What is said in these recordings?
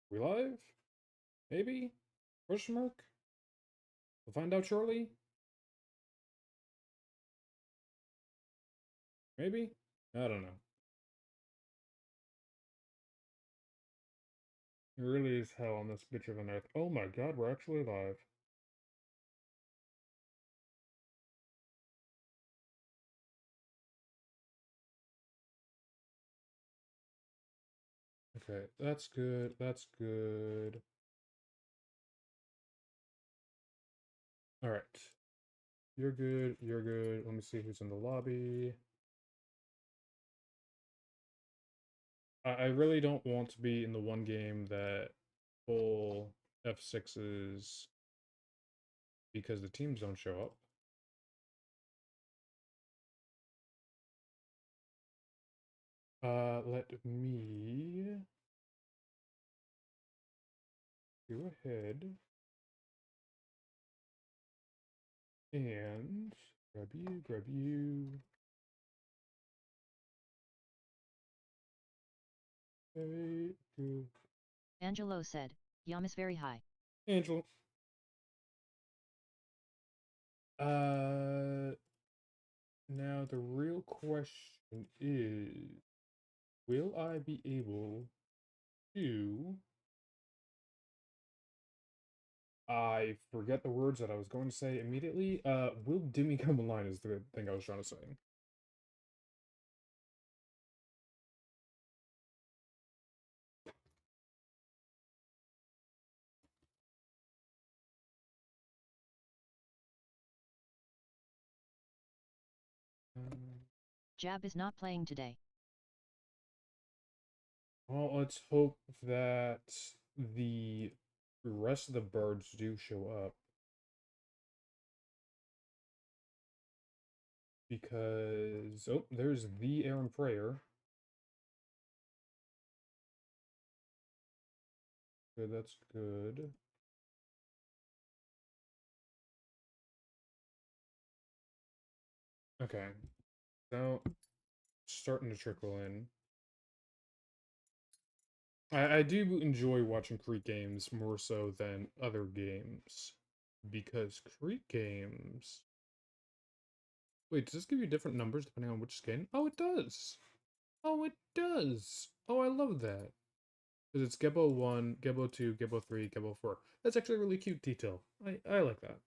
We live? Maybe? Question mark? We'll find out shortly? Maybe? I don't know. It really is hell on this bitch of an earth. Oh my god, we're actually live. Okay, that's good. That's good. Alright. You're good. You're good. Let me see who's in the lobby. I really don't want to be in the one game that full F6s because the teams don't show up. Let me go ahead and grab you. Hey, good. Angelo said, Yum is very high. Angel. Now the real question is, will I be able to... I forget the words that I was going to say immediately. Will Dimmy come online is the thing I was trying to say. Jab is not playing today. Well, let's hope that the rest of the birds do show up. Because, oh, there's the Aaron Prayer. Good, that's good. Okay, so starting to trickle in. I do enjoy watching Crete games more so than other games. Because Crete games... Wait, does this give you different numbers depending on which skin? Oh, it does! Oh, it does! Oh, I love that. Because it's Gebo 1, Gebo 2, Gebo 3, Gebo 4. That's actually a really cute detail. I like that.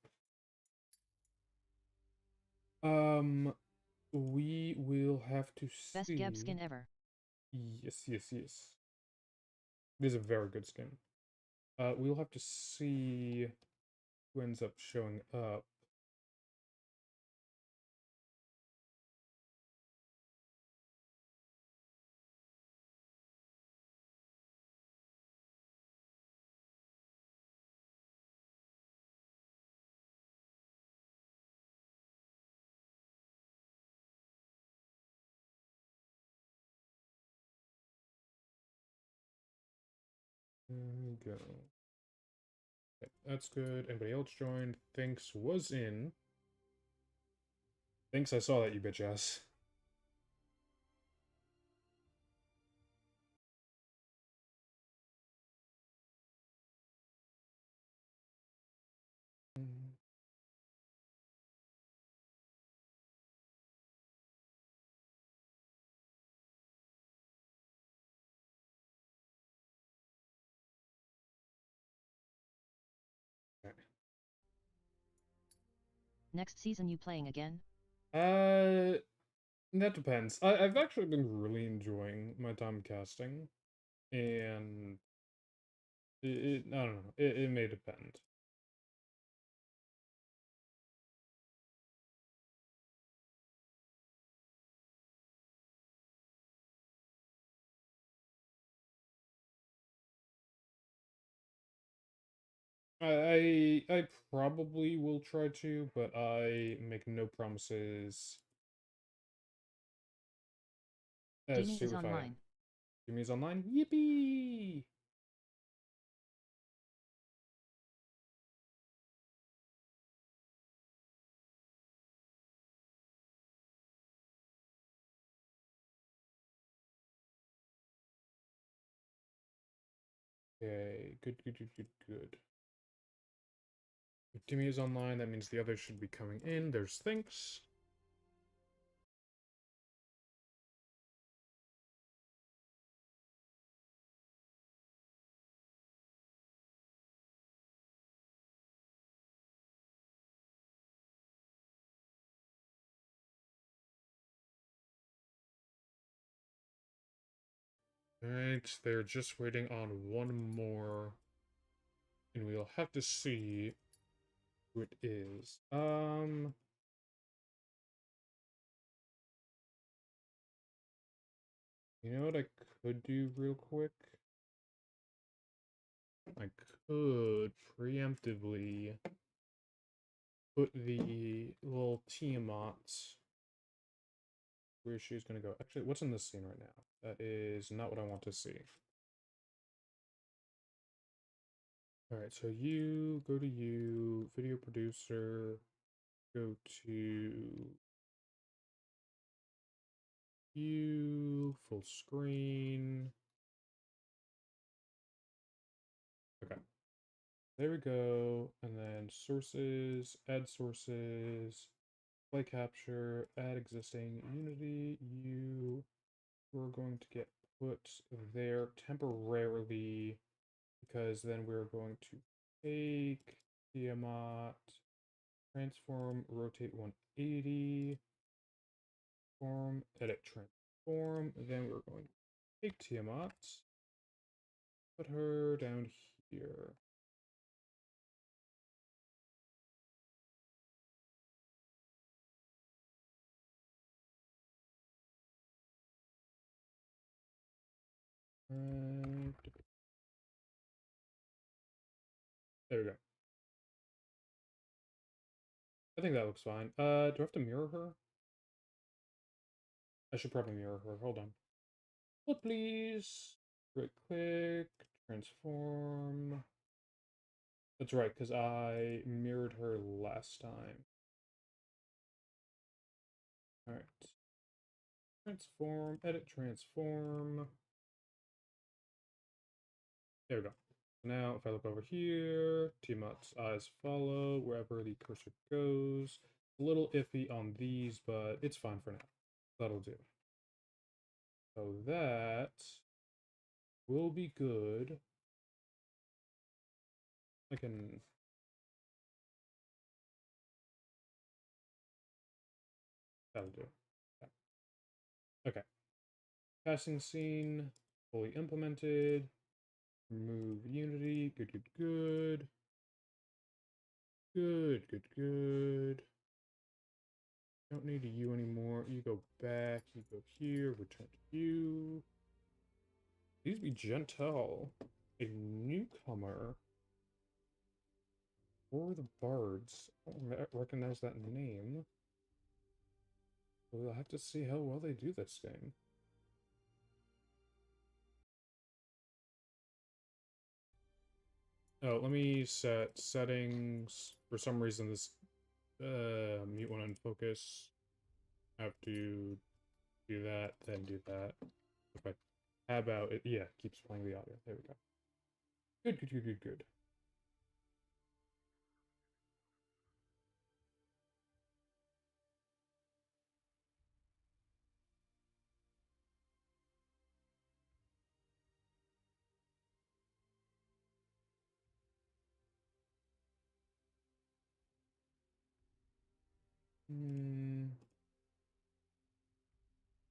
We will have to Best Gab see... skin ever. Yes, yes, yes. It is a very good skin. We'll have to see who ends up showing up. There we go. Okay, that's good. Anybody else joined? Thinks was in. Thinks I saw that, you bitch ass. Okay. Next season you playing again? That depends. I've actually been really enjoying my time casting, and I don't know. It may depend. I probably will try to, but I make no promises as Dimi to is if I online. Jimmy's online. Yippee! Okay, good. If Timmy is online, that means the others should be coming in. There's Thinks. Alright, they're just waiting on one more. And we'll have to see who it is. You know what I could do real quick? I could preemptively put the little Tiamat where she's gonna go. Actually, what's in this scene right now? That is not what I want to see. Alright, so you go to you, video producer, go to you, full screen. Okay. There we go. And then sources, add sources, play capture, add existing Unity. We're going to get put there temporarily because then we're going to take Tiamat, transform, rotate 180, form, edit, transform. Then we're going to take Tiamat, put her down here. There we go. I think that looks fine. Do I have to mirror her? I should probably mirror her. Hold on. Look, please. Right click, transform. That's right, because I mirrored her last time. Alright. Transform, edit, transform. There we go. Now, if I look over here, Tiamat's eyes follow wherever the cursor goes. A little iffy on these, but it's fine for now. That'll do. So that will be good. I can... That'll do. Okay. Passing scene, fully implemented. Remove Unity. Good, good, good. Good, good, good. Don't need a U anymore. You go back, you go here, return to you. Please be gentle. A newcomer. For the Bards. I don't recognize that name. We'll have to see how well they do this game. Oh, let me set settings. For some reason, this mute one unfocus. I have to do that, then do that. Okay. How about it? Yeah, keeps playing the audio. There we go. Good, good, good, good, good.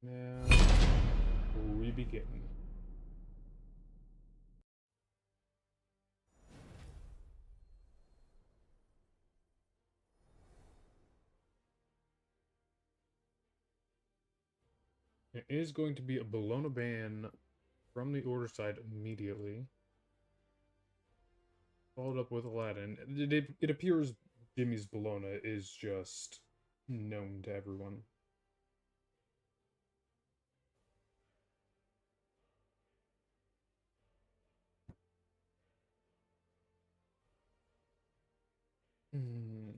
Now we begin. It is going to be a Bologna ban from the order side immediately. Followed up with Aladdin. It appears Jimmy's Bologna is just known to everyone. Hmm.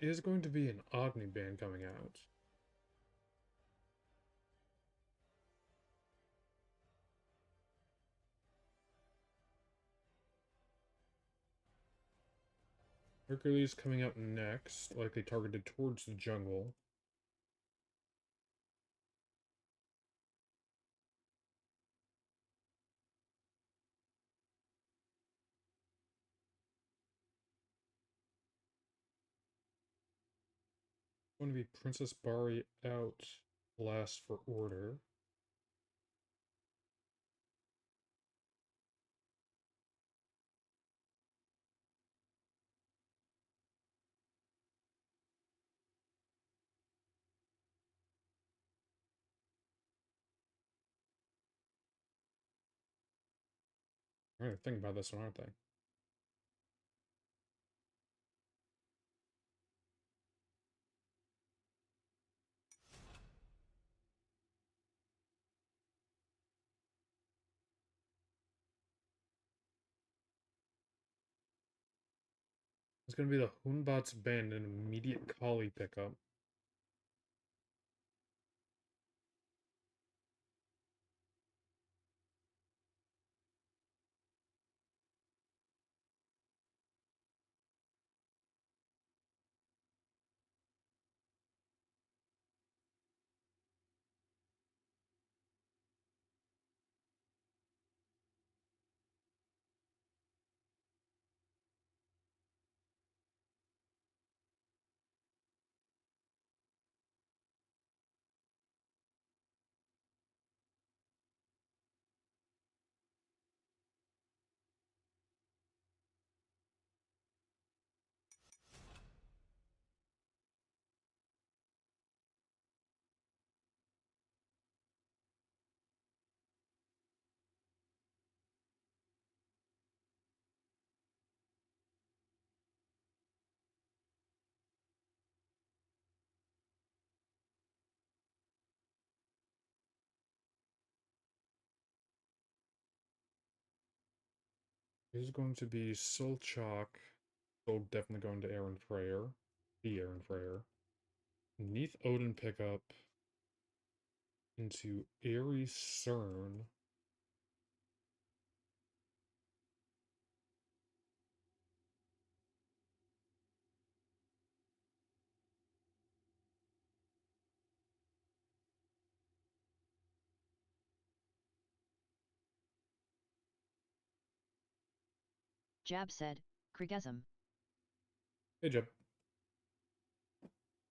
is going to be an Agni band coming out. Hercules coming out next, likely targeted towards the jungle. Going to be Princess Bari out last for order. I'm gonna think about this one, aren't they? It's gonna be the Hunbat's band, an immediate Kali pickup. Is going to be Solchak. Soul definitely going to Aaron Freyr. The Aaron Freyr. Neath Odin pickup into Ares CERN. Jab said, Krigesm. Hey, Jeb.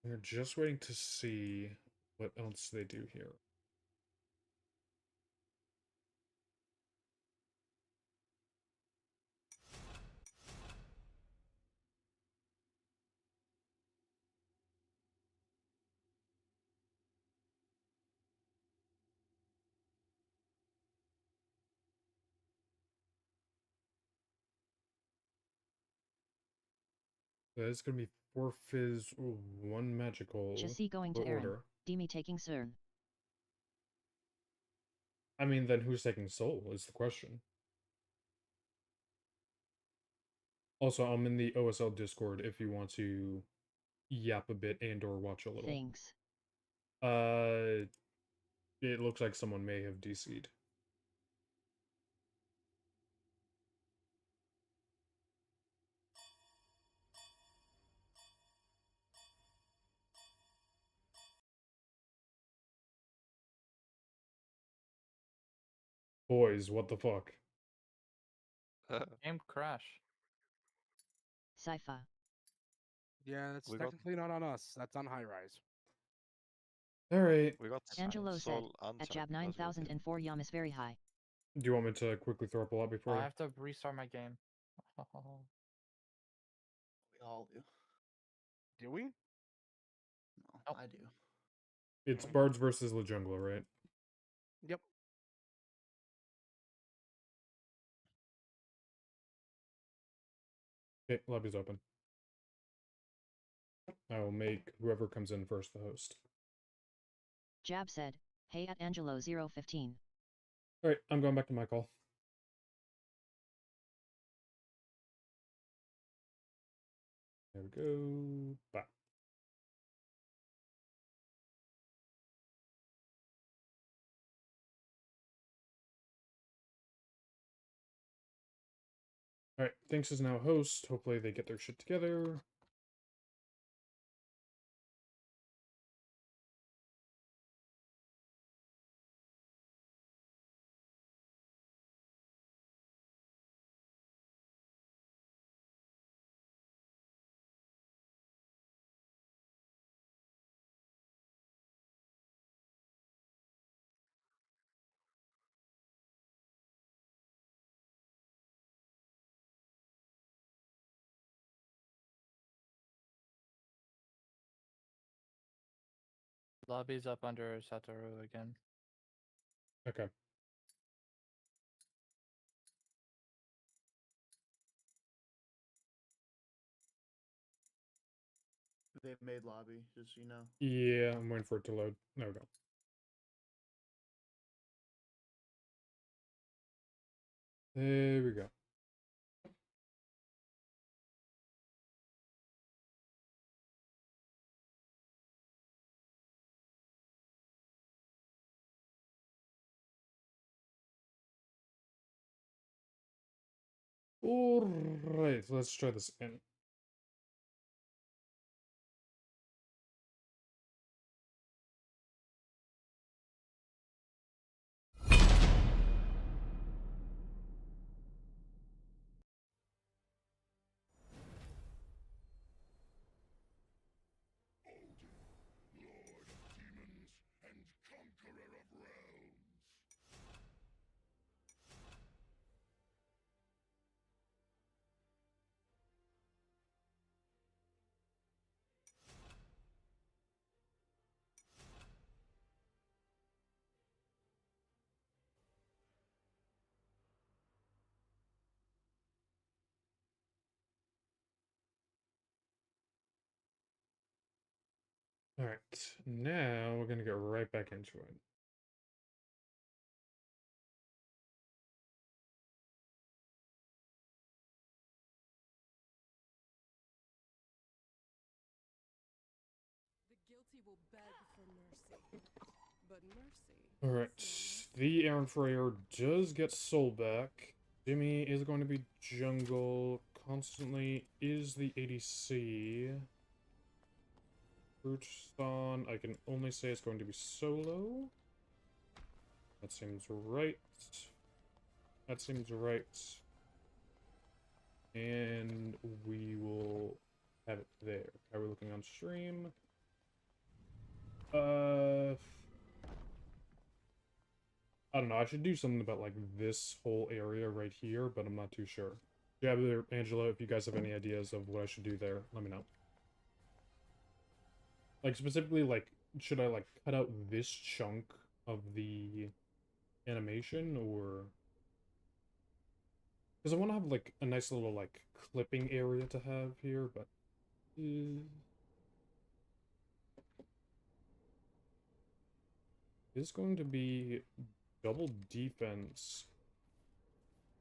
We're just waiting to see what else they do here. It's gonna be 4 Fizz, 1 Magical Chassis going for to Aaron. order. Demi taking CERN. I mean, then who's taking Soul is the question. Also, I'm in the OSL Discord if you want to yap a bit and or watch a little. Thanks. It looks like someone may have DC'd. Boys, what the fuck? Game crash. Sypha. Yeah, that's We got- technically not on us. That's on High Rise. Alright. We got Angelo said, Soul at and Jab Chunk, that's really good. 9004 Yum is very high. Do you want me to quickly throw up a lot before I you? have to restart my game. We all do. Do we? No, Nope. I do. It's Bards versus La Jungla, right? Yep. Okay, lobby's open. I will make whoever comes in first the host. Jab said, hey at Angelo 015. Alright, I'm going back to my call. There we go. Bye. Alright, Thanks is now host. Hopefully they get their shit together. Lobby's up under Satoru again. Okay. They've made lobby, just so you know. Yeah, I'm waiting for it to load. There we go. There we go. Alright, let's try this again. Alright, now we're gonna get right back into it. The guilty will beg for mercy, but mercy. Alright, the Aaron Freyer does get soul back. Jimmy is going to be jungle. Constantly is the ADC. Bruteston, I can only say it's going to be solo. That seems right. That seems right. And we will have it there. How are we looking on stream? I don't know, I should do something about, like, this whole area right here, but I'm not too sure. Jab or Angelo, if you guys have any ideas of what I should do there, let me know. Like, specifically, like, should I, like, cut out this chunk of the animation, or... Because I want to have, like, a nice little, like, clipping area to have here, but... It's going to be double defense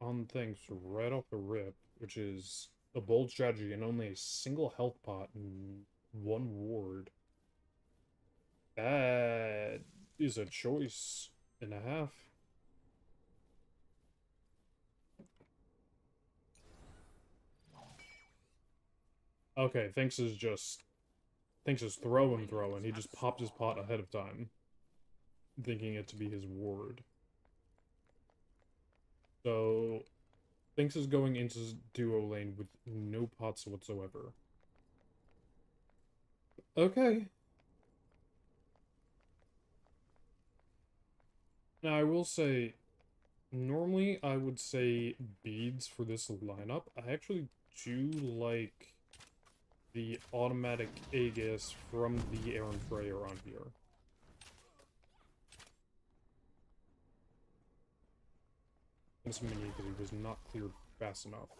on things right off the rip, which is a bold strategy and only a single health pot and one ward. That is a choice and a half. Okay, Thanks is throwing. He just popped his pot ahead of time, thinking it to be his ward. So, Thanks is going into duo lane with no pots whatsoever. Okay. Now, I will say, normally I would say beads for this lineup. I actually do like the automatic Aegis from the Aaron Freyer on here. This mini because he was not cleared fast enough.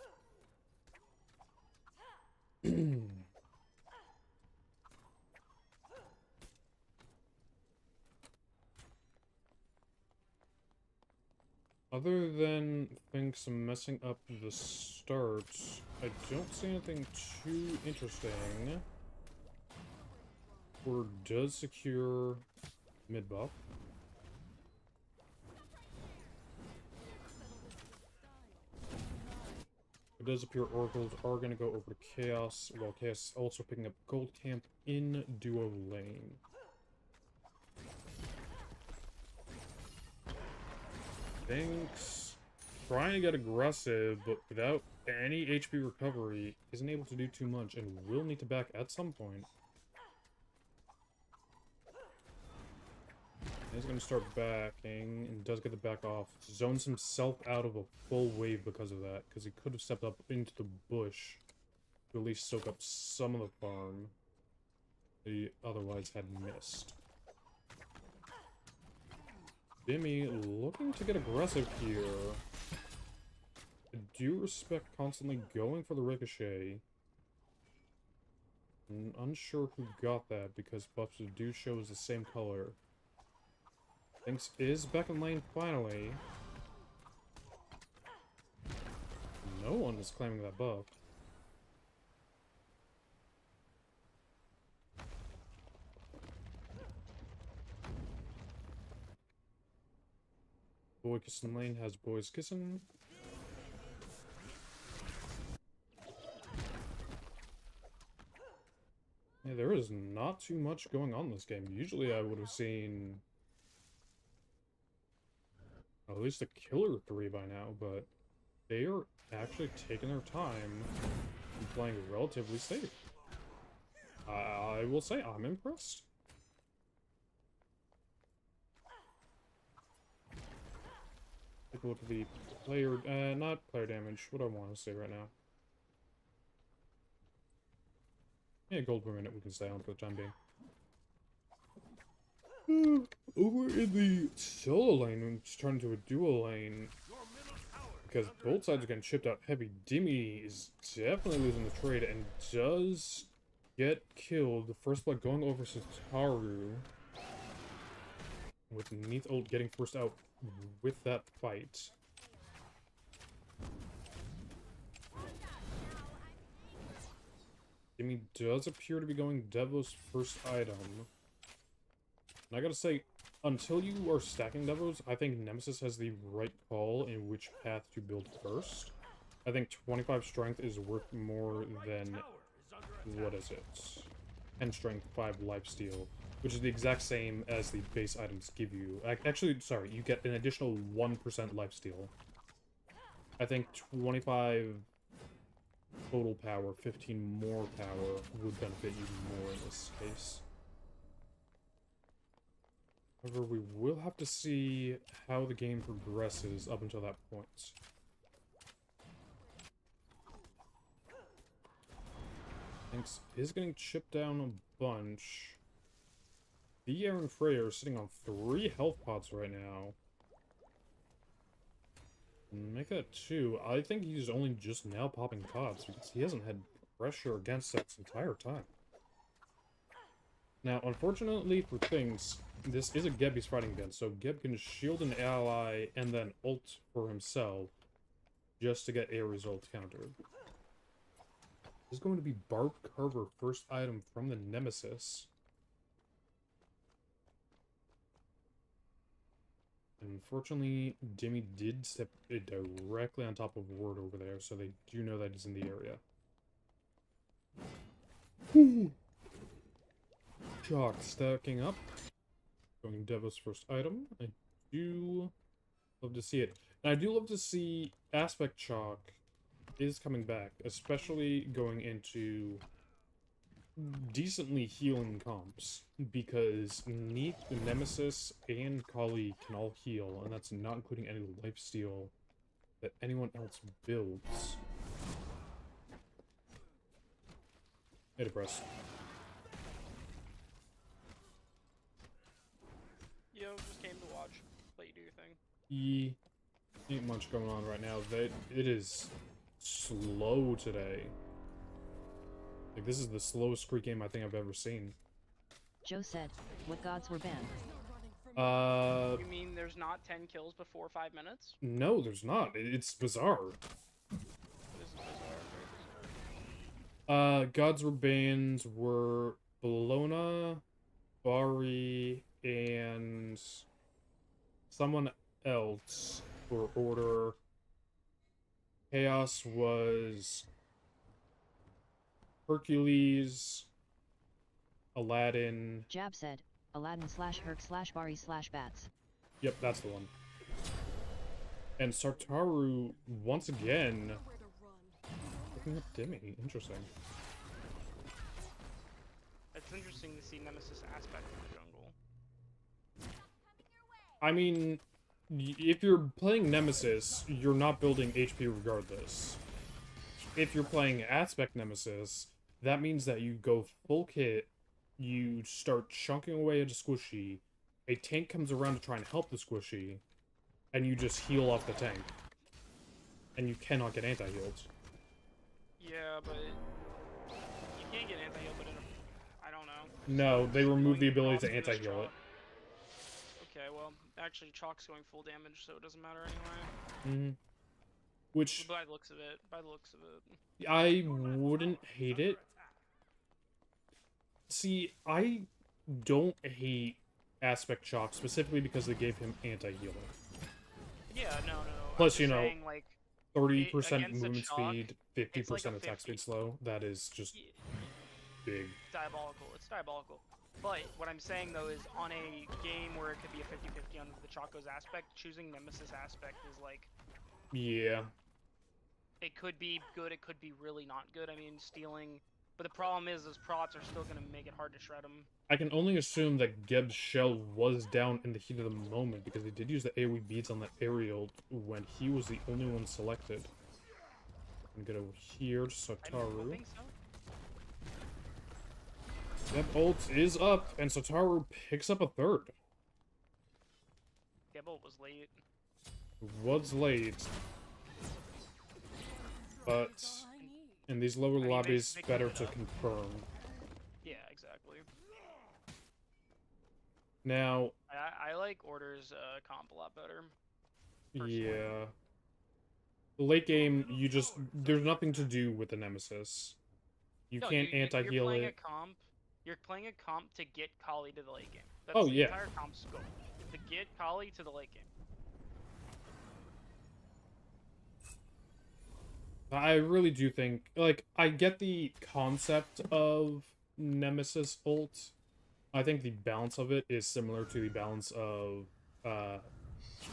Other than things messing up the start, I don't see anything too interesting. Or does secure mid buff. It does appear Oracles are going to go over to Chaos, while Chaos is also picking up Gold Camp in duo lane. Thanks. Trying to get aggressive, but without any HP recovery, isn't able to do too much and will need to back at some point. He's going to start backing, and does get the back off. Zones himself out of a full wave because of that, because he could have stepped up into the bush to at least soak up some of the farm that he otherwise had missed. Dimmy looking to get aggressive here. I do respect constantly going for the ricochet. I'm unsure who got that, because buffs do show as the same color. Thanks is back in lane finally. No one is claiming that buff. Boy Kissing lane has boys kissing. Yeah, there is not too much going on this game. Usually I would have seen at least a killer 3 by now, but they are actually taking their time and playing relatively safe. I will say I'm impressed. Take a look at the player, not player damage, what do I want to say right now? Yeah, gold per minute we can stay on for the time being. Over in the solo lane, it's turned into a duo lane. Because both sides are getting chipped out heavy. Dimmy is definitely losing the trade and does get killed. The first blood going over Sataru. With Neath ult getting first out with that fight. Dimmy does appear to be going Devo's first item. And I gotta say, until you are stacking Devos, I think Nemesis has the right call in which path to build first. I think 25 strength is worth more than, what is it? 10 strength, 5 lifesteal, which is the exact same as the base items give you. Actually, sorry, you get an additional 1% lifesteal. I think 25 total power, 15 more power would benefit you more in this case. However, we will have to see how the game progresses up until that point. Thanks is getting chipped down a bunch. The Aaron Freya is sitting on 3 health pots right now. Make that 2. I think he's only just now popping pots because he hasn't had pressure against that this entire time. Now, unfortunately for things, this is a Geb he's fighting against, so Geb can shield an ally and then ult for himself just to get a result countered. This is going to be Barbed Carver, first item from the Nemesis. Unfortunately, Dimmy did step directly on top of Ward over there, so they do know that he's in the area. Chalk stacking up. Going Devo's first item. I do love to see it. And I do love to see Aspect Chalk is coming back, especially going into decently healing comps, because Neath, Nemesis, and Kali can all heal, and that's not including any lifesteal that anyone else builds. Hit a press. Yo, just came to watch. Let you do your thing. Ain't much going on right now. It is slow today. Like, this is the slowest Crete game I think I've ever seen. Joe said, what gods were banned? You mean there's not 10 kills before 5 minutes? No, there's not. It's bizarre. This is bizarre. Very bizarre. Gods were banned were Bologna, Bari, and someone else for order Chaos was Hercules, Aladdin. Jab said, Aladdin slash Herc slash Bari slash Bats. Yep, that's the one. And Sartaru, once again, Nowhere to run. looking up Demi. Interesting. It's interesting to see Nemesis aspect in the jungle. I mean, if you're playing Nemesis, you're not building HP regardless. If you're playing Aspect Nemesis, that means that you go full kit, you start chunking away at a squishy, a tank comes around to try and help the squishy, and you just heal off the tank. And you cannot get anti-healed. Yeah, but you can't get anti-heal, but in a, I don't know. No, they remove the ability to Chalk, there's anti-heal it. Chalk. Okay, well, actually, Chalk's going full damage, so it doesn't matter anyway. Mm-hmm. Which, By the looks of it, by the looks of it. I wouldn't hate it. See, I don't hate Aspect Chalk, specifically because they gave him anti-healing. Yeah, no. Plus, I'm you just know, saying, like, 30% against the movement Chalk, speed, it's 50% like a attack 50. speed slow. That is just big. diabolical. It's diabolical. But what I'm saying though is on a game where it could be a 50-50 on the Choco's aspect, choosing Nemesis aspect is like, Yeah. it could be good, it could be really not good. I mean, stealing, but the problem is those prots are still going to make it hard to shred them. I can only assume that Geb's shell was down in the heat of the moment, because they did use the AoE beads on that aerial when he was the only one selected. I'm gonna go here to I don't Sataru. think so. Geb ult is up, and Sataru picks up a third. Gebel was late. Was late. But That's all I need. in these lower mean, lobbies, they better cleaned it to up. confirm. Yeah, exactly. Now, I like Order's comp a lot better. Personally. yeah. The late game, there's nothing to do with the Nemesis. You No, can't you're anti-heal playing it. You're playing a comp to get Kali to the late game. That's Oh, the yeah. entire comp's goal. To get Kali to the late game. I really do think, like, I get the concept of Nemesis ult. I think the balance of it is similar to the balance of,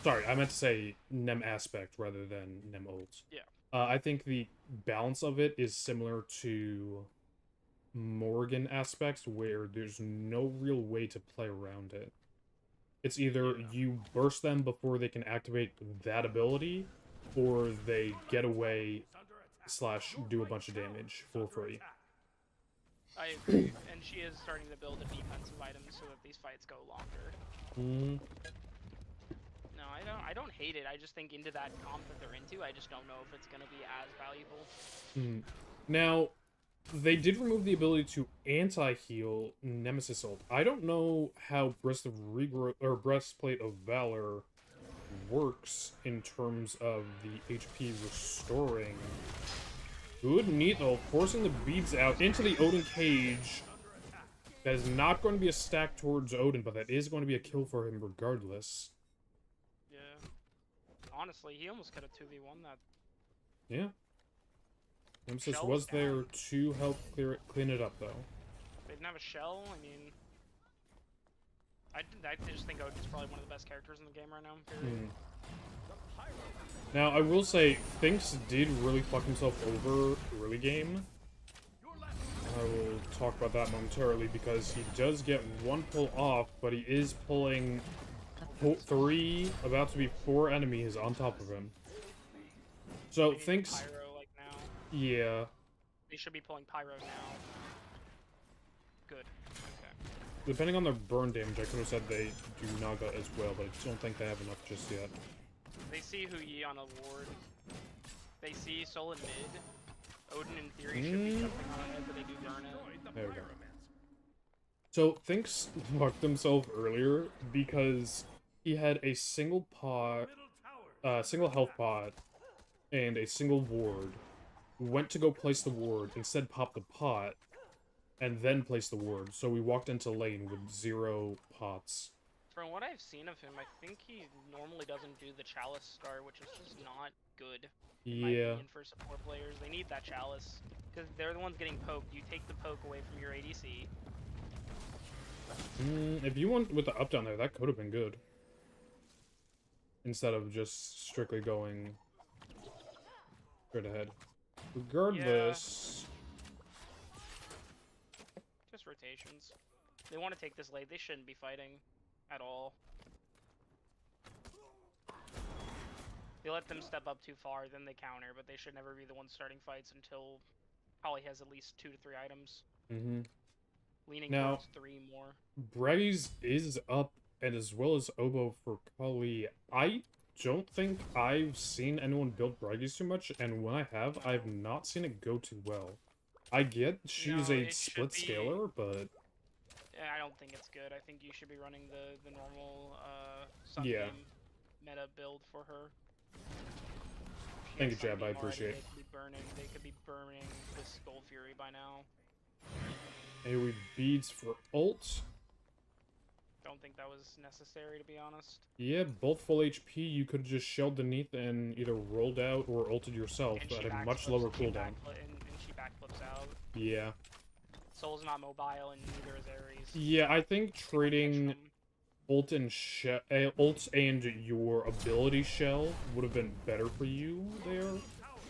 sorry, I meant to say Nem aspect rather than Nem ult. Yeah. I think the balance of it is similar to Morgan aspects, where there's no real way to play around it. It's either you burst them before they can activate that ability, or they get away / do a bunch of damage for free. I agree, and she is starting to build a defensive item so that these fights go longer. Mm, No, I don't hate it. I just think into that comp that they're into, I just don't know if it's gonna be as valuable. mm. Now, they did remove the ability to anti-heal Nemesis ult. I don't know how Breastplate of Valor works in terms of the HP restoring. Good neat though, forcing the beads out into the Odin cage. That is not going to be a stack towards Odin, but that is going to be a kill for him regardless. Yeah. Honestly, he almost could have 2v1 that. Yeah. Nemesis Shell was was there down. to help clean it up though. They didn't have a shell. I mean, I just think Odin's probably one of the best characters in the game right now. Period. Hmm. Now, I will say, Finks did really fuck himself over early game. I will talk about that momentarily, because he does get one pull off, but he is pulling 3, about to be 4 enemies on top of him. So, They need Finks, Pyro like now. yeah, They should be pulling Pyro now. Good. Okay. depending on their burn damage, I could have said they do Naga as well, but I don't think they have enough just yet. They see Hu Yi on a ward. They see Sol in mid. Odin in theory should be jumping on it, but they do burn it. There we go. So, Finks fucked himself earlier because he had a single pot, single health pot, and a single ward. Went to go place the ward, instead popped the pot, and then placed the ward. So we walked into lane with 0 pots. From what I've seen of him, I think he normally doesn't do the Chalice start, which is just not good, in my Yeah. opinion, for support players. They need that Chalice, because they're the ones getting poked. You take the poke away from your ADC. If you went with the up down there, that could have been good. Instead of just strictly going straight ahead. Regardless... Just rotations. They want to take this late. They shouldn't be fighting at all. They let them step up too far, then they counter, but they should never be the ones starting fights until Holly has at least 2 to 3 items. Mm-hmm. Leaning Now, towards 3 more. Braggies is up, and as well as Oboe for Kali. I don't think I've seen anyone build Braggies too much, and when I have, I've not seen it go too well. I get she's No, a it should split be- scaler, but... I don't think it's good. I think you should be running the normal Sun Yeah. Game meta build for her. She Thank has you, Jab, I Sunbeam already, appreciate. They could be burning this Gold Fury by now. AoE beads for ult. Don't think that was necessary, to be honest. Yeah, both full HP, you could just shelled beneath and either rolled out or ulted yourself And at she a backflips, much lower and she cooldown. and she backflips out. Yeah. Soul's not mobile, and neither is Ares. Yeah, I think Catch trading them. ult and ult and your ability shell would have been better for you there.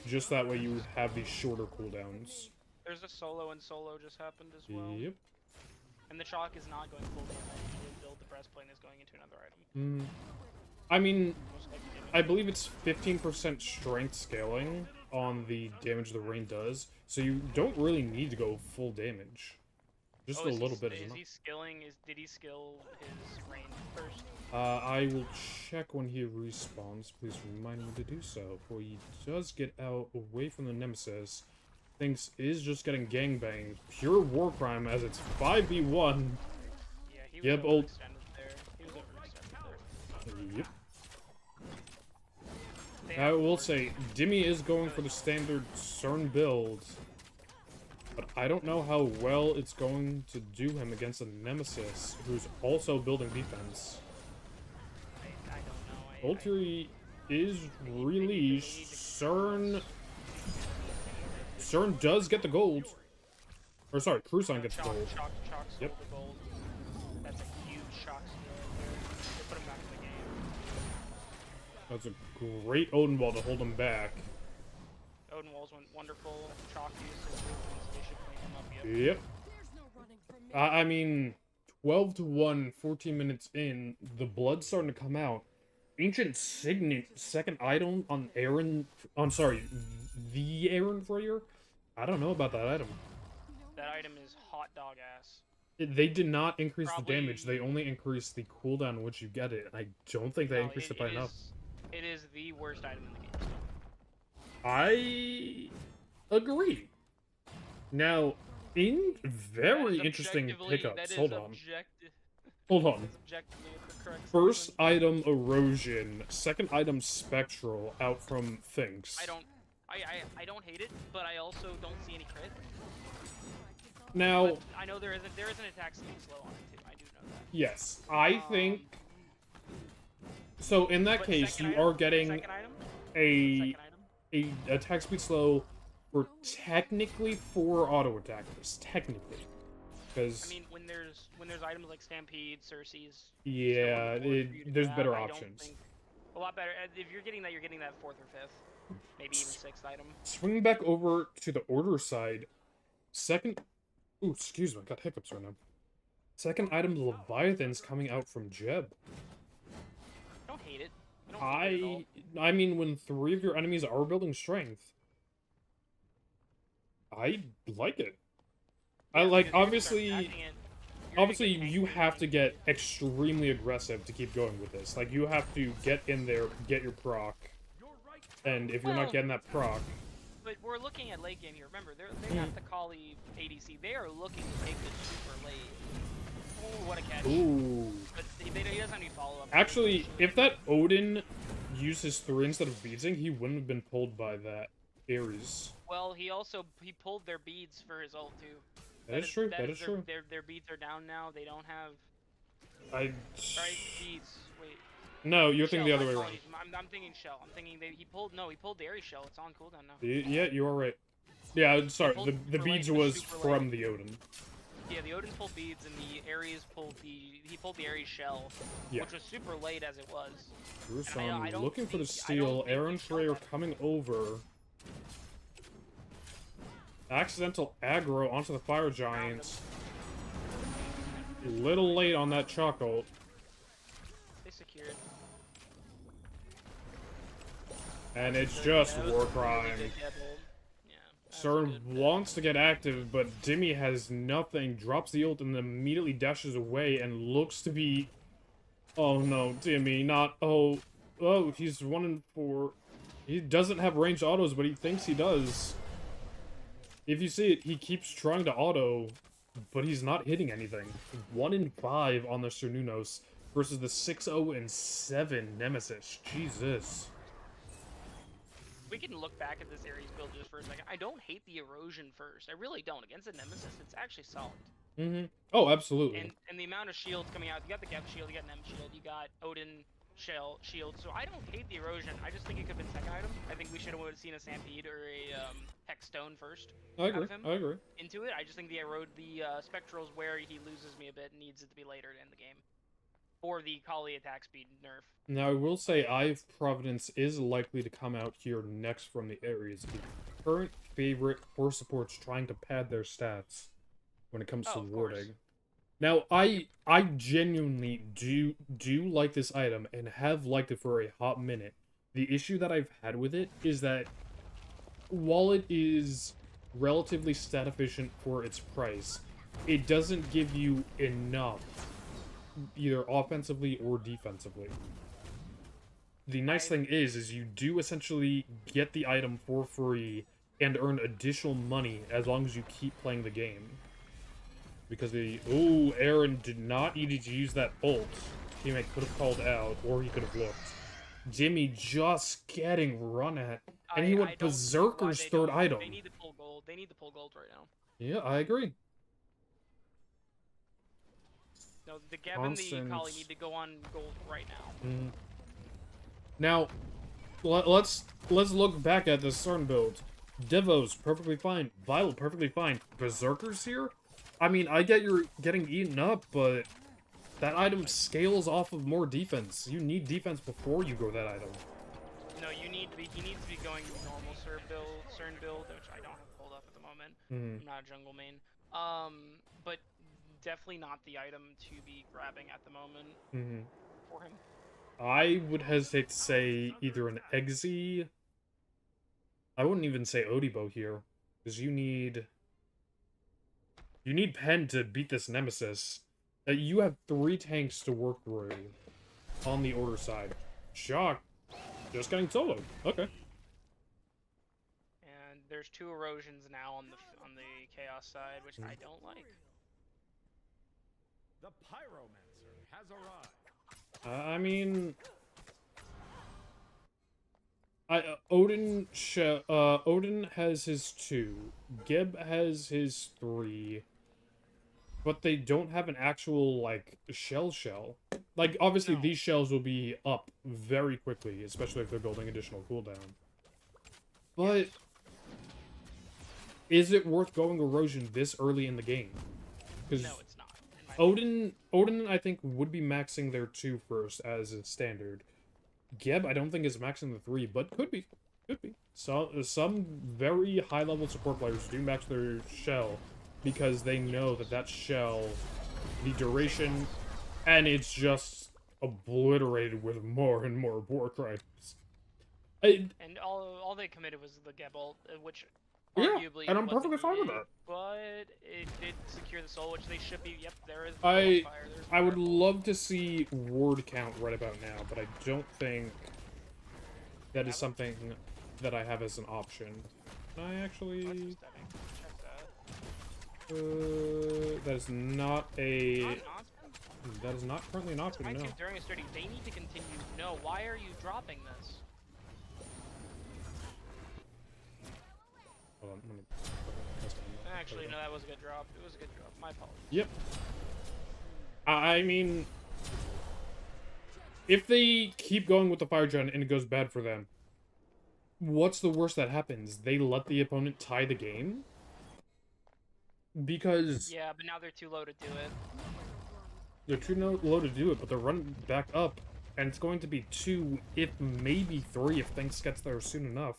Just that way you would have these shorter cooldowns. There's a solo, and solo just happened as well. Yep. And the chalk is not going full damage. You didn't build the breastplate, and is going into another item. I mean, Most likely damage. I believe it's 15% strength scaling on the damage the rain does, so you don't really need to go full damage. Just Oh, a is little bit is Is enough. he skilling? Did he skill his rain first? I will check when he respawns. Please remind me to do so. For he does get out away from the Nemesis. Thinks is just getting gangbanged. Pure war crime as it's 5v1. Yeah, he was Yep, overextended there. He was overextended there. Yep. They I have will wards. say, Dimmy is going for the standard CERN build. But I don't know how well it's going to do him against a Nemesis, who's also building defense. I don't know. Ultiri is released. CERN does get the gold. Or sorry, Cruson gets the Chalk gold. stole Yep. the gold. That's a huge shock steal right there. They put him back in the game. That's a great Odin Wall to hold him back. Odin Walls went wonderful. Chalk used his movements. They should clean him up. Yep. Yep. There's no running from me. I mean, 12-1, 14 minutes in, the blood's starting to come out. Ancient Signet, second item on Aaron... I'm sorry, the Aaron Freyer? I don't know about that item. That item is hot dog ass. They did not increase the damage, Probably- they only increased the cooldown in which you get it, and I don't think they No, increased it by enough. It is the worst item in the game. I agree. Now, in very That is interesting objectively- pickups, that is hold on. objective- Hold on. that is objectively the correct First statement. item Erosion, second item Spectral out from Things. I don't hate it, but I also don't see any crit. Now, But I know there is an attack speed slow on it too. I do know that. yes, I think so. In that But case, second you item- are getting second item? a Second item? attack speed slow for technically 4 auto attackers, technically, because I mean, when there's items like Stampede, Cersei's. yeah, there's better I don't options. think- a lot better. If you're getting that 4th or 5th, maybe even 6th item. Swing back over to the order side. Second, ooh, excuse me, I got hiccups right now. Second item, Leviathan's coming out from Jeb. I don't hate it. I don't hate it at all. I mean, when 3 of your enemies are building strength, I like it. I Yeah, like, because you're gonna start obviously, attacking it, you're gonna obviously get you tanked have to and- get extremely aggressive to keep going with this. Like, you have to get in there, get your proc, and if you're Well- not getting that proc, But we're looking at late game here. Remember, they Mm. have the Kali ADC. They are looking to take this super late. Oh, what a catch! ooh. But he doesn't have any follow up. Actually, if that Odin used his 3 instead of beadsing, he wouldn't have been pulled by that Ares. Well, he pulled their beads for his ult too. That is true, that is their, true. Their beads are down now. They don't have Right, beads. Wait. No, you're thinking the Shell, other my way around. apologies. I'm thinking shell. I'm thinking that he pulled. No, he pulled the Ares shell. It's on cooldown now. Yeah, you are right. Yeah, sorry. pulled The super late, beads it was was super from late. the Odin. Yeah, the Odin pulled beads and the Ares pulled he pulled the Ares shell, Yeah. which was super late as it was. Gruesome, I don't looking for the think- I don't steal. think Aaron we saw Schreier that. coming over. Accidental aggro onto the fire giant. Little late on that chalk ult. They secured. And it's So, just yeah, it was war a really crime. good get hold. Yeah. that's CERN good. wants to get active, but Dimmy has nothing, drops the ult, and immediately dashes away and looks to be... Oh no, Dimmy, not... Oh, he's 1 in 4. He doesn't have ranged autos, but he thinks he does. If you see it, he keeps trying to auto, but he's not hitting anything. 1 in 5 on the Cernunos versus the 6-0 and 7 Nemesis. Jesus. We can look back at this Ares build just for a second. I don't hate the erosion first. I really don't. Against the Nemesis, it's actually solid. Mm-hmm. Oh, absolutely. And the amount of shields coming out, you got the Geb shield, you got Nem shield, you got Odin shield. So I don't hate the erosion. I just think it could have been second item. I think we should have seen a Stampede or a Hex Stone first. I agree. Out of him I agree. into it. I just think the Spectral's where he loses me a bit and needs it to be later in the game. Or the Kali attack speed nerf. Now, I will say Ive Providence is likely to come out here next from the Ares. The current favorite for supports trying to pad their stats when it comes to of course. warding. Now, I genuinely do like this item and have liked it for a hot minute. The issue that I've had with it is that while it is relatively stat efficient for its price, it doesn't give you enough either offensively or defensively. The nice thing is you do essentially get the item for free and earn additional money as long as you keep playing the game. Because ooh, Aaron did not need to use that ult. Teammate could have called out, or he could have looked. Jimmy just getting run at, and he went I don't see why Berserker's they third don't. item. They need to pull gold. They need to pull gold right now. Yeah, I agree. No, the Geb and the Kali Constant. need to go on gold right now. Mhm. Now, let's look back at the CERN build. Devo's perfectly fine. Violet perfectly fine. Berserkers here? I mean, I get you're getting eaten up, but that item scales off of more defense. You need defense before you go that item. No, he needs to be going normal CERN build, which I don't have pulled up at the moment. Mhm. I'm not a jungle main. But definitely not the item to be grabbing at the moment Mhm. for him. I would hesitate to say either an Eggsy. I wouldn't even say Odibo here, because you need Pen to beat this Nemesis. You have 3 tanks to work through on the order side. Shock, just getting soloed. Okay. And there's 2 erosions now on the chaos side, which I don't like. The Pyromancer has arrived. I mean, Odin has his 2, Geb has his 3, but they don't have an actual like shell. Like obviously No. these shells will be up very quickly, especially if they're building additional cooldown. But is it worth going erosion this early in the game? Because No, it's not. in my opinion. Odin, I think, would be maxing their 2 first as a standard. Geb, I don't think is maxing the 3, but could be. So, some very high-level support players do max their shell because they know that shell, the duration, and it's just obliterated with more and more war crimes. And all they committed was the Geb ult, which Yeah, arguably and I'm wasn't perfectly fine with needed, that. But it did secure the soul, which they should be. Yep, there is. I fire. There's I would Firebolt. love to see ward count right about now, but I don't think that is something that I have as an option. Can I What's actually... the setting? Check that. that is not a... Not an option? That is not currently an option, My no. team during a study, they need to continue. No, why are you dropping this? Hold on, let me... Actually, no, that was a good drop. It was a good drop. My apologies. Yep. I mean, if they keep going with the fire giant and it goes bad for them, what's the worst that happens? They let the opponent tie the game? Because Yeah, but now they're too low to do it. they're too low to do it, but they're running back up, and it's going to be 2, if maybe 3, if Thanks gets there soon enough.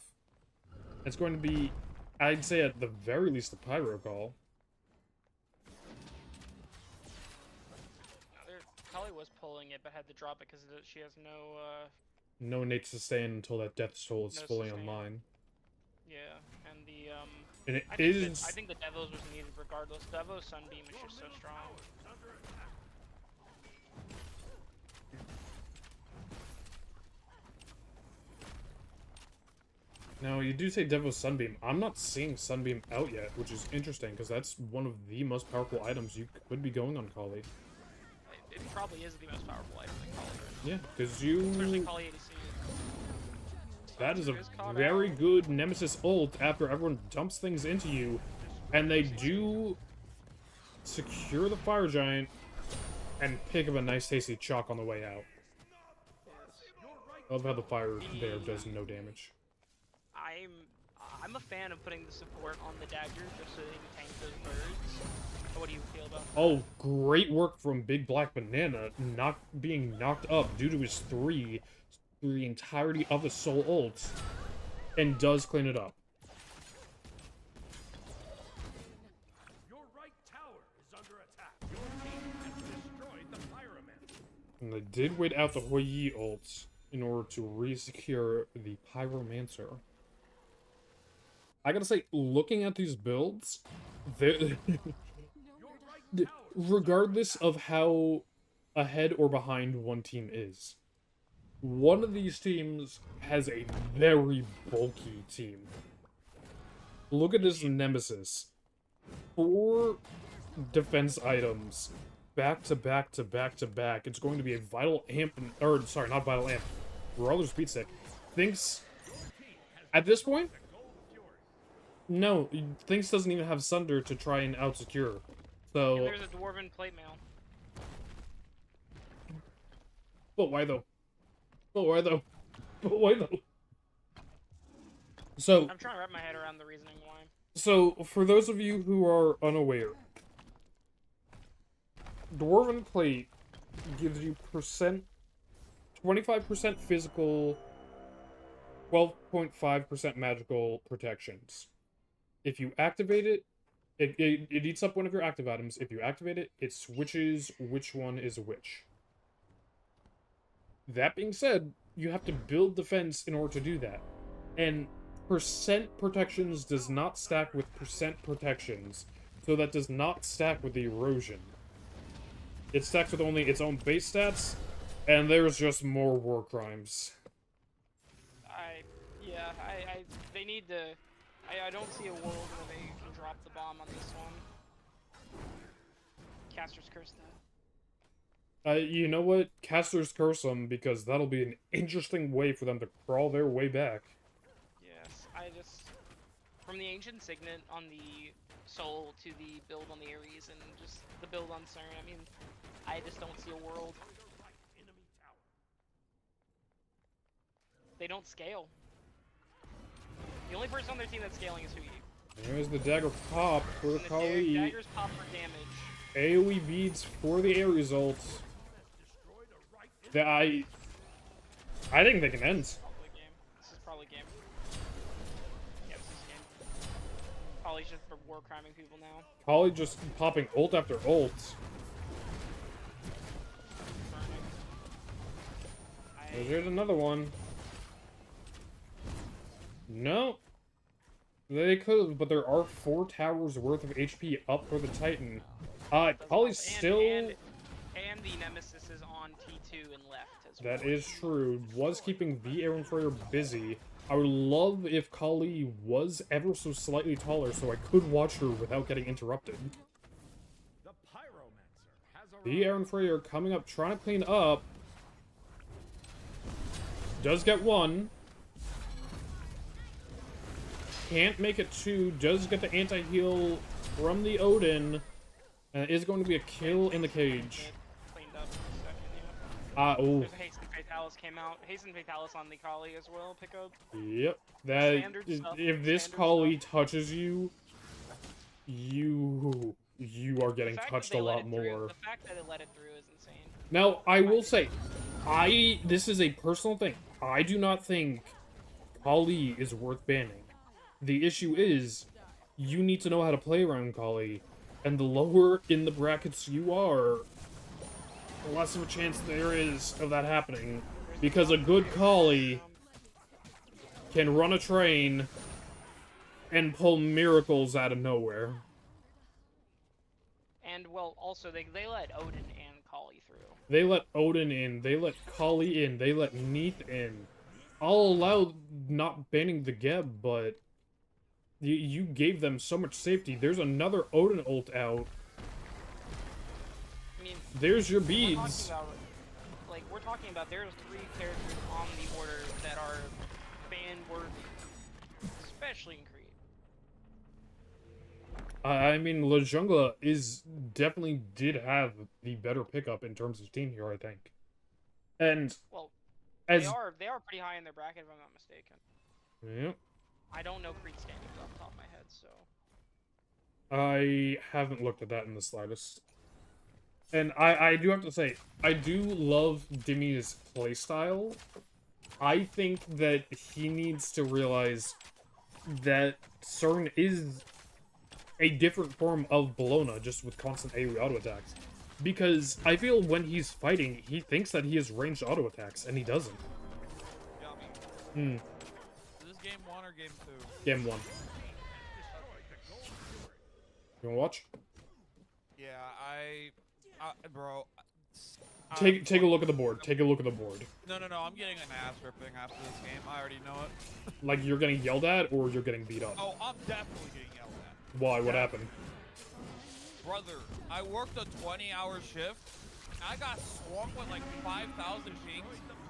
It's going to be, I'd say at the very least, a Pyro call. Kali was pulling it, but had to drop it because she has no, No innate sustain until that Death Soul is No fully sustain. online. yeah, and the, And it I is... think the Devos was needed regardless. Devos Sunbeam is just so strong. Now, you do say Devo's Sunbeam. I'm not seeing Sunbeam out yet, which is interesting, because that's one of the most powerful items you could be going on Kali. It probably is the most powerful item in Kali right now. Yeah, because you... Especially Kali ADC. That is a Is caught very out. good Nemesis ult after everyone dumps things into you, and they do secure the Fire Giant and pick up a nice tasty chalk on the way out. I love how the fire there does no damage. I'm a fan of putting the support on the dagger just so they can tank those birds. What do you feel about that? Oh, great work from Big Black Banana, not being knocked up due to his 3 through the entirety of the soul ult, and does clean it up. Your right tower is under attack. Your team has destroyed the Pyromancer. And they did wait out the Hoi Yi ult in order to re-secure the Pyromancer. I gotta say, looking at these builds, regardless of how ahead or behind one team is, one of these teams has a very bulky team. Look at this Nemesis. 4 defense items, back to back to back to back. It's going to be a Vital Amp, or sorry, not Vital Amp, Brawler Speed Stick. Thinks, at this point, no, Thinks doesn't even have Sunder to try and out-secure. So... And there's a Dwarven plate mail. But why though? But why though? But why though? So... I'm trying to wrap my head around the reasoning why. So, for those of you who are unaware, Dwarven Plate gives you 25% physical, 12.5% magical protections. If you activate it, it eats up one of your active items. If you activate it, it switches which one is which. That being said, you have to build defense in order to do that. And percent protections does not stack with percent protections, so that does not stack with the erosion. It stacks with only its own base stats, and there's just more war crimes. They need to... I don't see a world where they can drop the bomb on this one. Caster's Curse that. You know what? Casters curse them, because that'll be an interesting way for them to crawl their way back. Yes, from the Ancient Signet on the Soul to the build on the Ares and just the build on CERN, I mean, I just don't see a world. They don't scale. The only person on their team that's scaling is Hui. There's the dagger pop for the Kali. Daggers pop for damage. AoE beads for the air results. That I think they can end. This is probably game. Yeah, this is game. Kali's just for war criming people now. Kali just popping ult after ult. Burning. There's another one. No. They could, but there are 4 towers worth of HP up for the Titan. Kali's still... And the Nemesis is on T2 and left as well. That is true. Was keeping the Aaron Freyer busy. I would love if Kali was ever so slightly taller so I could watch her without getting interrupted. The Pyromancer has arrived. The Aaron Freyer coming up, trying to clean up. Does get 1. Can't make it 2. Does get the anti-heal from the Odin. And it is going to be a kill in the cage. Oh. There's a Hasten Fatalis came out. Hasten Fatalis on the Kali as well. Pick up. Yep. That Standard stuff, if this standard Kali touches you, you are The getting fact that touched they a let lot it through- more. The fact that it let it through is insane. Now, I will say, this is a personal thing. I do not think Kali is worth banning. The issue is, you need to know how to play around Kali, and the lower in the brackets you are, the less of a chance there is of that happening. Because a good Kali can run a train and pull miracles out of nowhere. And well, also they let Odin and Kali through. They let Odin in, they let Kali in, they let Neath in. I'll allow not banning the Geb, but you gave them so much safety. There's another Odin ult out. I mean, There's your we're beads. talking about there's 3 characters on the order that are ban worthy, especially in Crete. I mean, La Jungla definitely did have the better pickup in terms of team here, I think. And Well, as they are pretty high in their bracket if I'm not mistaken. yeah, I don't know Crete standings off the top of my head, so I haven't looked at that in the slightest. And I do have to say, I do love Dimmy's playstyle. I think that he needs to realize that CERN is a different form of Bologna, just with constant AoE auto attacks. Because I feel when he's fighting, he thinks that he has ranged auto attacks, and he doesn't. Yummy. Is this game 1 or game 2? Game 1. You wanna watch? Yeah, bro. Take a look at the board. Take a look at the board. No, I'm getting an ass ripping after this game. I already know it. Like, you're getting yelled at, or you're getting beat up? Oh, I'm definitely getting yelled at. Why? What happened? Brother, I worked a 20-hour shift. I got swamped with like 5,000 pings.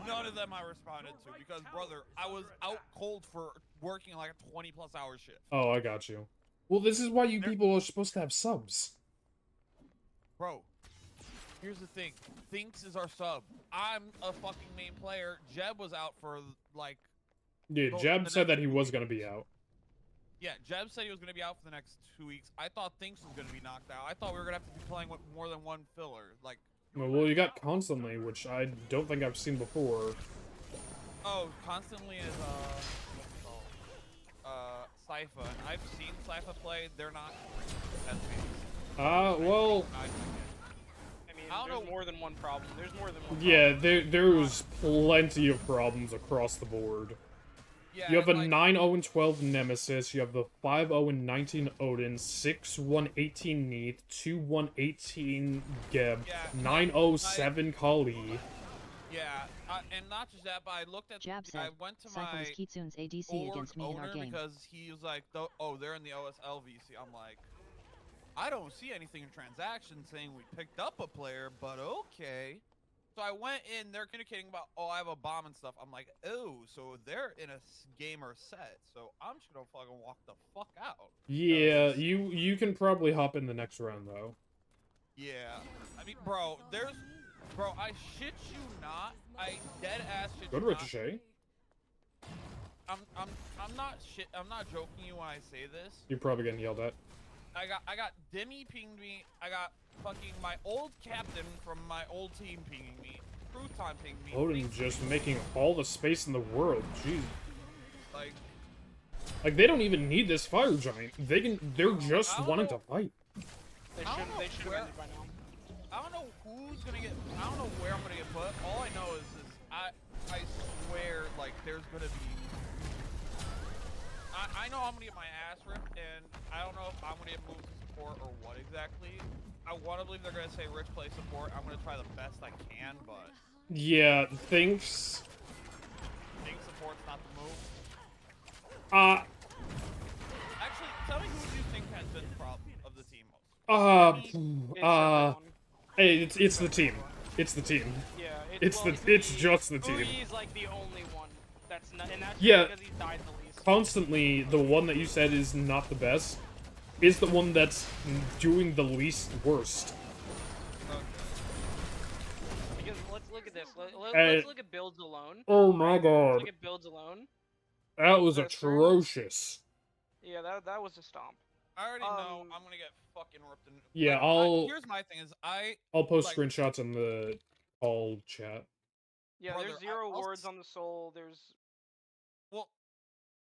None of them I responded to because, brother, I was out cold for working like a 20+ hour shift. Oh, I got you. Well, this is why you people are supposed to have subs. Bro, here's the thing. Thinks is our sub. I'm a fucking main player. Jeb was out for like... Yeah, Jeb said that he was going to be out. Yeah, Jeb said he was going to be out for the next 2 weeks. I thought Thinks was going to be knocked out. I thought we were going to have to be playing with more than one filler. Like... Well, you got Constantly, which I don't think I've seen before. Oh, Constantly is, Sypha. And I've seen Sypha play. They're not Well... I mean, there's more than one problem. There's more than one Yeah, problem. there's plenty of problems across the board. Yeah, You have a like, 9-0-12 Nemesis, you have the 5-0-19 Odin, 6-1-18 Neath, 2-1-18 Geb, Yeah, 9-0-7 Kali. Yeah, and not just that, but I looked at... Jab said, I went to Cycle my is Kitsun's ADC org against me in our owner game. because he was like, oh, they're in the OSL VC. I'm like, I don't see anything in transactions saying we picked up a player, but okay. So I went in, they're communicating about, oh, I have a bomb and stuff. I'm like, oh, so they're in a game or set. So I'm just gonna fucking walk the fuck out. Yeah, you can probably hop in the next round, though. Yeah. I mean, bro, I shit you not. I dead ass shit Good you not. Ricochet. I'm not joking you when I say this. You're probably getting yelled at. I got Demi pinged me. I got fucking my old captain from my old team pinging me. Crouton pinged me. Odin just making all the space in the world. Jeez. Like they don't even need this fire giant. They're just wanting to fight. They should have ended by now. I don't know who's gonna get. I don't know where I'm gonna get put. All I know is I swear like there's gonna be. I know I'm gonna get my ass ripped, and I don't know if I'm gonna get moved to support or what exactly. I want to believe they're gonna say Rich play support. I'm gonna try the best I can, but Yeah, thanks. think support's not the move. Actually, tell me who do you think has been the problem of the team most? Hey, it's the team. It's the team. Yeah, It's just the team. He's like the only one that's not, and that's Yeah. because he's died the least. Constantly, the one that you said is not the best, is the one that's doing the least worst. Because let's look at at this. Let's And- look at builds alone. Oh my Let's god, look at builds alone. that was the strings. atrocious. Yeah, that was a stomp. I already know Um, I'm gonna get fucking ripped. Yeah, here's my thing: is I'll post like- screenshots in the call chat. Yeah, Brother, there's 0 I'll wards on the soul. There's well,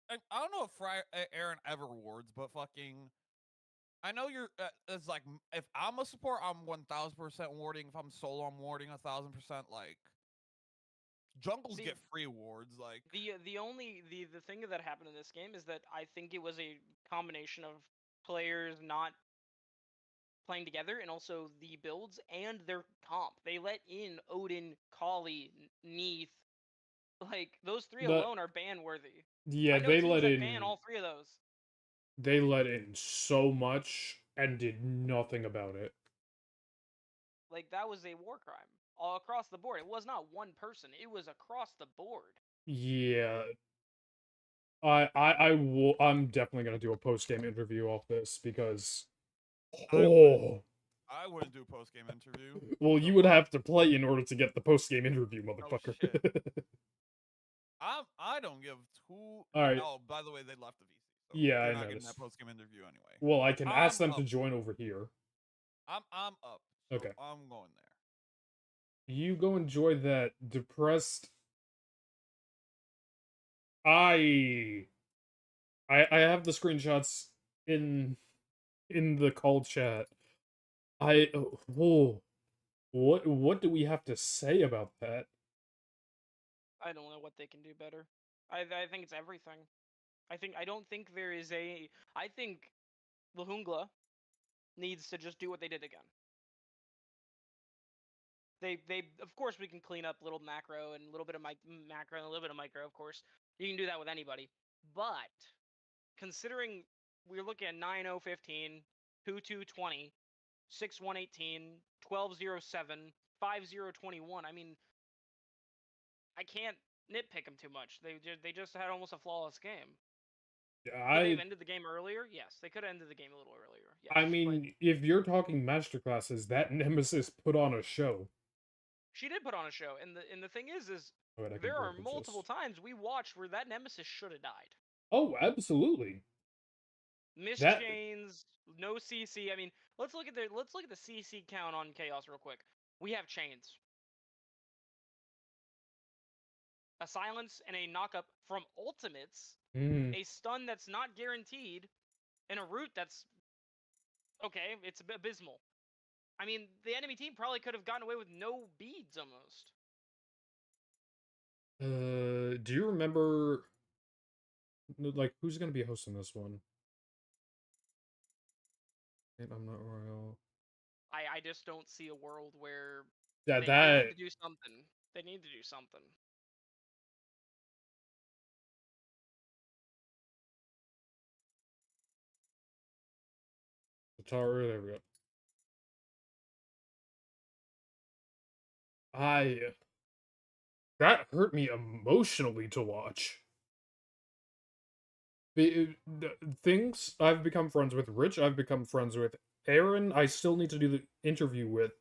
I don't know if Aaron ever wards, but fucking. I know you're. It's like if I'm a support, I'm 1000% warding. If I'm solo, I'm warding 1000%. Like jungles See, get free wards. Like the only the thing that happened in this game is that I think it was a combination of players not playing together and also the builds and their comp. They let in Odin, Kali, Neath. Like those three The- alone are ban worthy. Yeah, I know they teams let that in. ban all three of those. They let in so much and did nothing about it. Like that was a war crime all across the board. It was not one person. It was across the board. Yeah. I'm definitely gonna do a post game interview off this because I wouldn't do a post game interview. well, The you would fuck? have to play in order to get the post game interview, motherfucker. shit. I don't give two. Alright. Oh, by the way, they left the VC. So Yeah, they're I not getting noticed. that post game interview anyway. Well, I can ask I'm them to up. join over here. I'm up. So Okay. I'm going there. You go enjoy that depressed. I have the screenshots in the call chat. What do we have to say about that? I don't know what they can do better. I think it's everything. I don't think there is a. I think the Jungla needs to just do what they did again. They of course we can clean up little macro and a little bit of macro and a little bit of micro, of course. You can do that with anybody. But considering we're looking at 9-0-15, 2-2-20, 6-1-18, 12-0-7, 5-0-21, I mean, I can't nitpick them too much. They just had almost a flawless game. Could they have ended the game earlier? Yes, they could have ended the game a little earlier. Yes, I mean, if you're talking masterclasses, that Nemesis put on a show. she did put on a show, and the thing is Oh, wait, I can there are brokerage multiple this. times we watched where that Nemesis should have died. Oh, absolutely. Missed That- chains, no CC. I mean, let's look at the CC count on Chaos real quick. We have chains, a silence, and a knockup from ultimates, Mm. a stun that's not guaranteed, and a root that's okay. It's abysmal. I mean, the enemy team probably could have gotten away with no beads almost. Do you remember, like, who's gonna be hosting this one? I'm not royal. I just don't see a world where Yeah, they that need to do something. They need to do something. Tataru, there we go. That hurt me emotionally to watch. The things I've become friends with Rich, I've become friends with Aaron. I still need to do the interview with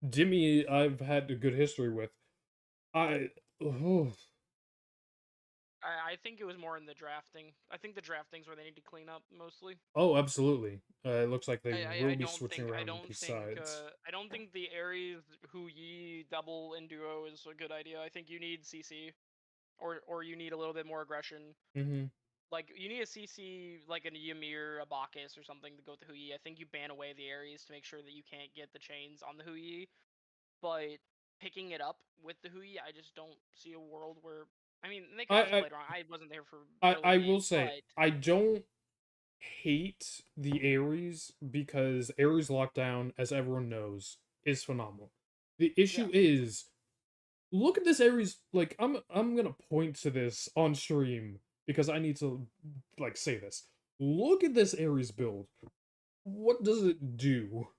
Dimmy. I've had a good history with. I think it was more in the drafting. I think the drafting's where they need to clean up mostly. Oh, absolutely. It looks like they will I be don't switching think around the sides. I don't think the Ares Hu Yi double in duo is a good idea. I think you need CC, or you need a little bit more aggression. Mm-hmm. Like you need a CC like a Ymir, a Bacchus, or something to go with the Hu Yi. I think you ban away the Ares to make sure that you can't get the chains on the Hu Yi. But picking it up with the Hu Yi, I just don't see a world where. I mean, they could have played wrong. I wasn't there for. I early will games, say, I don't hate the Ares because Ares Lockdown, as everyone knows, is phenomenal. The issue is, look at this Ares. Like, I'm gonna point to this on stream because I need to like say this. Look at this Ares build. What does it do?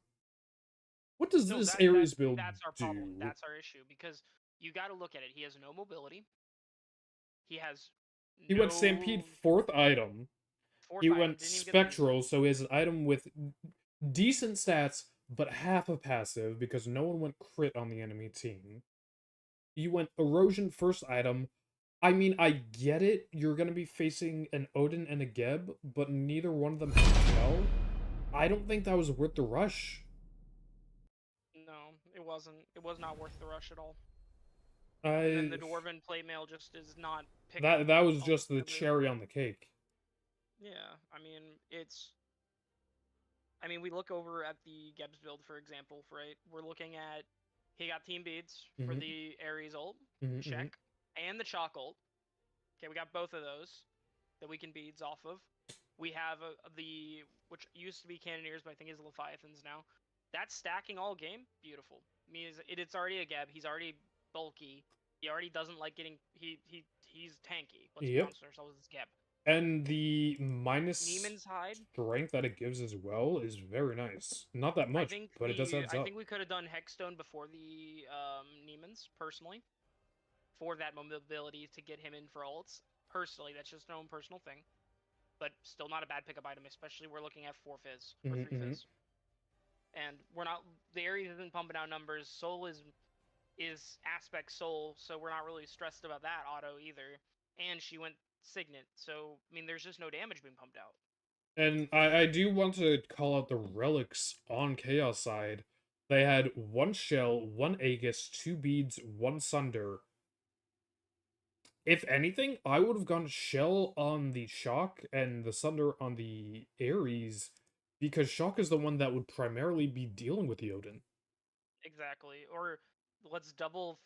What does No, this that- Ares build That's our do? problem. That's our issue because you got to look at it. He has no mobility. He has. He went Stampede 4th item. He went Spectral, so he has an item with decent stats, but half a passive because no one went crit on the enemy team. You went erosion first item. I mean, I get it. You're gonna be facing an Odin and a Geb, but neither one of them has shell. I don't think that was worth the rush. No, it wasn't. It was not worth the rush at all. And then the I Dwarven plate mail just is not picking. that was all just the together. cherry on the cake. Yeah, I mean, it's. I mean, we look over at the Geb's build, for example, right? We're looking at. He got team beads for Mhm. the Ares ult, Mhm, check, and the Chalk ult. Okay, we got both of those that we can beads off of. We have the which used to be Cannoneers, but I think is Leviathans now. That's stacking all game. Beautiful. Means it's already a Geb. He's already bulky. He already doesn't like getting. He's tanky. Let's be Yep. honest with ourselves. It's Geb. And the minus Neiman's hide. strength that it gives as well is very nice. Not that much, but it does adds I up. think we could have done Hexstone before the Neiman's personally, for that mobility to get him in for ults. Personally, that's just my own personal thing. But still not a bad pickup item, especially we're looking at 4 fizz or 3 fizz. And we're not, the Ares isn't pumping out numbers. Soul is aspect Soul, so we're not really stressed about that auto either. And she went Signet, so I mean, there's just no damage being pumped out. And I do want to call out the relics on Chaos side. They had 1 shell, 1 Aegis, 2 beads, 1 sunder. If anything, I would have gone shell on the shock and the sunder on the Ares, because shock is the one that would primarily be dealing with the Odin. Exactly. Or let's double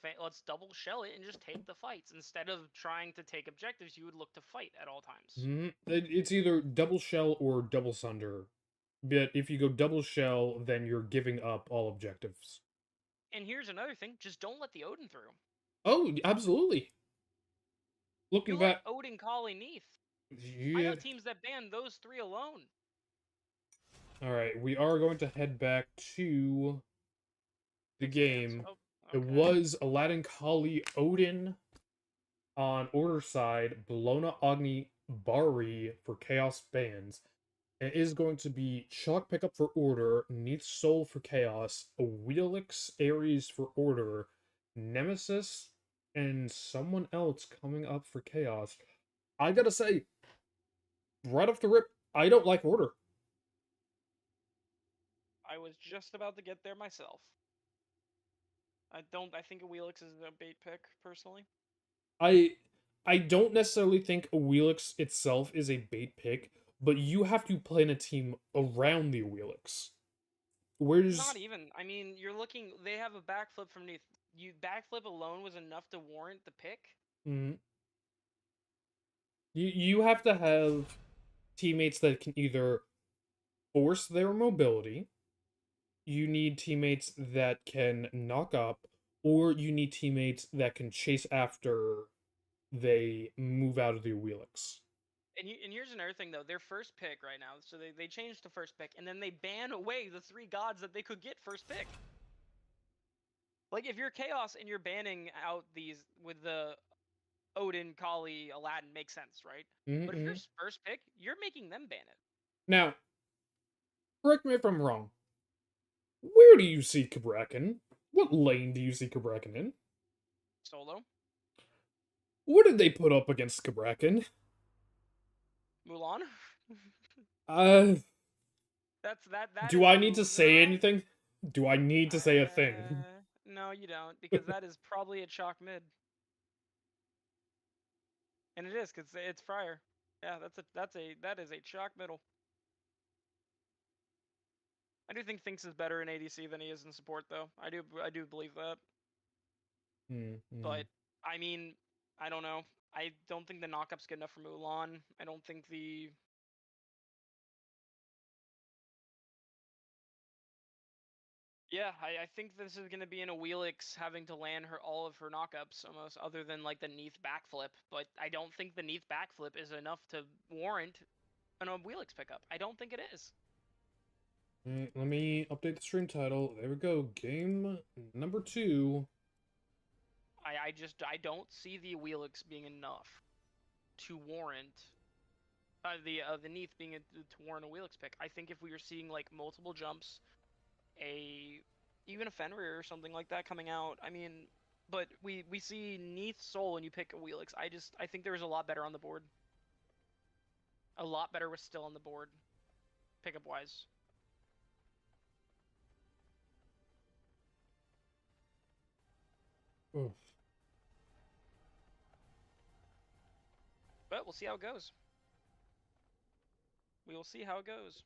shell it and just take the fights instead of trying to take objectives. You would look to fight at all times. It's either double shell or double sunder. But if you go double shell, then you're giving up all objectives. And here's another thing: just don't let the Odin through. Oh, absolutely. You Looking let back, Odin, Kali, Neath. I yeah. know teams that ban those 3 alone. All right, we are going to head back to the Fix game. Oh, It okay. was Aladdin, Kali, Odin on order side, Bologna, Agni, Bari for Chaos bans. It is going to be Chalk pickup for order, Neath Soul for Chaos, a Wheelix Ares for order, Nemesis, and someone else coming up for Chaos. I gotta say, right off the rip, I don't like order. I was just about to get there myself. I think a Wheelix is a bait pick, personally. I don't necessarily think a Wheelix itself is a bait pick, but you have to plan a team around the Wheelix. Where's Not even. I mean, you're looking. They have a backflip from Neath. You backflip alone was enough to warrant the pick. you have to have teammates that can either force their mobility, you need teammates that can knock up, or you need teammates that can chase after they move out of the Wheelix. And here's another thing though, their first pick right now. So they changed the first pick, and then they ban away the 3 gods that they could get first pick. Like if you're Chaos and you're banning out these with the Odin, Kali, Aladdin, makes sense, right? But if you're first pick, you're making them ban it. Now, correct me if I'm wrong. Where do you see Cabrakan? What lane do you see Cabrakan in? Solo. What did they put up against Cabrakan? Mulan. That Do is I a need to no. say anything? Do I need to say a thing? No, you don't, because that is probably a chalk mid. And it is, because it's Friar. Yeah, that is a chalk middle. I do think Thinks is better in ADC than he is in support, though. I do believe that. But I mean, I don't know. I don't think the knockup's good enough for Mulan. I don't think the Yeah, I think this is gonna be in a Wheelix having to land all of her knockups almost, other than like the Neath backflip. But I don't think the Neath backflip is enough to warrant a Wheelix pickup. I don't think it is. Let me update the stream title. There we go. Game number 2. I don't see the Wheelix being enough to warrant the Neath being to warrant a Wheelix pick. I think if we were seeing like multiple jumps, even a Fenrir or something like that coming out, I mean, But we see Neath Soul and you pick a Wheelix. I think there's a lot better on the board. A lot better was still on the board, pickup wise. Oof. But we'll see how it goes. We will see how it goes.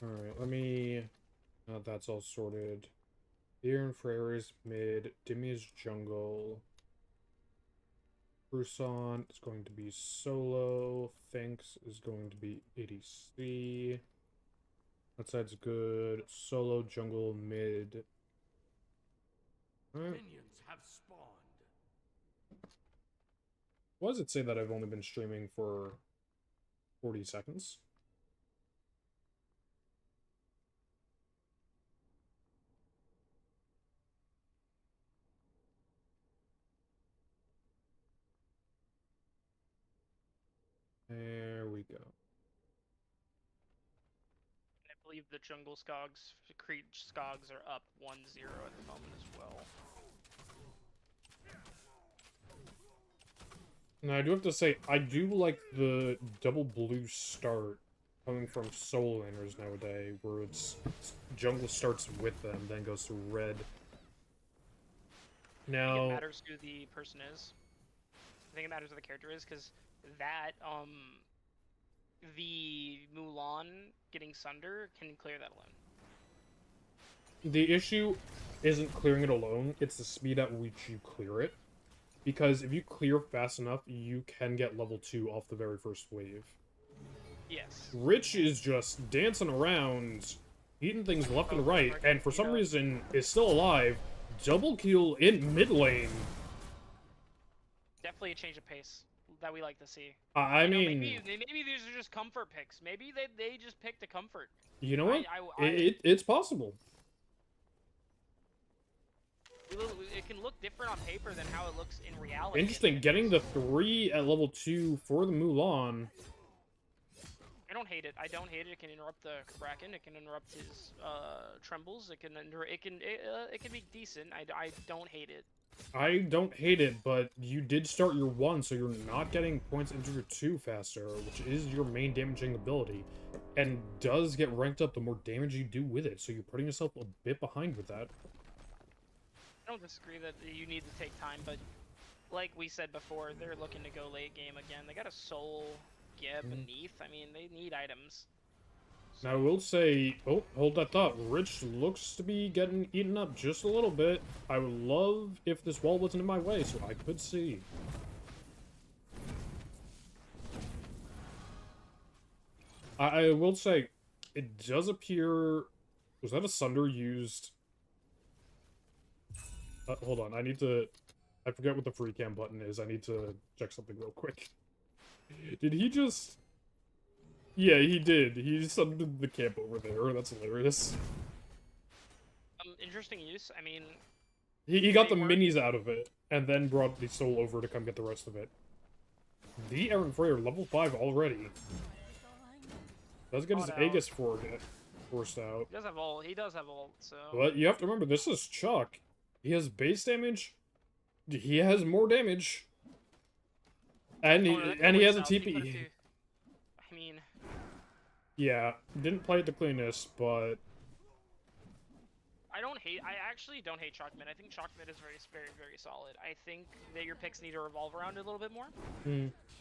Alright, let me... Now that's all sorted. Beer and Frere is mid. Dimmy is jungle. Croissant is going to be solo. Finks is going to be ADC. That side's good. Solo, jungle, mid. Alright. Minions have spawned. Why does it say that I've only been streaming for 40 seconds? There we go. I believe the jungle Skogs, Crete Skogs are up 1-0 at the moment as well. Now, I do have to say, I do like the double blue start coming from solo laners nowadays, where it's jungle starts with them, then goes to red. I Now, think it matters who the person is. I think it matters who the character is, because that, the Mulan getting Sunder can clear that alone. the issue isn't clearing it alone, it's the speed at which you clear it. Because if you clear fast enough, you can get level 2 off the very first wave. Yes. Rich is just dancing around, eating things left and right, and for some reason is still alive. Double kill in mid lane. Definitely a change of pace that we like to see. I You know, mean, maybe these are just comfort picks. Maybe they just picked a comfort. you know what? I It's possible. it can look different on paper than how it looks in reality. Interesting, getting the 3 at level 2 for the Mulan. I don't hate it. I don't hate it. It can interrupt the Kraken. It can interrupt his trembles. It can be decent. I don't hate it. I don't hate it, but you did start your 1, so you're not getting points into your 2 faster, which is your main damaging ability, and does get ranked up the more damage you do with it, so you're putting yourself a bit behind with that. I don't disagree that you need to take time, but like we said before, they're looking to go late game again. They got a Soul, Gib, and Neath. I mean, they need items. Now, I will say... Oh, hold that thought. Rich looks to be getting eaten up just a little bit. I would love if this wall wasn't in my way, so I could see. I will say, it does appear... Was that a Sunder used... hold on, I need to... I forget what the free cam button is. I need to check something real quick. Did he just... Yeah, he did. He just summoned the camp over there. That's hilarious. Interesting use. I mean... He got the they minis out of it, and then brought the soul over to come get the rest of it. The Aaron Freyr, level 5 already. Does get his Aegis forced out. He does have ult, so... But you have to remember, this is Chuck. He has base damage. He has more damage. And he has a TP. I mean... Yeah, didn't play it the cleanest, but... I actually don't hate Chalkmid. I think Chalkmid is very solid. I think that your picks need to revolve around it a little bit more.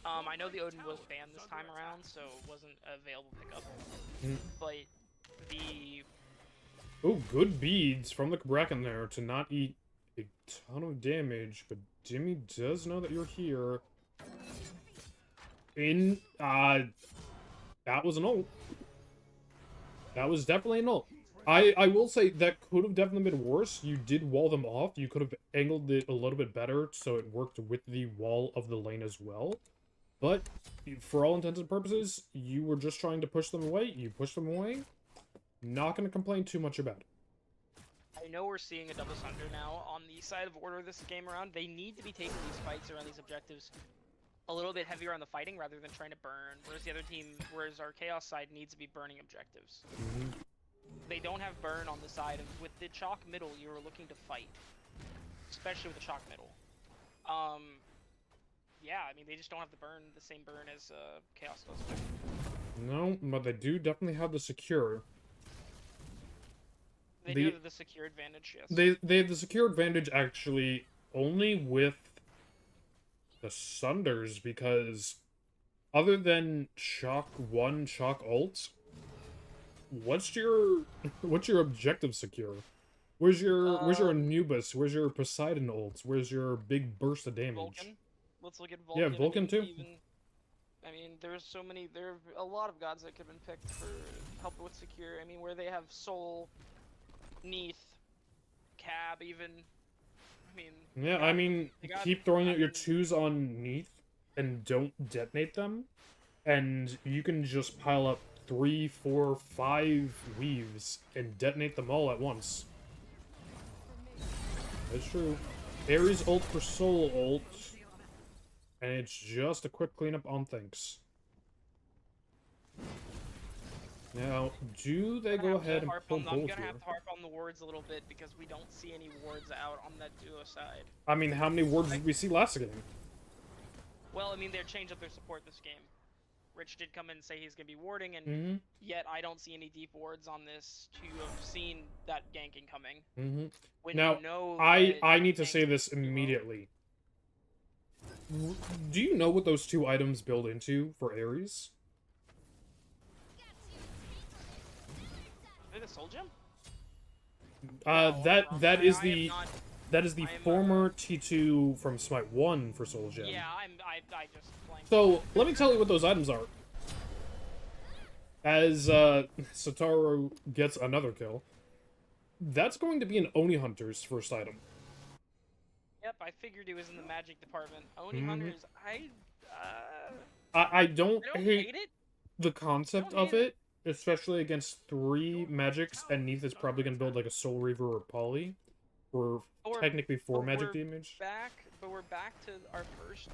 I know the Odin was banned this time around, so it wasn't an available pickup. But the... Oh, good beads from the Kraken there to not eat a ton of damage, but Jimmy does know that you're here. That was an ult. That was definitely an ult. I will say that could have definitely been worse. You did wall them off. You could have angled it a little bit better so it worked with the wall of the lane as well. but for all intents and purposes, you were just trying to push them away. You pushed them away. Not going to complain too much about it. I know we're seeing a double sunder now on the side of order this game around. They need to be taking these fights around these objectives a little bit heavier on the fighting rather than trying to burn. Whereas our Chaos side needs to be burning objectives. They don't have burn on the side of, with the chalk middle, you're looking to fight. Especially with the chalk middle. Yeah, I mean, they just don't have the same burn as Chaos does. No, but they do definitely have the secure. They do have the secure advantage, yes. They have the secure advantage actually only with the Sunders, because other than Shock 1, Shock ult, what's your objective secure? Where's your Anubis? Where's your Poseidon ults? Where's your big burst of damage? Vulcan? Let's look at Vulcan. Yeah, Vulcan too. I mean, there are a lot of gods that could have been picked for help with secure. I mean, where they have Soul, Neath, Cab, even. I mean. Yeah, I mean, keep throwing out your 2s on Neath and don't detonate them, and you can just pile up 3, 4, 5 weaves and detonate them all at once. That's true. Ares ult for Soul ult, and it's just a quick cleanup on things. Now, do they go ahead and pull both here? I'm gonna have to harp on the wards a little bit because we don't see any wards out on that duo side. I mean, how many wards did we see last game? Well, I mean, they're changed up their support this game. Rich did come in and say he's gonna be warding, and yet I don't see any deep wards on this to have seen that ganking coming. When now, you know I need to say this immediately. Do you know what those 2 items build into for Ares? Are they the Soul Gem? That is the former T2 from Smite 1 for Soul Gem. Yeah, I just blanked. So, let me tell you what those items are. As Satoru gets another kill, that's going to be an Oni Hunter's first item. Yep, I figured he was in the magic department. Oni Hunters, I don't hate it. the concept of it, especially against 3 magics, and Neath is probably going to build like a Soul Reaver or Poly, or technically 4 magic damage. But we're back to our first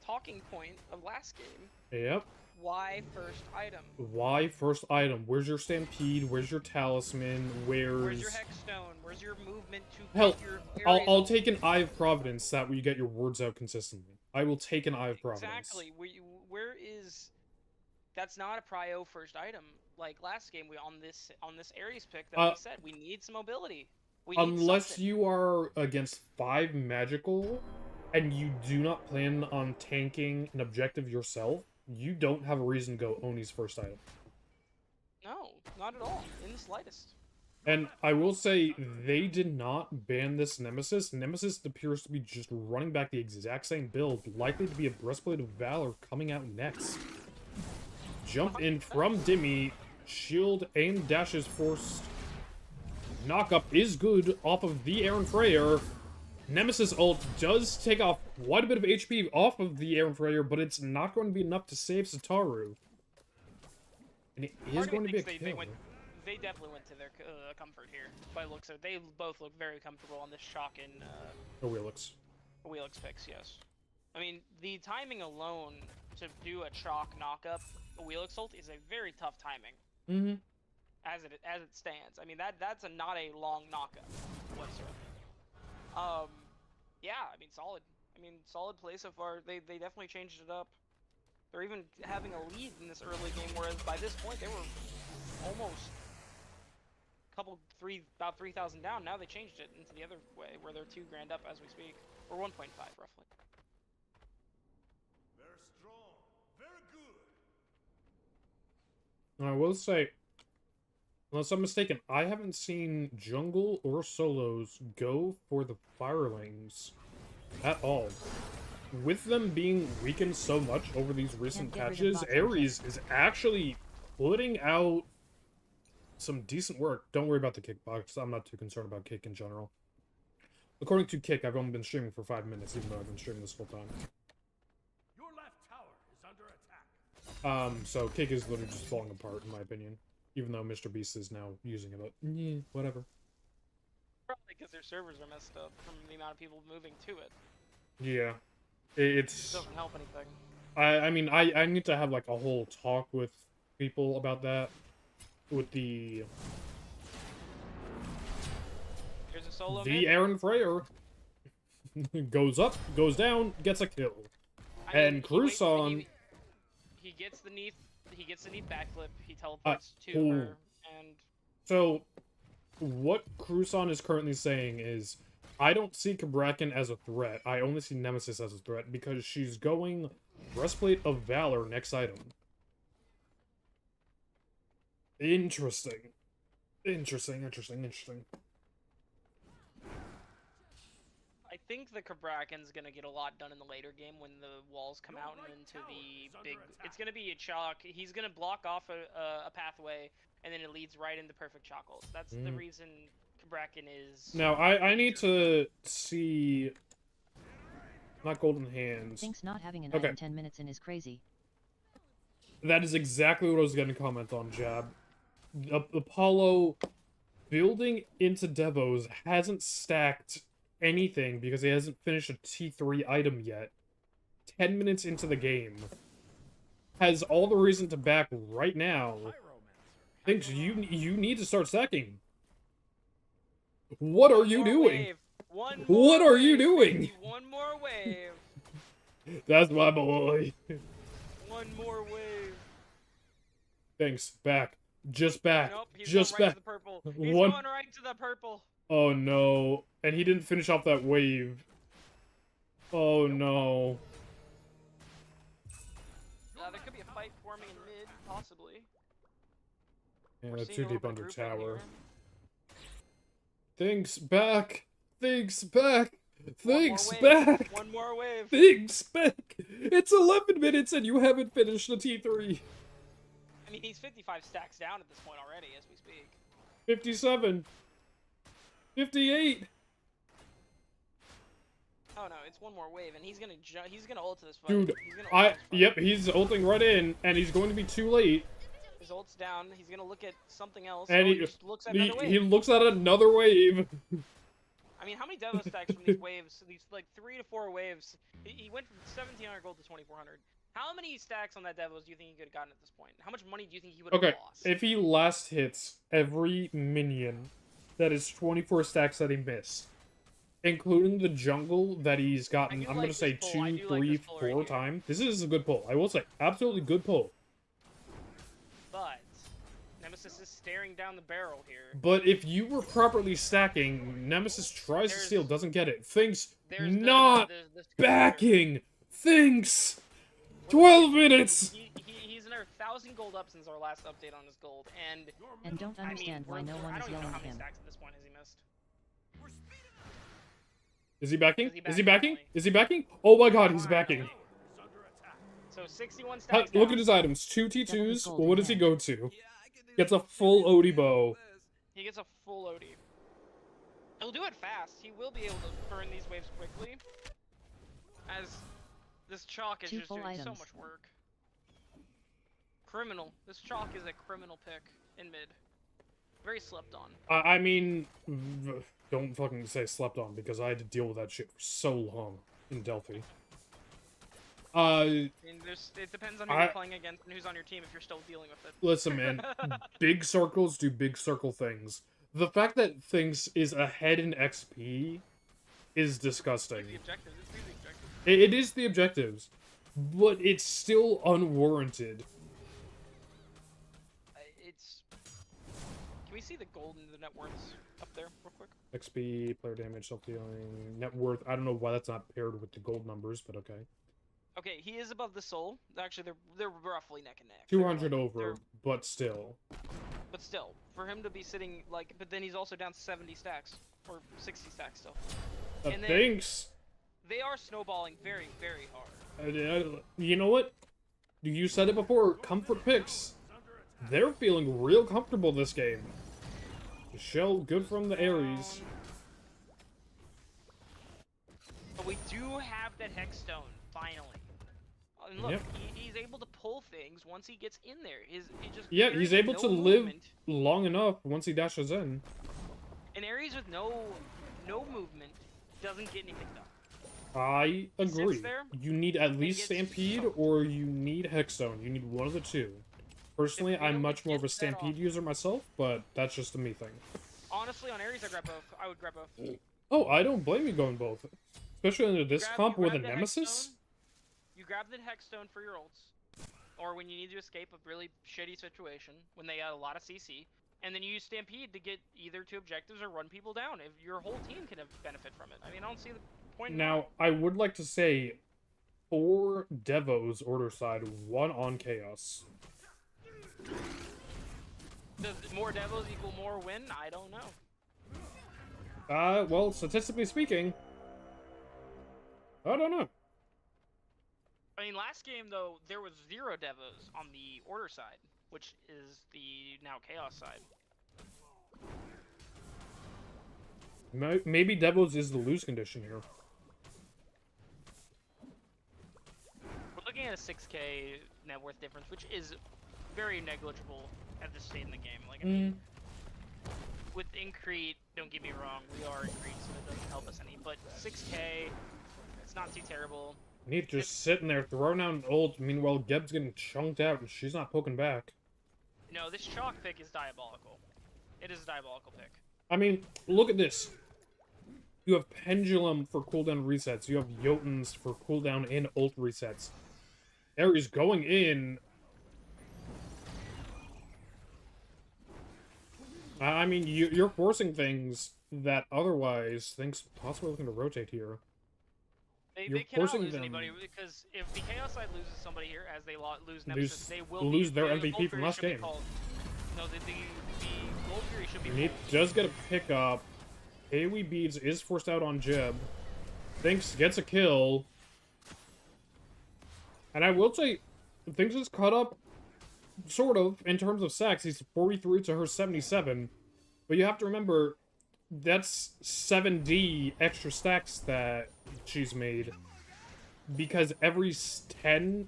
talking point of last game. Yep. Why first item? Why first item? Where's your Stampede? Where's your Talisman? Where's your Hexstone? Where's your movement to hell? Your I'll take an Eye of Providence. That way you get your words out consistently. I will take an Eye of Providence. Exactly. Where is? That's not a prio first item. Like last game, we on this Ares pick that we said we need some mobility. Unless you are against 5 magical, and you do not plan on tanking an objective yourself, you don't have a reason to go Oni's first item. No, not at all. In the slightest. And I will say, they did not ban this Nemesis. Nemesis appears to be just running back the exact same build, likely to be a Breastplate of Valor coming out next. Jump in from Dimmy, shield, aim, dashes, forced. Knockup is good off of the Aaron Freyer. Nemesis ult does take off quite a bit of HP off of the Aaron Freyer, but it's not going to be enough to save Satoru. And it is going to be a kill. They definitely went to their comfort here. By looks of it, they both look very comfortable on this Shock and Wheelix picks, yes. I mean, the timing alone to do a Shock knockup, a Wheelix ult, is a very tough timing. As it stands. I mean, that's not a long knockup whatsoever. Yeah, I mean, solid. I mean, solid play so far. They definitely changed it up. They're even having a lead in this early game, whereas by this point they were almost about 3,000 down. Now they changed it into the other way, where they're 2 grand up as we speak, or 1.5 roughly. Very strong, very good. I will say, unless I'm mistaken, I haven't seen Jungle or Solos go for the Firelings at all. With them being weakened so much over these recent patches, Ares is actually putting out some decent work. Don't worry about the kickbox. I'm not too concerned about kick in general. According to Kick, I've only been streaming for 5 minutes, even though I've been streaming this whole time. Your left tower is So Kick is literally just falling apart, in my opinion. Even though Mr. Beast is now using it, but yeah, whatever. Probably because their servers are messed up from the amount of people moving to it. Yeah. It It's... doesn't help anything. I mean, I need to have, like, a whole talk with people about that. With the... Here's a solo The mid. Aaron Freyer. Goes up, goes down, gets a kill. I mean, And Cruson... He gets the Neath. He gets the Neath backflip. He teleports to ooh. her, and So, what Cruson is currently saying is, I don't see Cabrakan as a threat. I only see Nemesis as a threat because she's going Breastplate of Valor next item. Interesting. Interesting. I think the Cabrakan's gonna get a lot done in the later game when the walls come out and into the big. It's gonna be a chalk. He's gonna block off a pathway, and then it leads right into perfect chalkles. That's the reason Cabrakan is. Now, I need to see... Not Golden Hands. Thinks not having an Okay. item 10 minutes in is crazy. That is exactly what I was going to comment on, Jab. Apollo building into Devos hasn't stacked anything because he hasn't finished a T3 item yet. 10 minutes into the game. Has all the reason to back right now. Thinks you need to start stacking. What are you doing? What are you doing? One more wave. That's my boy. One more wave. Thanks. Back. Just back. Nope, he's Just going right back. to the purple. He's One. going right to the purple. Oh no. And he didn't finish off that wave. Oh no. There could be a fight forming in mid, possibly. Yeah, We're that's seeing too a little deep bit of under grouping tower. here. Things back. Things back. Things One more wave. back. One more wave. Things back. It's 11 minutes and you haven't finished the T3. I mean, he's 55 stacks down at this point already, as we speak. 57. 58. Oh no, it's one more wave, and he's gonna ult to this fight. Dude, He's gonna ult to this fight. yep, he's ulting right in, and he's going to be too late. His ult's down. He's gonna look at something else. And Oh, he just looks at another wave. he looks at another wave. I mean, how many Devo stacks from these waves? These like 3 to 4 waves. He went from 1700 gold to 2400. How many stacks on that Devos do you think he could have gotten at this point? How much money do you think he would have Okay, lost? if he last hits every minion, that is 24 stacks that he missed, including the jungle that he's gotten, I'm like gonna say this pull. I 2, do like 3, this pull right 4 here. times. This is a good pull. I will say, absolutely good pull. But Nemesis is staring down the barrel here. But if you were properly stacking, Nemesis tries to There's- steal, doesn't get it. Thinks There's not the backing. Thinks 12 minutes. He's another 1,000 gold up since our last update on his gold, and And don't understand why no one I is don't even know yelling how at many him. stacks at this point has he missed. Is he backing? Is he backing? Is he backing? Oh my god, he's backing. So 61 stacks. Look down. at his items. 2 T2s. Definitely Well, what does he golden go to? Gets a full Odie bow. He gets a full OD. He'll do it fast. He will be able to burn these waves quickly. As this chalk is 2 just full doing so items. much work. Criminal. This chalk is a criminal pick in mid. Very slept on. I mean, don't fucking say slept on, because I had to deal with that shit for so long in Delphi. I mean, it depends on who you're playing against and who's on your team if you're still dealing with it. Listen, man. Big circles do big circle things. The fact that things is ahead in XP is disgusting. The objectives. It's the objectives. It is the objectives, but it's still unwarranted. It's. Can we see the gold in the net worths up there, real quick? XP, player damage, self-dealing, net worth. I don't know why that's not paired with the gold numbers, but okay. Okay, he is above the soul. Actually, they're roughly neck and neck. 200 They're like- over, they're- but still. But still, for him to be sitting like, but then he's also down 70 stacks or 60 stacks still. And then- Thanks. They are snowballing very, very hard. You know what? You said it before. Comfort picks. They're feeling real comfortable this game. Shell, good from the Ares. But we do have that Hex Stone finally. And look, Yep. he's he's able to pull things once he gets in there. He just Yeah, areas he's with able no to live movement, long enough once he dashes in. in areas with no movement doesn't get anything done. I He sits agree. there You need at least gets Stampede choked. or you need Hexstone. You need one of the two. Personally, If I'm Naomi much more of a gets that Stampede off- user myself, but that's just a me thing. Honestly, on Ares, I would grab both. Oh, I don't blame you going both. Especially under this comp with a the Nemesis. Hexstone, you grab the Hexstone for your ults, or when you need to escape a really shitty situation, when they got a lot of CC, and then you use Stampede to get either to objectives or run people down. If your whole team can benefit from it. I mean, I don't see the point in Now, I would like to say 4 Devos order side, 1 on Chaos. that. Does more Devils equal more win? I don't know. Well, statistically speaking, I don't know. I mean, last game, though, there was 0 Devos on the order side, which is the now Chaos side. Maybe Devos is the lose condition here. We're looking at a 6k net worth difference, which is very negligible at this state in the game. Like, I mean, with Crete, don't get me wrong, we are in Crete, so it doesn't help us any. But 6k, it's not too terrible. Neat just sitting there throwing out an ult. Meanwhile, Geb's getting chunked out and she's not poking back. No, this chalk pick is diabolical. It is a diabolical pick. I mean, look at this. You have Pendulum for cooldown resets. You have Jotuns for cooldown and ult resets. Ares going in. I mean, you're forcing things that otherwise things possibly looking to rotate here. They cannot lose anybody, because if the Chaos side loses somebody here, as they lose Nemesis, they will lose their the MVP Gold from Fury last should be game. called. No, the Gold Fury should be Neat called. does get a pickup. AoE Beads is forced out on Jeb. Thinks gets a kill. And I will say, Thinks is caught up, sort of, in terms of sacks. He's 43 to her 77. But you have to remember, that's 7D extra stacks that she's made. Because every 10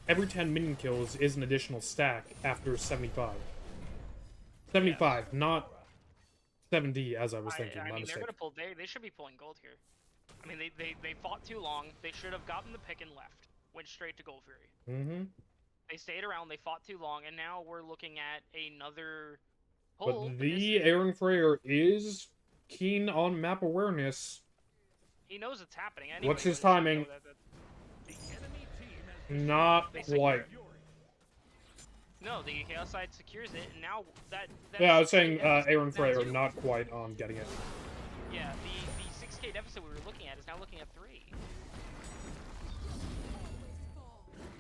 minion kills is an additional stack after 75. 75, Yeah. not 7D, as I was thinking. I my mean, mistake. they're gonna pull. They should be pulling gold here. I mean, they fought too long. They should have gotten the pick and left. Went straight to Gold Fury. Mm-hmm. They stayed around. They fought too long, and now we're looking at another pull. But the Aaron Freyr is keen on map awareness. He knows it's happening. What's his Anybody timing? would know that. The enemy team has Not Basically, quite. No, the Chaos side secures it, and now that. Yeah, I was saying deficit Aaron is now Freyr, 2. not quite on getting it. Yeah, the 6k deficit we were looking at is now looking at 3.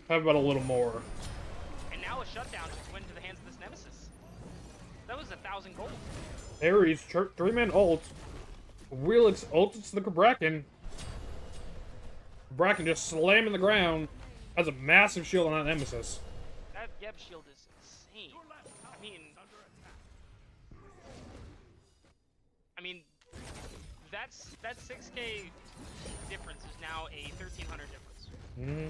How about a little more? And now a shutdown just went into the hands of this Nemesis. That was 1,000 gold. Ares, 3-man ult. Wheelix ults to the Kraken. Kraken just slamming the ground. Has a massive shield on that Nemesis. That Geb shield is insane. I mean, that 6k difference is now a 1,300 difference. Mm-hmm.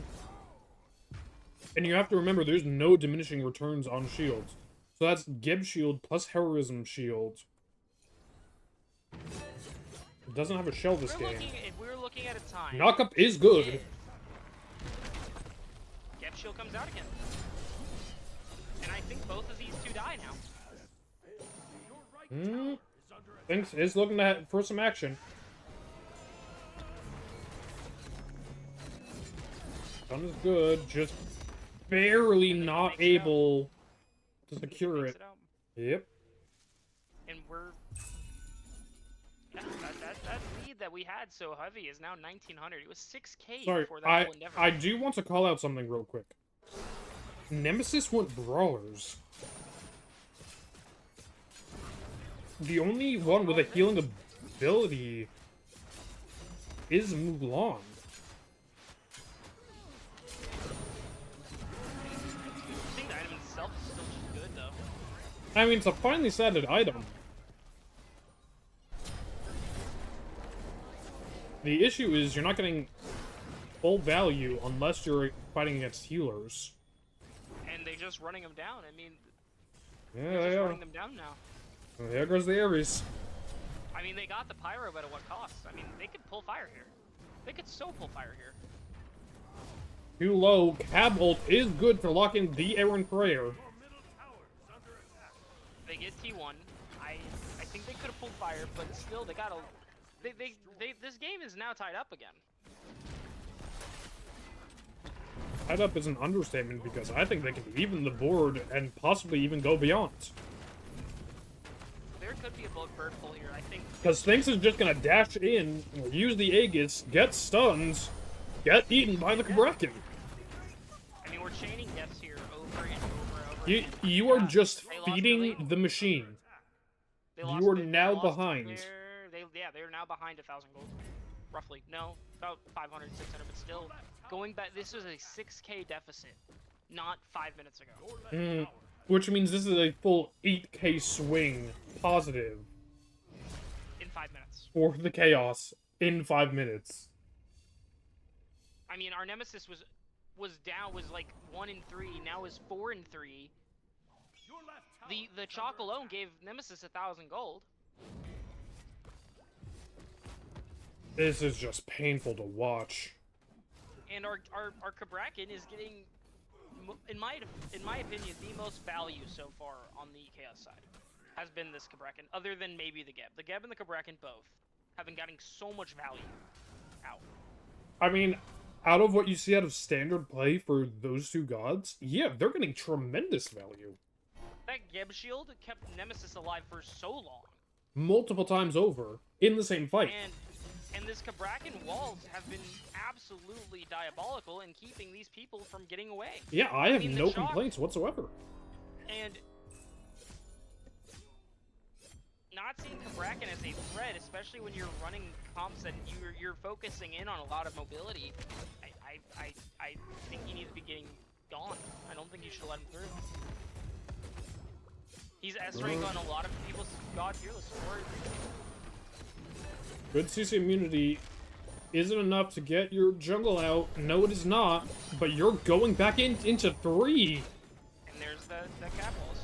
And you have to remember, there's no diminishing returns on shields. So that's Geb shield plus heroism shield. It doesn't have a shell this game. If we were looking at a time, Knockup is good. Geb shield comes out again. And I think both of these two die now. Thinks is looking for some action. Sun is good, just barely not able to secure it. Yep. And we're... Yeah, that lead that we had so heavy is now 1,900. It was 6k Sorry, before that whole endeavor. I do want to call out something real quick. Nemesis went brawlers. The only one with a healing ability is Mulan. I think the item itself is still just good, though. I mean, it's a finely setted item. The issue is you're not getting full value unless you're fighting against healers. And they just running them down. I mean, Yeah, they're they just are. running them down now. Well, there goes the Ares. I mean, they got the pyro, but at what cost? I mean, they could pull fire here. They could so pull fire here. Too low. Cab ult is good for locking the Aaron Prayer. Your middle tower is under attack. They get T1. I think they could have pulled fire, but still, they gotta. This game is now tied up again. Tied up is an understatement because I think they can even the board and possibly even go beyond. There could be a bird pull here. I think. Because Sphinx is just gonna dash in, use the Aegis, get stunned, get eaten by the Kraken. I mean, we're chaining deaths here over and over and over. You are Yeah, just they lost feeding their lead. the machine. They You lost are their- they now lost behind. they're now behind 1,000 gold. Roughly. No, about 500, 600, but still. Going back, this was a 6k deficit, not 5 minutes ago. Your left Mm, tower which means this is a full 8k swing positive In 5 minutes. for the Chaos in 5 minutes. I mean, our Nemesis was down, was like 1 in 3, now is 4 in 3. Your left tower The is chalk under alone attack. gave Nemesis 1,000 gold. This is just painful to watch. And our Kabrakan is getting, in my opinion, the most value so far on the Chaos side. Has been this Kabrakan, other than maybe the Geb. The Geb and the Kabrakan both have been getting so much value out. I mean, out of what you see out of standard play for those two gods, yeah, they're getting tremendous value. That Geb shield kept Nemesis alive for so long. Multiple times over, in the same fight. And this Kabrakan walls have been absolutely diabolical in keeping these people from getting away. Yeah, I have mean, the no chalk- complaints whatsoever. And not seeing Kabrakan as a threat, especially when you're running comps that you're focusing in on a lot of mobility, I think he needs to be getting gone. I don't think you should let him through. He's S-rank on a lot of people's God Fearless support. Good CC immunity isn't enough to get your jungle out. No, it is not. But you're going back into 3. And there's the cap walls.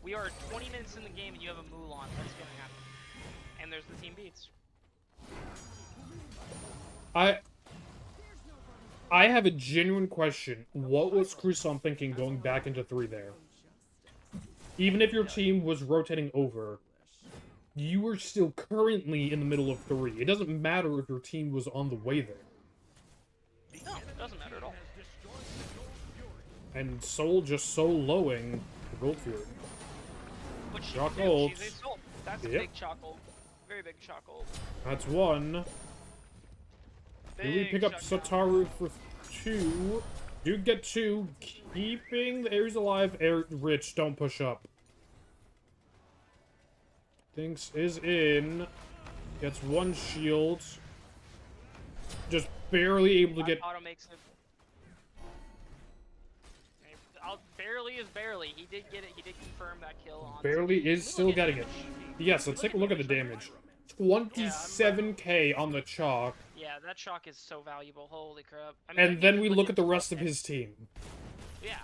We are 20 minutes in the game and you have a Mulan. What's gonna happen? And there's the team beats. I have a genuine question. What was Cruson thinking going back into 3 there? Even if your team was rotating over, you were still currently in the middle of 3. It doesn't matter if your team was on the way there. No, it doesn't matter at all. And Soul just soloing the Gold Fury. But she's Chalk new, ult. she's a soul. That's a Yep. big chalk ult. Very big chalk ult. That's 1. Do we Big pick up shutdown. Sataru for 2? Do get 2. Keeping the Ares alive. Rich, don't push up. Thinks is in. Gets 1 shield. Just barely able to get... Auto makes it. Barely is barely. He did get it. He did confirm that kill on. Barely is Look still at getting damage. it. Yes, let's take a look at the damage. 27k on the chalk. Yeah, that chalk is so valuable. Holy crap. I mean, I And think then if we you look at the chalk rest of damage- his team. Yeah.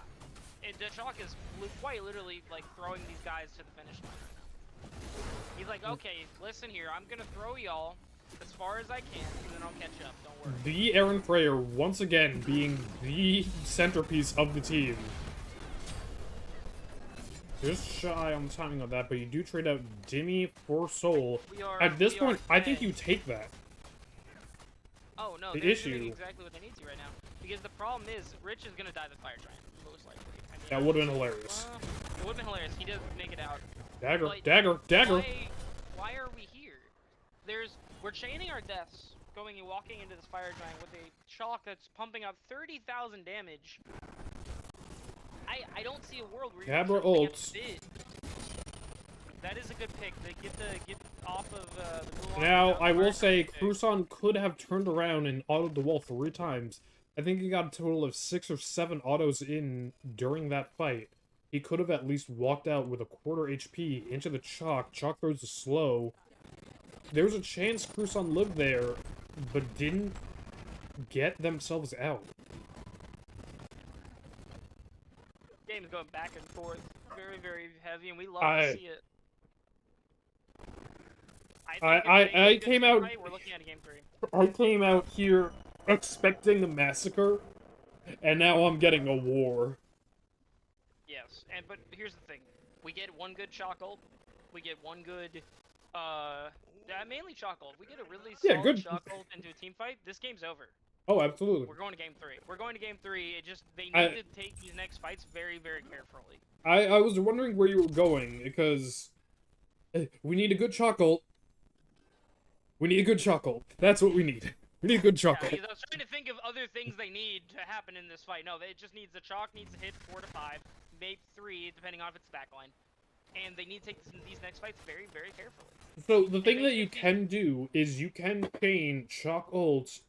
The chalk is quite literally like throwing these guys to the finish line right now. He's like, okay, listen here, I'm gonna throw y'all as far as I can, and then I'll catch up. Don't worry. The Aaron Freyer, once again, being the centerpiece of the team. Just shy on the timing of that, but you do trade out Dimmy for Soul. At this point, I think you take that. Oh no, The they're issue- doing exactly what they need to right now. Because the problem is, Rich is gonna die the fire giant, most likely. I mean, That would have been hilarious. it would have been hilarious. He does make it out. Dagger, But dagger, dagger! Why are we here? We're chaining our deaths, going and walking into this fire giant with a chalk that's pumping out 30,000 damage. I don't see a world where you're Cabra jumping at ults. the bid. That is a good pick. They get off of the Mulan Now, without I will fire say, giant pick. Cruson could have turned around and autoed the wall 3 times. I think he got a total of 6 or 7 autos in during that fight. He could have at least walked out with a quarter HP into the chalk. Chalk throws the slow. There's a chance Cruson lived there. but didn't get themselves out. Game's going back and forth, very, very heavy, and we love to see it. I came out. We're looking at a game 3. I came out here expecting a massacre, and now I'm getting a war. Yes, but here's the thing: we get one good shock ult, we get one good, mainly shock ult. We get a really solid good shock ult into a team fight. This game's over. Oh, absolutely. We're going to game 3. We're going to game 3. They need to take these next fights very, very carefully. I was wondering where you were going, because we need a good shock ult. We need a good shock ult. That's what we need. We need a good shock ult. I was trying to think of other things they need to happen in this fight. No, it just needs the chalk needs to hit 4 to 5, maybe 3, depending on if it's backline. And they need to take these next fights very, very carefully. So the thing that you can do is you can chain chalk ults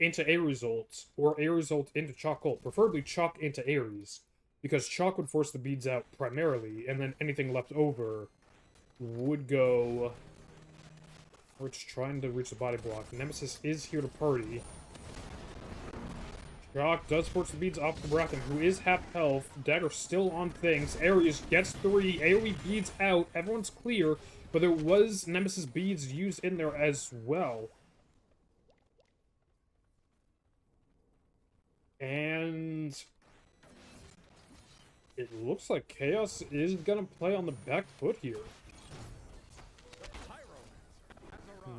into Ares ults, or Ares ult into chalk ult, preferably chalk into Ares, because chalk would force the beads out primarily, and then anything left over would go... We're just trying to reach the body block. Nemesis is here to party. Chalk does force the beads off the Bracken, who is half health. Dagger still on things. Ares gets 3. AoE beads out. Everyone's clear, but there was Nemesis beads used in there as well. And it looks like Chaos is gonna play on the back foot here.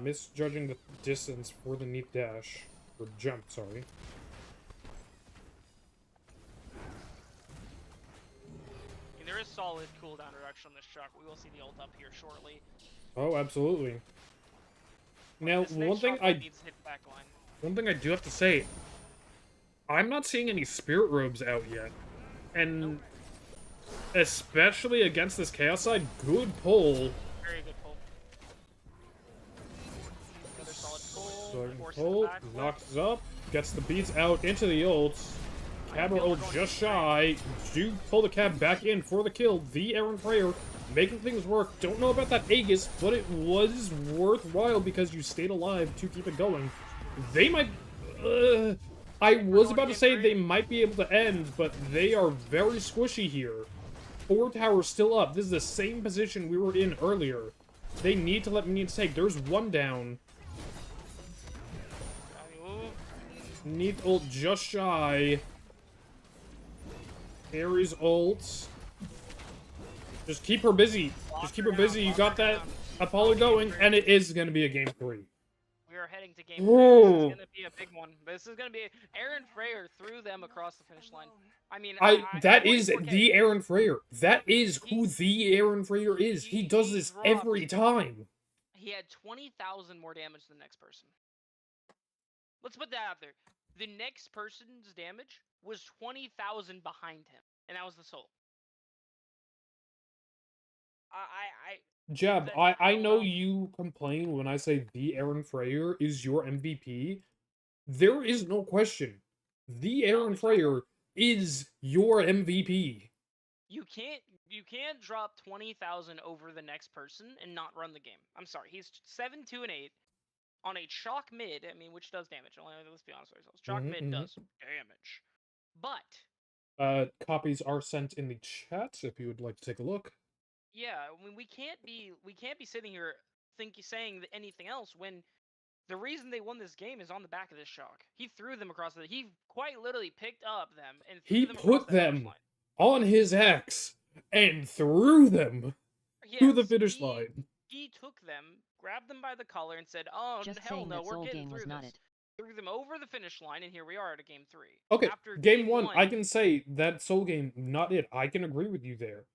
Misjudging the distance for the neat dash. Or jump, sorry. There is solid cooldown reduction on this shock. We will see the ult up here shortly. Oh, absolutely. Now, one thing I do have to say, I'm not seeing any spirit robes out yet. And especially against this Chaos side, good pull. Very good pull. Another solid pull. Solid pull, knocks up, gets the beats out into the ults. Cab ult just shy. Do pull the cab back in for the kill. The Aaron Freyer making things work. Don't know about that Aegis, but it was worthwhile because you stayed alive to keep it going. They might... I was about to say they might be able to end, but they are very squishy here. 4 towers still up. This is the same position we were in earlier. They need to let minions take. There's 1 down. Neat ult just shy. Ares ult. Just keep her busy. Just keep her busy. You got that Apollo going, and it is going to be a game 3. We are heading to game 3. This is going to be a big one. This is going to be... Aaron Freyer threw them across the finish line. I mean... that is the Aaron Freyer. That is who the Aaron Freyer is. He does this every time. He had 20,000 more damage than the next person. Let's put that out there. The next person's damage was 20,000 behind him, and that was the soul. Jab, I know you complain when I say the Aaron Freyer is your MVP. There is no question. The Aaron Freyer is your MVP. You can't drop 20,000 over the next person and not run the game. I'm sorry. He's 7, 2, and 8 on a chalk mid. I mean, which does damage. Let's be honest with ourselves. Chalk mid does damage, but copies are sent in the chat if you would like to take a look. Yeah, I mean, we can't be sitting here saying anything else when the reason they won this game is on the back of this shock. He threw them across he quite literally picked up them and threw them put them on his axe and threw them to the finish line. He took them, grabbed them by the collar, and said, "Oh, Just hell no, we're getting through not this." it. Threw them over the finish line, and here we are at a game 3. Okay, After game 1, I can say that Soul Game, not it. I can agree with you there.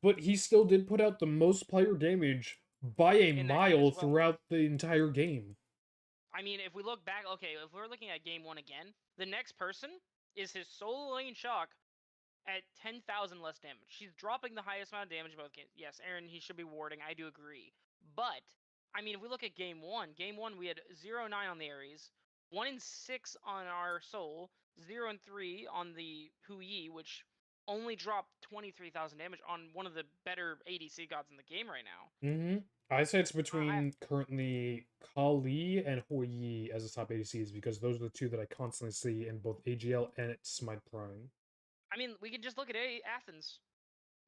But he still did put out the most player damage by a mile throughout the entire game. I mean, if we look back, okay, if we're looking at game 1 again, the next person is his solo lane shock at 10,000 less damage. She's dropping the highest amount of damage in both games. Yes, Aaron, he should be warding. I do agree. But, I mean, if we look at game 1, we had 0-9 on the Ares, 1-6 on our Soul, 0-3 on the Hu Yi, which only dropped 23,000 damage on one of the better ADC gods in the game right now. I say it's between currently Kali and Hou Yi as the top ADCs because those are the two that I constantly see in both AGL and at Smite Prime. I mean, we can just look at Athens.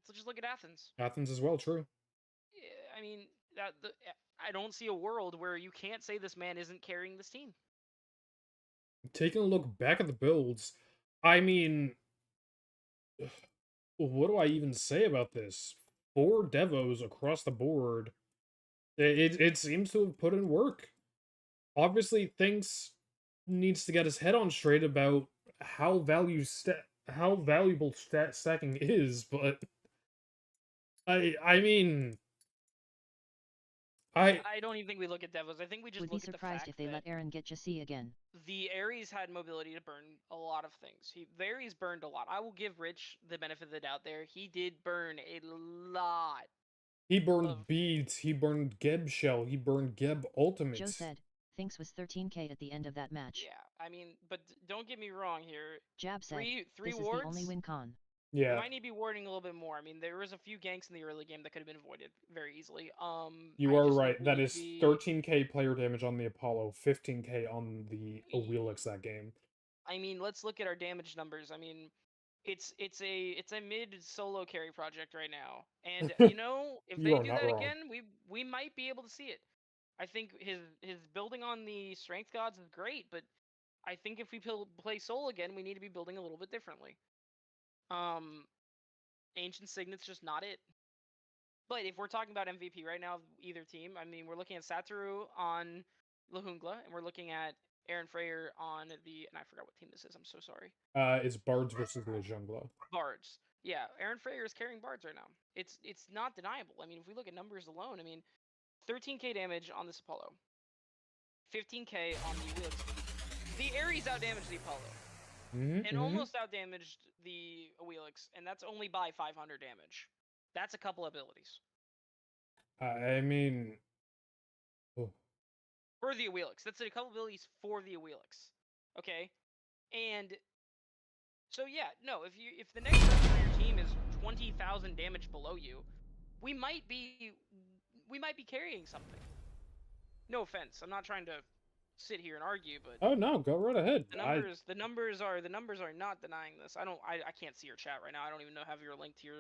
Let's just look at Athens. Athens as well, true. Yeah, I mean, I don't see a world where you can't say this man isn't carrying this team. Taking a look back at the builds, I mean, what do I even say about this? 4 Devos across the board. It seems to have put in work. Obviously, things needs to get his head on straight about how valuable stacking is, but I mean, I don't even think we look at Devos. I think we just Would be look at the surprised fact if they that let Aaron get Jassi again. the Ares had mobility to burn a lot of things. The Ares burned a lot. I will give Rich the benefit of the doubt there. He did burn a lot. he burned beads, he burned Geb shell, he burned Geb ultimates. Joe said, thinks was 13k at the end of that match. Yeah, I mean, but don't get me wrong here. Jab said, Three this wards, is the only win con. we Yeah, might need to be warding a little bit more. I mean, there was a few ganks in the early game that could have been avoided very easily. you I are just think right. we That need is to be- 13k player damage on the Apollo, 15k on the Awilix that game. I mean, let's look at our damage numbers. I mean, it's a mid solo carry project right now, and you know, if You they are do not that wrong. again, we might be able to see it. I think his building on the strength gods is great, but I think if we play soul again, we need to be building a little bit differently. Ancient Signet's just not it. But if we're talking about MVP right now, either team, I mean, we're looking at Satoru on La Jungla, and we're looking at Aaron Freyer on the, and I forgot what team this is. I'm so sorry. It's Bards versus the Jungla. Bards. Yeah, Aaron Freyer is carrying Bards right now. It's not deniable. I mean, if we look at numbers alone, I mean, 13k damage on this Apollo, 15k on the Wheelix. The Ares outdamaged the Apollo, and almost outdamaged the Wheelix, and that's only by 500 damage. That's a couple abilities. I mean, oh. For the Awilix. That's a couple abilities for the Awilix. Okay? And so yeah, no, if the next person on your team is 20,000 damage below you, we might be carrying something. No offense. I'm not trying to sit here and argue, but Oh no, go right ahead. the numbers are not denying this. I can't see your chat right now. I don't even know have your link to your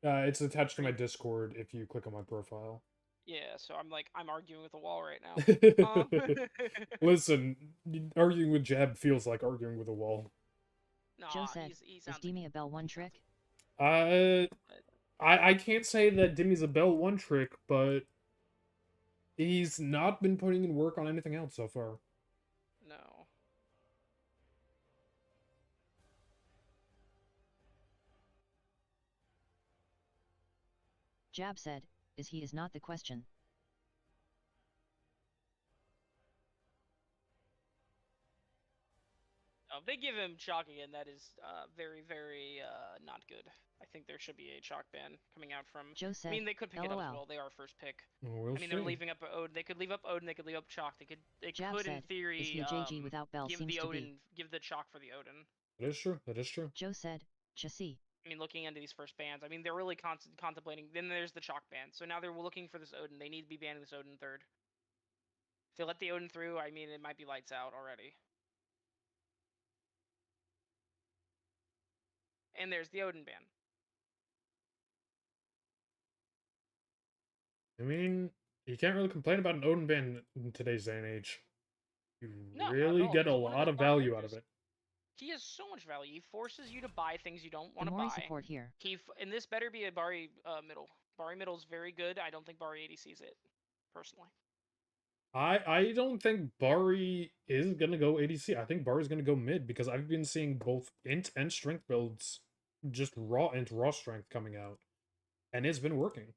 it's attached to my Discord if you click on my profile. Yeah, so I'm arguing with a wall right now. Listen, arguing with Jab feels like arguing with a wall. No, Joe said, is Demi a Bell one trick? I can't say that Demi's a Bell one trick, but he's not been putting in work on anything else so far. No. Jab said, is not the question. If they give him chalk again, that is very, very not good. I think there should be a chalk ban coming out from. Joe said, I mean, they could pick it up as LOL. well. They are first pick. We'll I mean, see. they're leaving up Odin. They could leave up Odin. They could leave up chalk. They Jab could in said, theory is he a JG without Bell give seems the to Odin, be. give the chalk for the Odin. That is true. That is true. Joe said, Chassis. I mean, looking into these first bans, I mean, they're really contemplating. Then there's the chalk ban. So now they're looking for this Odin. They need to be banning this Odin third. If they let the Odin through, I mean, it might be lights out already. And there's the Odin ban. I mean, you can't really complain about an Odin ban in today's day and age. You No, not at really all. get a He's one of lot the of top value out of characters. it. He has so much value. He forces you to buy things you don't want to Mori buy. support here. And this better be a Bari middle. Bari middle is very good. I don't think Bari ADC's it, personally. I don't think Bari is gonna go ADC. I think Bari's gonna go mid because I've been seeing both int and strength builds, just raw int, raw strength coming out, and it's been working.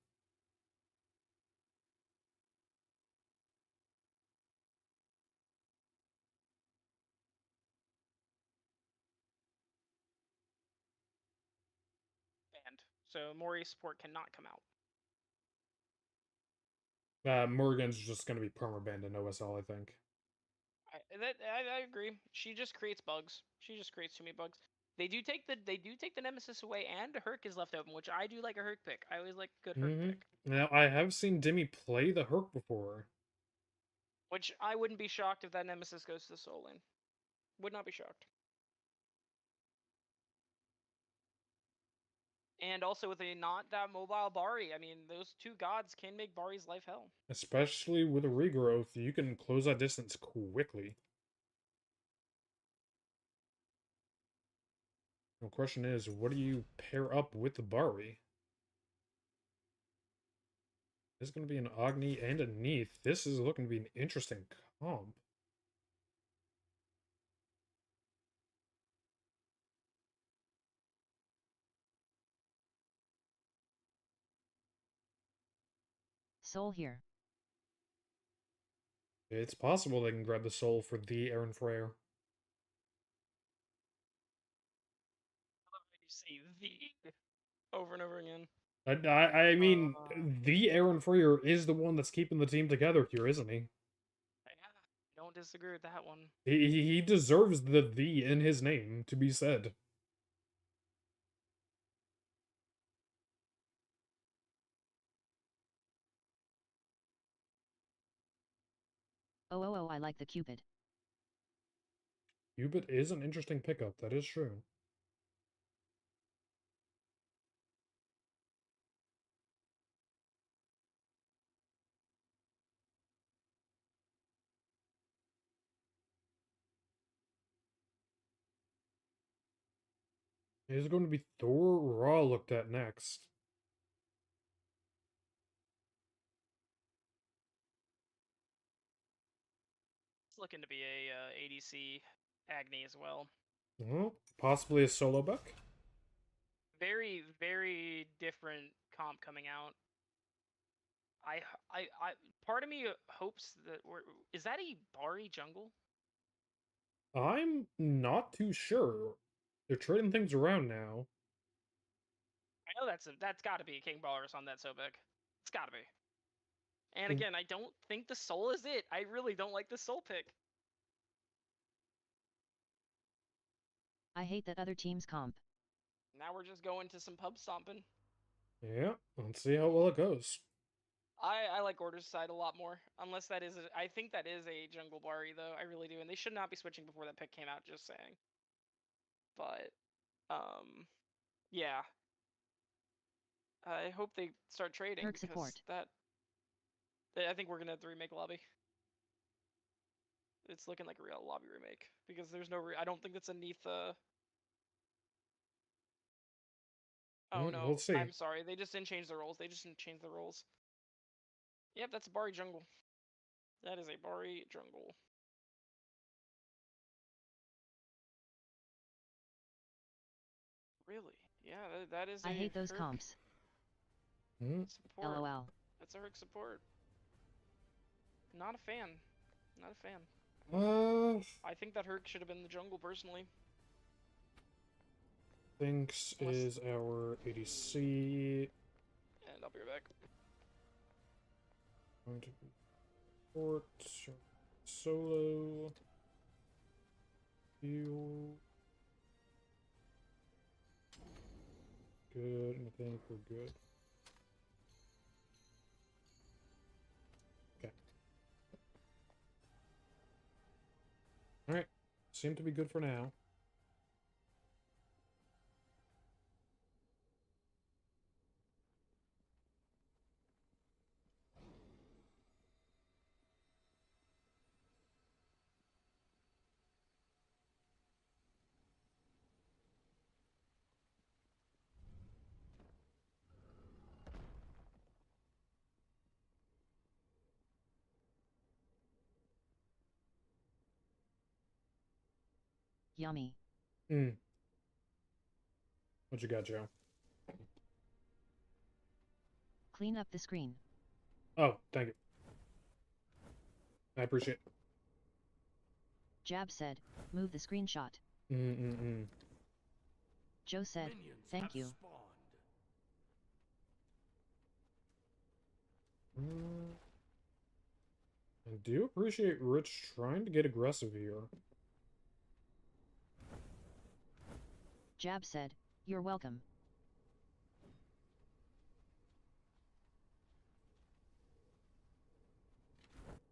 Banned. So Mori support cannot come out. Morgan's just gonna be permabanned in OSL, I think. I agree. She just creates bugs. She just creates too many bugs. They do take the Nemesis away, and a Herc is left open, which I do like a Herc pick. I always like a good Herc pick. Now, I have seen Demi play the Herc before. Which I wouldn't be shocked if that Nemesis goes to the soul lane. Would not be shocked. And also with a not that mobile Bari, I mean, those two gods can make Bari's life hell. Especially with a regrowth, you can close that distance quickly. The question is, what do you pair up with the Bari? This is going to be an Agni and a Neath. This is looking to be an interesting comp. Soul here. It's possible they can grab the soul for the Aaron Freyr. I love how you say the over and over again. I mean, the Aaron Freyr is the one that's keeping the team together here, isn't he? Yeah, I don't disagree with that one. He deserves the in his name to be said. Oh, I like the Cupid. Cupid is an interesting pickup, that is true. Is going to be Thor Raw looked at next. It's looking to be a ADC Agni as well. Well, possibly a solo buck. Very, very different comp coming out. I part of me hopes that is that a Bari jungle? I'm not too sure. They're trading things around now. I know that's got to be a King Ballers on that Sobek. It's got to be. And Mm. again, I don't think the soul is it. I really don't like the soul pick. I hate that other team's comp. Now we're just going to some pub stomping. Yeah, let's see how well it goes. I like Order's side a lot more. Unless that is I think that is a jungle Bari though. I really do. And they should not be switching before that pick came out, just saying. But yeah. I hope they start trading Herc because support. I think we're gonna have to remake lobby. It's looking like a real lobby remake because there's no I don't think that's a Neath. Oh no, We'll see. I'm sorry. They just didn't change the roles. They just didn't change the roles. Yep, that's a Bari jungle. That is a Bari jungle. Really? Yeah, that is. I a hate those Herc comps. support. LOL. That's a Herc support. Not a fan. Not a fan. I think that Herc should have been the jungle personally. Thinks is our ADC. And I'll be right back. Going to be port solo. Heal. Good, I think we're good. Okay. Alright. Seem to be good for now. Yummy. What you got, Joe? Clean up the screen. Oh, thank you. I appreciate it. Jab said, move the screenshot. Joe said, Minions thank have you. spawned. I do appreciate Rich trying to get aggressive here. Jab said, "You're welcome."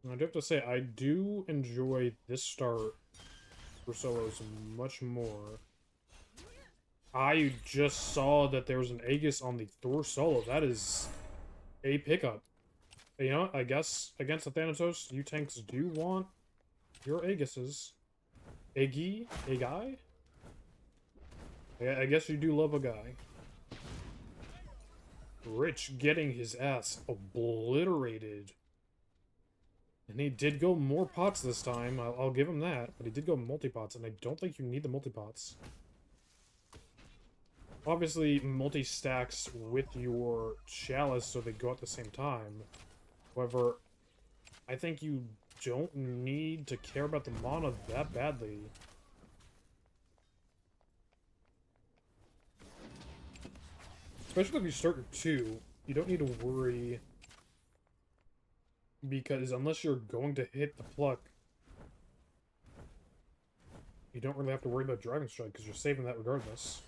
I do have to say, I do enjoy this start for solos much more. I just saw that there was an Aegis on the Thor solo. That is a pickup. You know what? I guess against the Thanatos, you tanks do want your Aegises. Agi? A guy? I guess you do love a guy. Rich getting his ass obliterated. And he did go more pots this time, I'll give him that, but he did go multi-pots, and I don't think you need the multi-pots. Obviously, multi-stacks with your Chalice so they go at the same time. However, I think you don't need to care about the mana that badly. Especially if you start your 2, you don't need to worry, because unless you're going to hit the pluck, you don't really have to worry about Dragon Strike, because you're saving that regardless.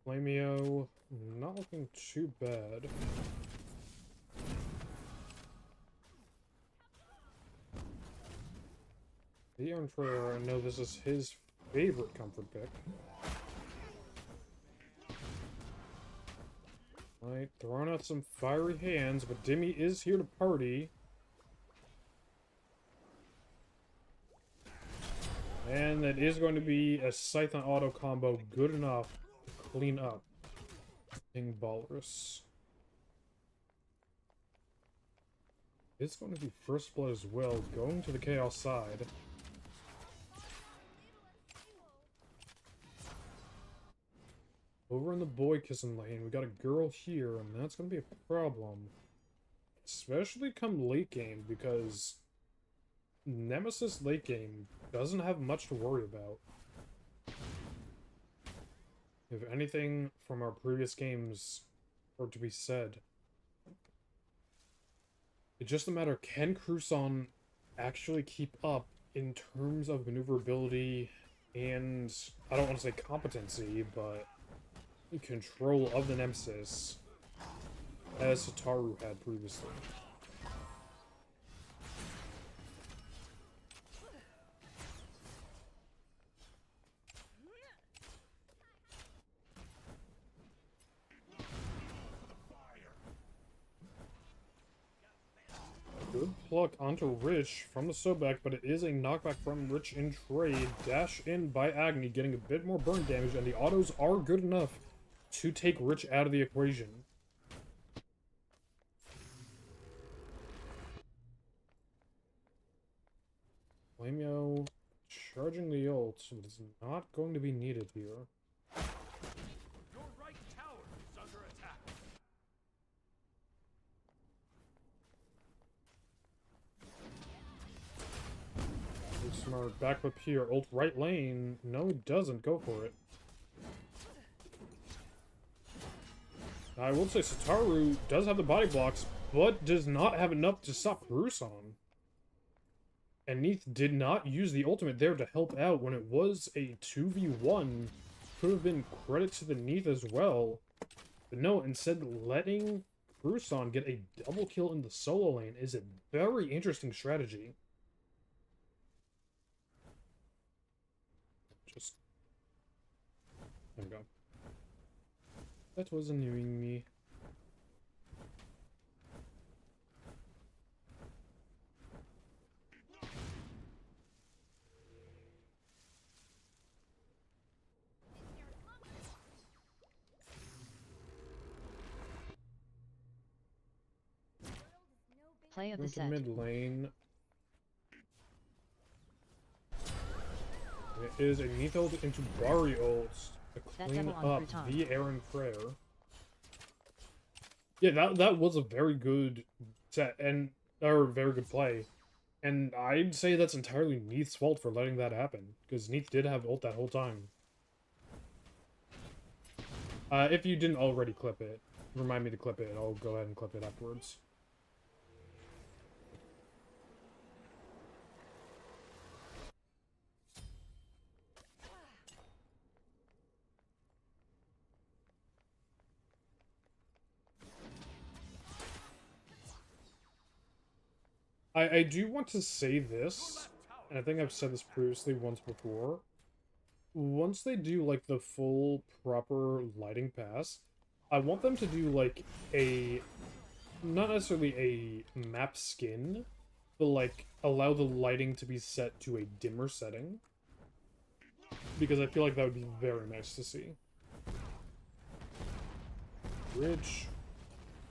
Flamio, not looking too bad. The Aaron Frere, I know this is his favorite comfort pick. Right, throwing out some fiery hands, but Dimmy is here to party. And that is going to be a Scython auto combo good enough to clean up King Balrus. It's going to be first blood as well, going to the Chaos side. Over in the boy kissing lane, we got a girl here, and that's going to be a problem. Especially come late game, because Nemesis late game doesn't have much to worry about. If anything from our previous games are to be said, it's just a matter, can Cruson actually keep up in terms of maneuverability and, I don't want to say competency, but control of the Nemesis as Sataru had previously. Good pluck onto Rich from the Sobek, but it is a knockback from Rich in trade. Dash in by Agni, getting a bit more burn damage, and the autos are good enough to take Rich out of the equation. Flamio charging the ult, but it's not going to be needed here. Your right tower is under attack. Smart backflip here. Ult right lane. No, he doesn't. Go for it. I will say Sataru does have the body blocks, but does not have enough to stop Cruson. And Neith did not use the ultimate there to help out when it was a 2v1. Could have been credit to the Neith as well. But no, instead letting Cruson get a double kill in the solo lane is a very interesting strategy. Just... there we go. That was annoying me. Play of the Into set. mid lane. It is a Neith ult into Bari ults to That clean devil on up Crouton. the Aaron Frere. Yeah, that was a very good set, and or very good play. And I'd say that's entirely Neith's fault for letting that happen, because Neith did have ult that whole time. If you didn't already clip it, remind me to clip it. I'll go ahead and clip it afterwards. I do want to say this, and I think I've said this previously once before. Once they do, like, the full, proper lighting pass, I want them to do, like, not necessarily a map skin, but, like, allow the lighting to be set to a dimmer setting. Because I feel like that would be very nice to see. Which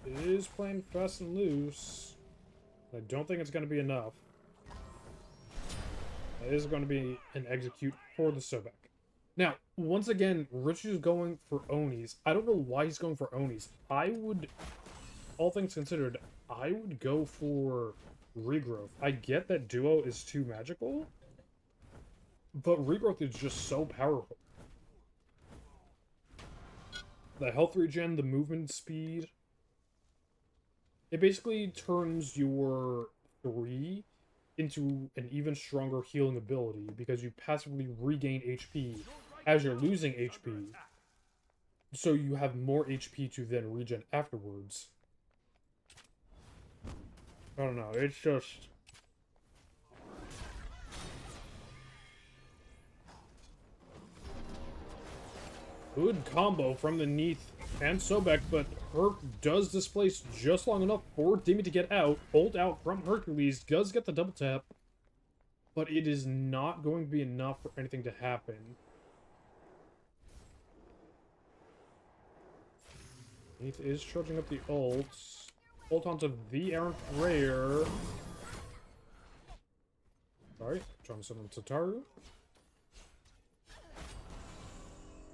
is playing fast and loose. I don't think it's going to be enough. That is going to be an execute for the Sobek. Now, once again, Rich is going for Onis. I don't know why he's going for Onis. I would, all things considered, I would go for Regrowth. I get that Duo is too magical, but Regrowth is just so powerful. The health regen, the movement speed. It basically turns your 3 into an even stronger healing ability because you passively regain HP as you're losing HP. So you have more HP to then regen afterwards. I don't know, it's just... Good combo from the Neith and Sobek, but Herc does displace just long enough for Demi to get out. Ult out from Hercules, does get the double tap, but it is not going to be enough for anything to happen. Neith is charging up the ults. Ult onto the Errant Rare. Sorry, trying to summon Tataru.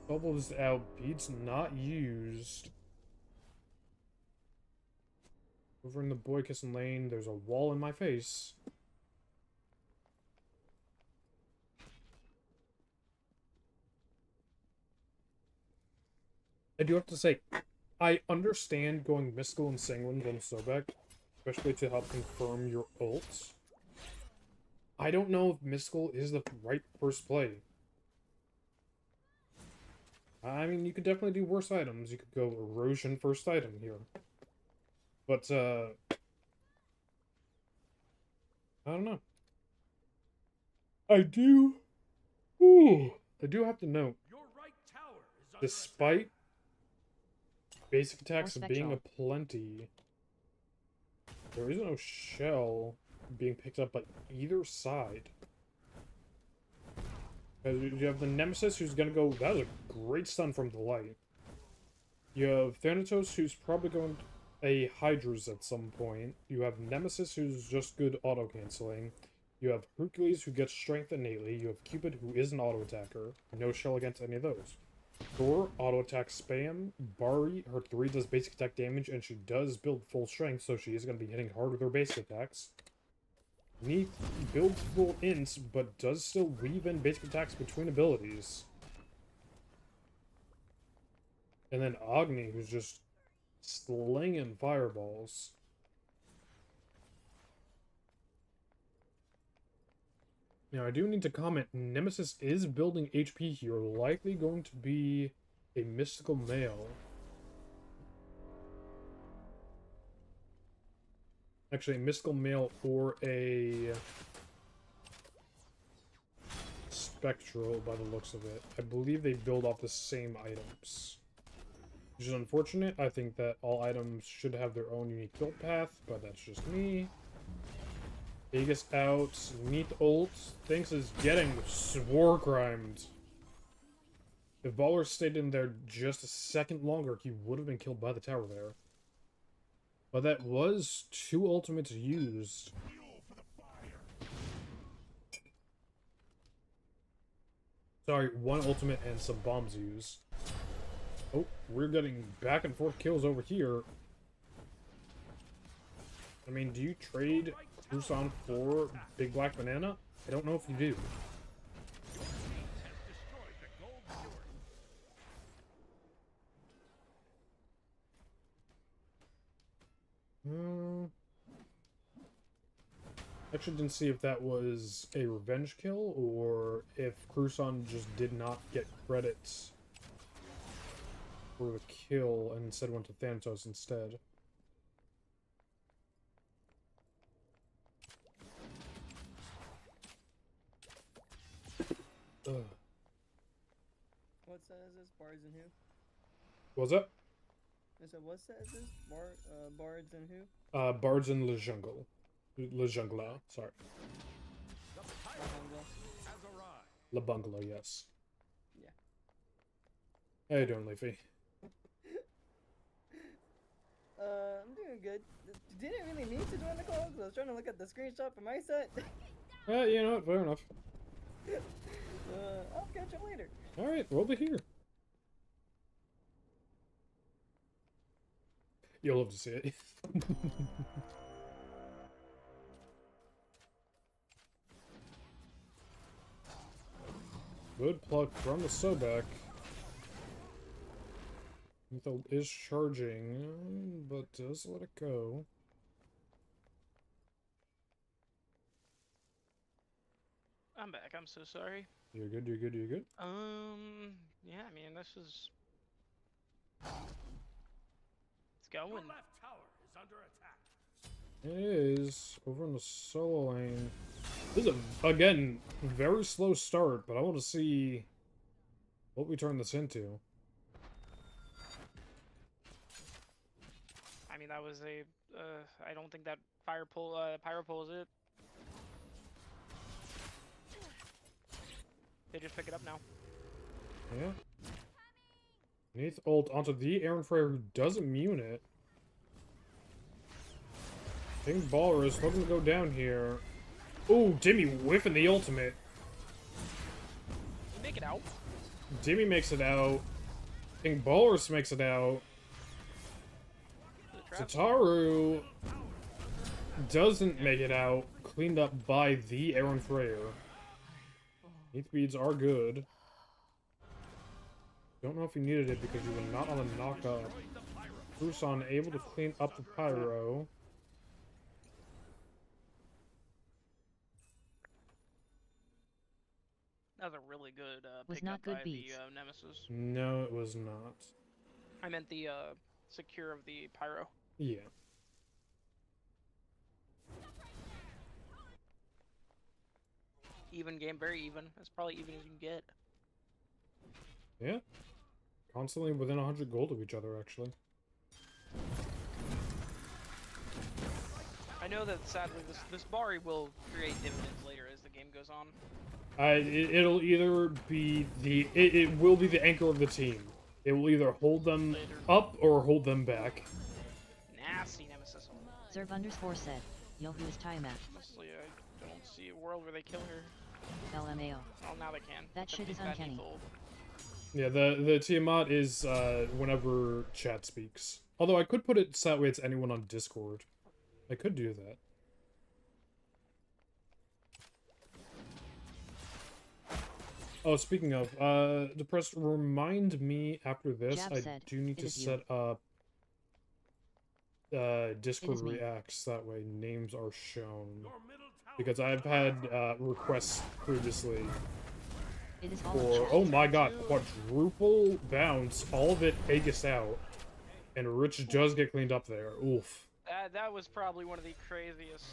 Bubbles out, beats not used. Over in the boy kissing lane, there's a wall in my face. I do have to say, I understand going Mystical and Sanguine on Sobek, especially to help confirm your ults. I don't know if Mystical is the right first play. I mean, you could definitely do worse items. You could go Erosion first item here. But, I don't know. I do have to note, Your right tower is under despite basic attacks Or being Spectral. aplenty, there is no shell being picked up by either side. You have the Nemesis who's gonna go... That was a great stun from the light. You have Thanatos who's probably going a Hydra's at some point. You have Nemesis who's just good auto-canceling. You have Hercules who gets strength innately. You have Cupid who is an auto-attacker. No shell against any of those. Thor, auto-attack spam. Bari, her 3 does basic attack damage and she does build full strength, so she is going to be hitting hard with her basic attacks. Neith builds full ints, but does still weave in basic attacks between abilities. And then Agni, who's just slinging fireballs. Now, I do need to comment, Nemesis is building HP here, likely going to be a mystical male. Actually, a mystical male or a spectral by the looks of it. I believe they build off the same items. Which is unfortunate. I think that all items should have their own unique build path, but that's just me. Vegas out. Neith ult. Thinks is getting war crimed. If Baller stayed in there just a second longer, he would have been killed by the tower there. But that was 2 ultimates used. Sorry, 1 ultimate and some bombs used. Oh, we're getting back and forth kills over here. I mean, do you trade Cruson for Big Black Banana? I don't know if you do. Your team has destroyed the gold fury. Actually didn't see if that was a revenge kill or if Cruson just did not get credits for the kill and instead went to Thanatos instead. Ugh. What says this? Bards and who? What was that? I said, what says this? Bards and who? Bards in Le Jungle. Le Jungla, sorry. The pirate Bahanga. has arrived. La Bungalow, yes. Yeah. How you doing, Leafy? I'm doing good. Didn't really need to join the call because I was trying to look at the screenshot from my set. You know what, fair enough. I'll catch you later. Alright, we'll be here. You'll love to see it. Good pluck from the Sobek. Lethal is charging, but does let it go. I'm back. I'm so sorry. You're good, you're good, you're good. Yeah, I mean, this is... It's going. Your left tower is under attack. It is over in the solo lane. This is, again, very slow start, but I want to see what we turn this into. I mean, that was a... I don't think that pyro pull is it. They just pick it up now. Yeah. Neath ult onto the Aaron Frere who does immune it. King Baller is looking to go down here. Ooh, Dimmy whiffing the ultimate. You make it out. Dimmy makes it out. King Ballers makes it out. Sataru doesn't make it out. Cleaned up by the Aaron Frere. Neath beads are good. Don't know if he needed it because you were not on a knock-up. Cruson able to clean up the pyro. That was a really good Was pick not up good by beats. the Nemesis. No, it was not. I meant the secure of the pyro. Yeah. Even game, very even. That's probably even as you can get. Yeah. Constantly within 100 gold of each other, actually. I know that sadly this Bari will create dividends later as the game goes on. It'll either be it will be the anchor of the team. It will either hold them up or hold them back. Nasty Nemesis. Serve _, said, yo, who is Tiamat? Honestly, I don't see a world where they kill her. LMAO. Oh, now they can. That shit is uncanny. Yeah, the Tiamat is whenever chat speaks. Although I could put it so that way it's anyone on Discord. I could do that. Oh, speaking of, Depressed, remind me after this, Jab I said, do need "It to is you." set up Discord is me. reacts, that way names are shown. Your middle tower Because I've had requests previously It is all for, chat. oh my god, quadruple bounce, all of it Aegis out, and Rich does get cleaned up there. Oof. That was probably one of the craziest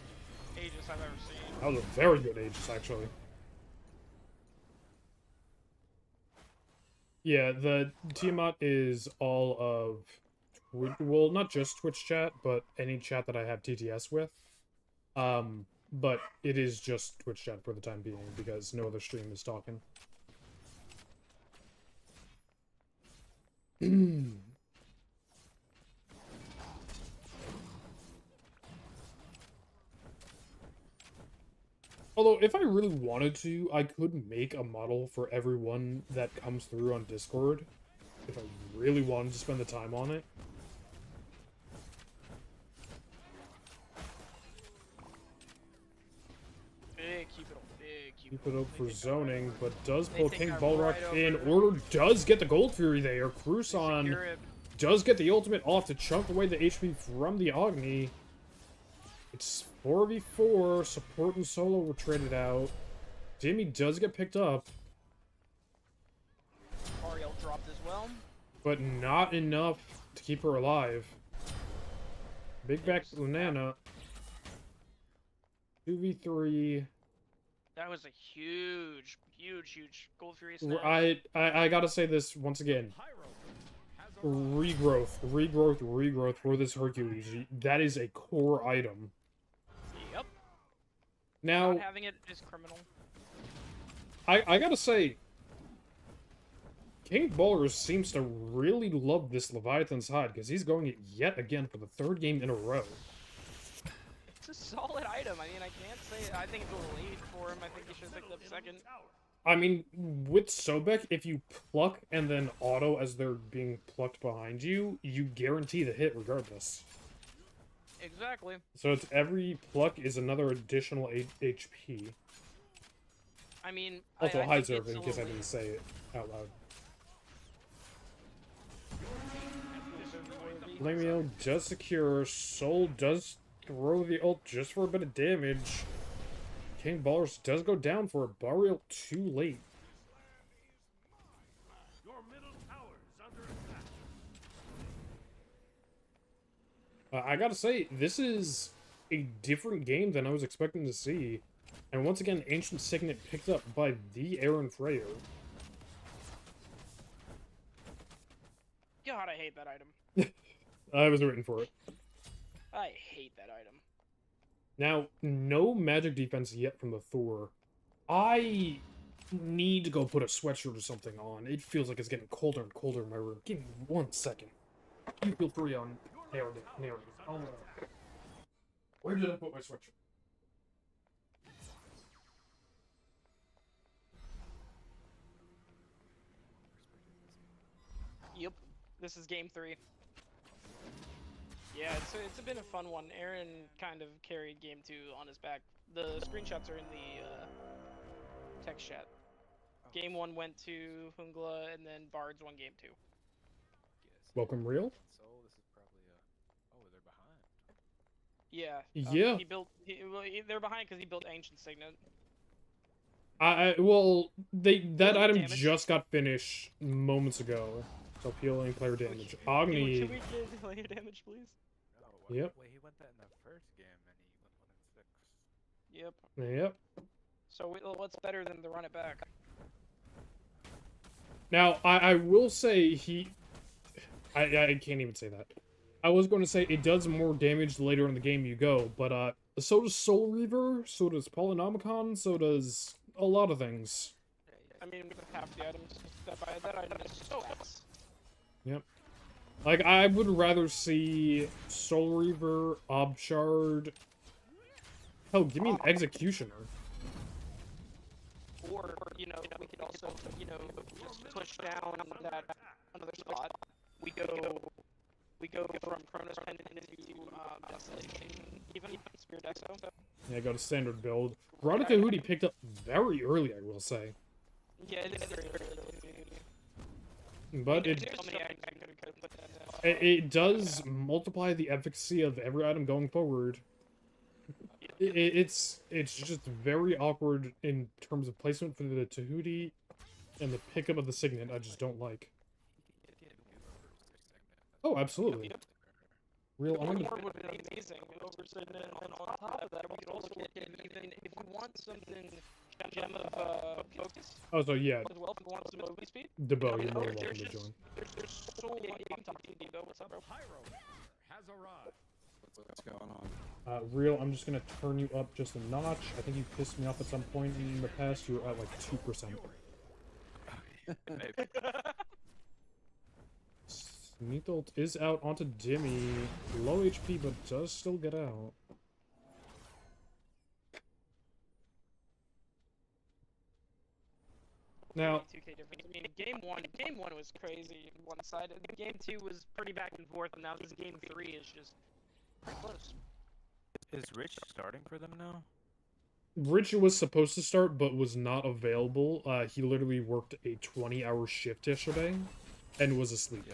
Aegis I've ever seen. That was a very good Aegis, actually. Yeah, the Tiamat is all of, well, not just Twitch chat, but any chat that I have TTS with. But it is just Twitch chat for the time being, because no other stream is talking. Although, if I really wanted to, I could make a model for everyone that comes through on Discord. If I really wanted to spend the time on it. Keep it up for zoning, but does They pull take King that Balrock right in over. order, does get the Gold Fury there. Cruson Secure it. does get the ultimate off to chunk away the HP from the Agni. It's 4v4, support and solo were traded out. Jimmy does get picked up, Ariel dropped as well. but not enough to keep her alive. Big back Lunana. 2v3. That was a huge Gold Fury snap. I gotta say this once again. Regrowth for this Hercules. That is a core item. Yep. Now, Not having it is criminal. I gotta say, King Ballers seems to really love this Leviathan's hide, because he's going it yet again for the 3rd game in a row. It's a solid item. I mean, I can't say. I think it's a little late for him. I think he should have picked up 2nd. I mean, with Sobek, if you pluck and then auto as they're being plucked behind you, you guarantee the hit regardless. Exactly. So it's every pluck is another additional HP. I mean, Also, I high think serve, it's in a case I little didn't say it out loud. late. Flamio does secure. Soul does throw the ult just for a bit of damage. King Ballers does go down for a burial too late. Your middle tower is under attack. I gotta say, this is a different game than I was expecting to see. And once again, Ancient Signet picked up by the Aaron Freyer. God, I hate that item. I was waiting for it. I hate that item. Now, no magic defense yet from the Thor. I need to go put a sweatshirt or something on. It feels like it's getting colder and colder in my room. Give me 1 second. You feel free on narrative. Where did I put my sweatshirt? Yep. This is game 3. Yeah, it's been a fun one. Aaron kind of carried game 2 on his back. The screenshots are in the text chat. Game 1 went to Jungla, and then Bards won game 2. Welcome, Real. So this is probably oh, they're behind. Yeah. Yeah. They're behind because he built Ancient Signet. Well, that item damage. just got finished moments ago. So healing player damage. Can Agni. we get player damage, please? No, Yep. Wait, he went that in the first game, and he went 1 in 6. Yep. Yep. So what's better than the run it back? Now, I will say I can't even say that. I was going to say it does more damage the later in the game you go, but so does Soul Reaver, so does Polynomicon, so does a lot of things. I mean, with half the items that item is so fast. Yep. Like, I would rather see Soul Reaver, Obshard. Hell, give me an Executioner. Or, you know, we could also, you know, just push down that another spot. We go from Chronos Pendant into Desolation, even Spear Dexo. Yeah, go to standard build. Veronica Hootie picked up very early, I will say. Yeah, it is very early. But it does multiply the efficacy of every item going forward. It's just very awkward in terms of placement for the Tahuti and the pickup of the Signet. I just don't like. Oh, absolutely. Real One on. more would be amazing. Over Signet, and on top of that, we could also get even if we want something gem of focus. Oh, so yeah, As well, if we want some movement speed. Debo, you're more than welcome to There's join. There's so much I'm talking to Debo. What's up, bro? Pyro has arrived. What's going on? Real, I'm just gonna turn you up just a notch. I think you pissed me off at some point in the past. You were at like 2%. Maybe. Sneetholt is out onto Dimmy. Low HP, but does still get out. Now, 2K difference. I mean, game one was crazy, one-sided. Game 2 was pretty back and forth, and now this game 3 is just pretty close. Is Rich starting for them now? Rich was supposed to start, but was not available. He literally worked a 20-hour shift yesterday, and was asleep.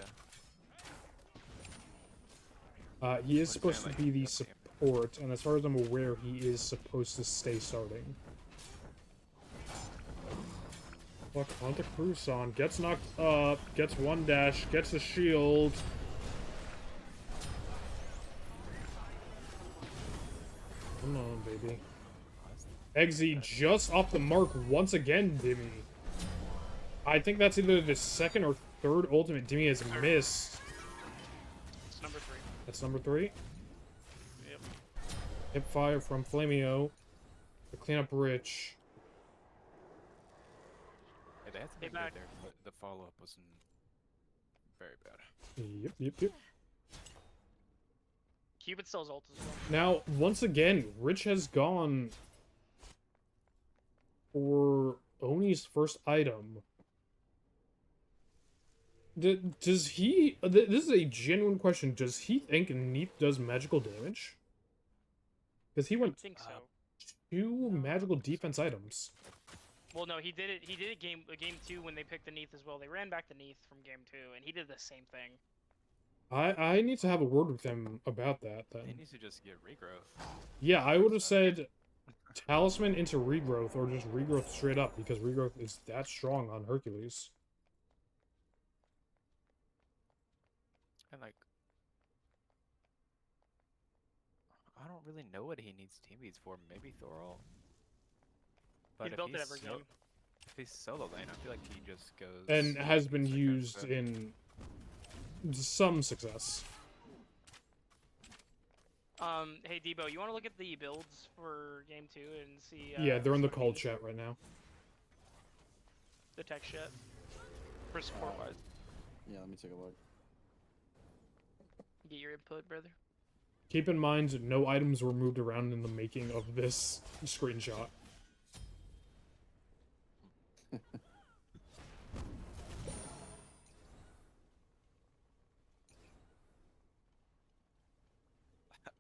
Yeah. He is supposed to be the support, and as far as I'm aware, he is supposed to stay starting. Fuck, onto Cruson. Gets knocked up, gets one dash, gets a shield. Come on, baby. Eggsy just off the mark once again, Dimmy. I think that's either the second or third ultimate Dimmy has missed. It's number 3. That's number 3. Yep. Hip fire from Flamio to clean up Rich. Yeah, they had something good there, but the follow-up wasn't very bad. Yep. Cupid still has ult as well. Now, once again, Rich has gone for Oni's first item. Does he... This is a genuine question. Does he think Neath does magical damage? Because he went I think so. 2 magical defense items. Well, no, he did it. He did it game 2 when they picked the Neath as well. They ran back the Neath from game 2, and he did the same thing. I need to have a word with him about that, then. He needs to just get regrowth. Yeah, I would have said Talisman into regrowth, or just regrowth straight up, because regrowth is that strong on Hercules. And like, I don't really know what he needs team beats for. Maybe Thorol. But He's built it every game. If he's solo lane, I feel like he just goes... And has been used in some success. Hey Debo, you want to look at the builds for game 2 and see? Yeah, they're in the call chat right now. The tech chat for support wise. Yeah, let me take a look. Get your input, brother. Keep in mind, no items were moved around in the making of this screenshot.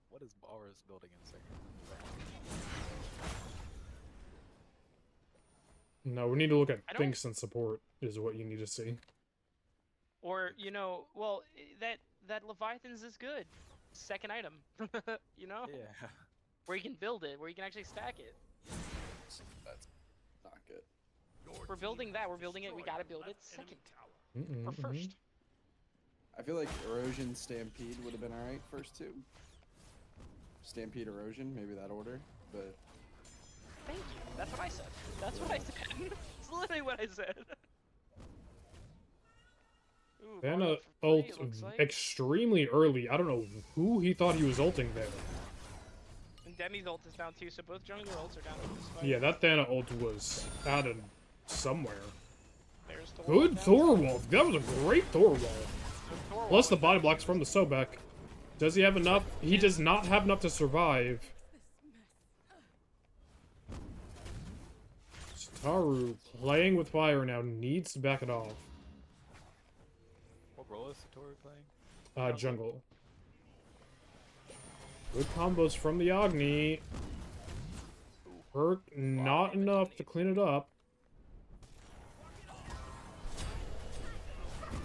What is Balrus building in second? No, we need to look at Thinks and support, is what you need to see. Or, you know, well, that Leviathan's is good. Second item. You know? Yeah. Where you can build it, where you can actually stack it. That's not good. We're building that, we're building it, we gotta build it second. Or first. I feel like Erosion Stampede would have been alright first 2. Stampede Erosion, maybe that order, but... Thank you. That's what I said. That's what I said. That's literally what I said. Vanna ult extremely early. I don't know who he thought he was ulting there. And Demi's ult is down too, so both jungler ults are down in this fight. Yeah, that Thana ult was out of somewhere. There's Good Thorwald. That was a great Thorwald. Plus the body blocks from the Sobek. Does he have enough? He does not have enough to survive. Taru playing with fire now, needs to back it off. What role is Satori playing? Jungle. Good combos from the Agni. Herc, not enough to clean it up.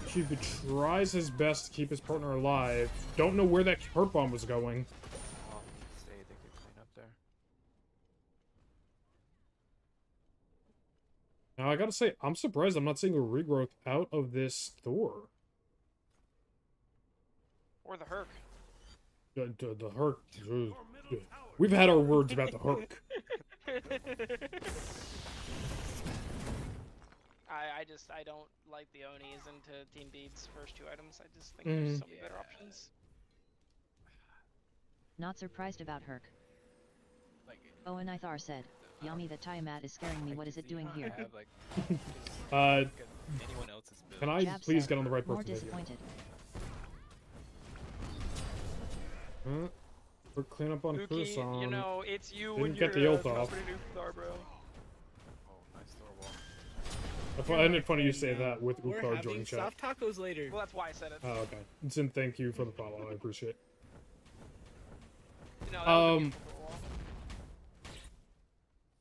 Cupid tries his best to keep his partner alive. Don't know where that hurt bomb was going. Oh, stay, they could clean up there. Now, I gotta say, I'm surprised I'm not seeing a regrowth out of this Thor. Or the Herc. The Herc. We've had our words about the Herc. I don't like the Onis into Team Beats first 2 items. I just think there's so many better options. Not surprised about Herc. Owen Ithar said, Yami, the Tiamat is scaring me. What is it doing here? Can I Jab please said, get on the right more person? disappointed. We're clean up on Mookie, Cruson. you know, it's you Didn't when get you're the ult off. Star, bro. Oh, nice Thorwall. I find it funny you say that with We're Ukar having joining chat. soft tacos later. Well, that's why I said it. Oh, okay. Zen, thank you for the follow. I appreciate it. No, that was a beautiful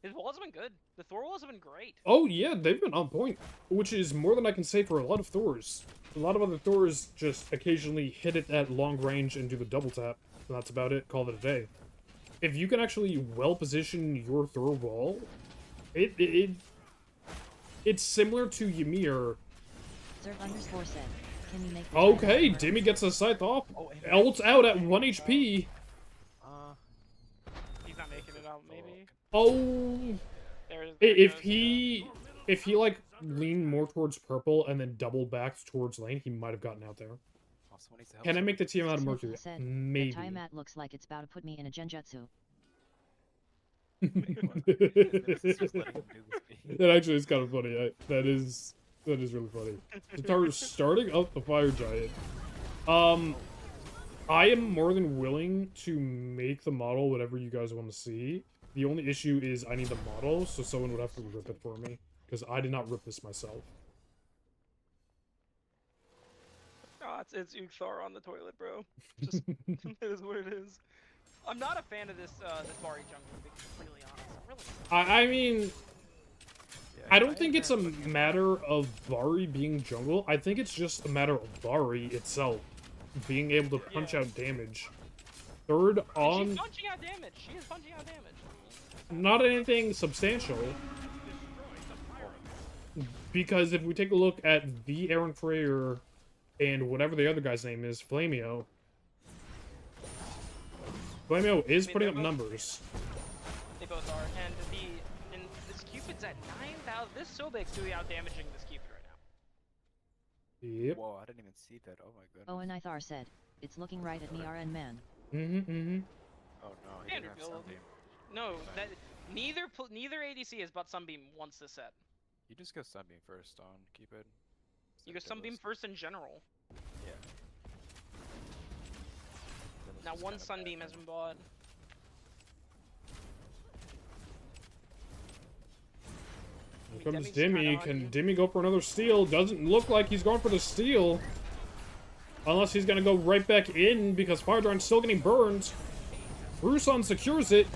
His walls have been good. The Thor walls have been great. Oh yeah, they've been on point, which is more than I can say for a lot of Thors. A lot of other Thors just occasionally hit it at long range and do the double tap. And that's about it. Call it a day. If you can actually well position your Thor wall, it's similar to Ymir. Zerg_said, can you make the Okay, time Dimmy gets a scythe off. Oh, and- Ult's out at 1 HP. He's not making it out, maybe. Oh, There if goes, he like leaned more towards purple and then double backed towards lane, he might have gotten out there. Also needs to help Can I some- make the team out of Smith Mercury? said, Maybe. The time mat looks like it's about to put me in a genjutsu. That actually is kind of funny. That is really funny. Starting up the fire giant. I am more than willing to make the model whatever you guys want to see. The only issue is I need the model, so someone would have to rip it for me because I did not rip this myself. Oh, it's Uthar on the toilet, bro. Just it is what it is. I'm not a fan of this Bari jungle, to be completely honest. I'm really I mean, I don't think it's a matter of Bari being jungle. I think it's just a matter of Bari itself being able to punch out damage. Third on, she's punching out damage. She is punching out damage. not anything substantial. Because if we take a look at the Aaron Freyer and whatever the other guy's name is, Flamio is putting up numbers. They both are, and this Cupid's at 9,000. This Sobek's doing out damaging this Cupid right now. Yep. Whoa, I didn't even see that. Oh my goodness. Owen Ithar said, it's looking right at me RN man. Oh no, he didn't Standard have build. Sunbeam. No, that neither ADC has bought Sunbeam once this set. You just go Sunbeam first on Cupid. You go Sunbeam first in general. Yeah. Now one Sunbeam has been bought. Here comes Demi's kinda Dimmy. on Can you. Dimmy go for another steal? Doesn't look like he's going for the steal. Unless he's going to go right back in because Fire Giant's still getting burned. Rusan secures it.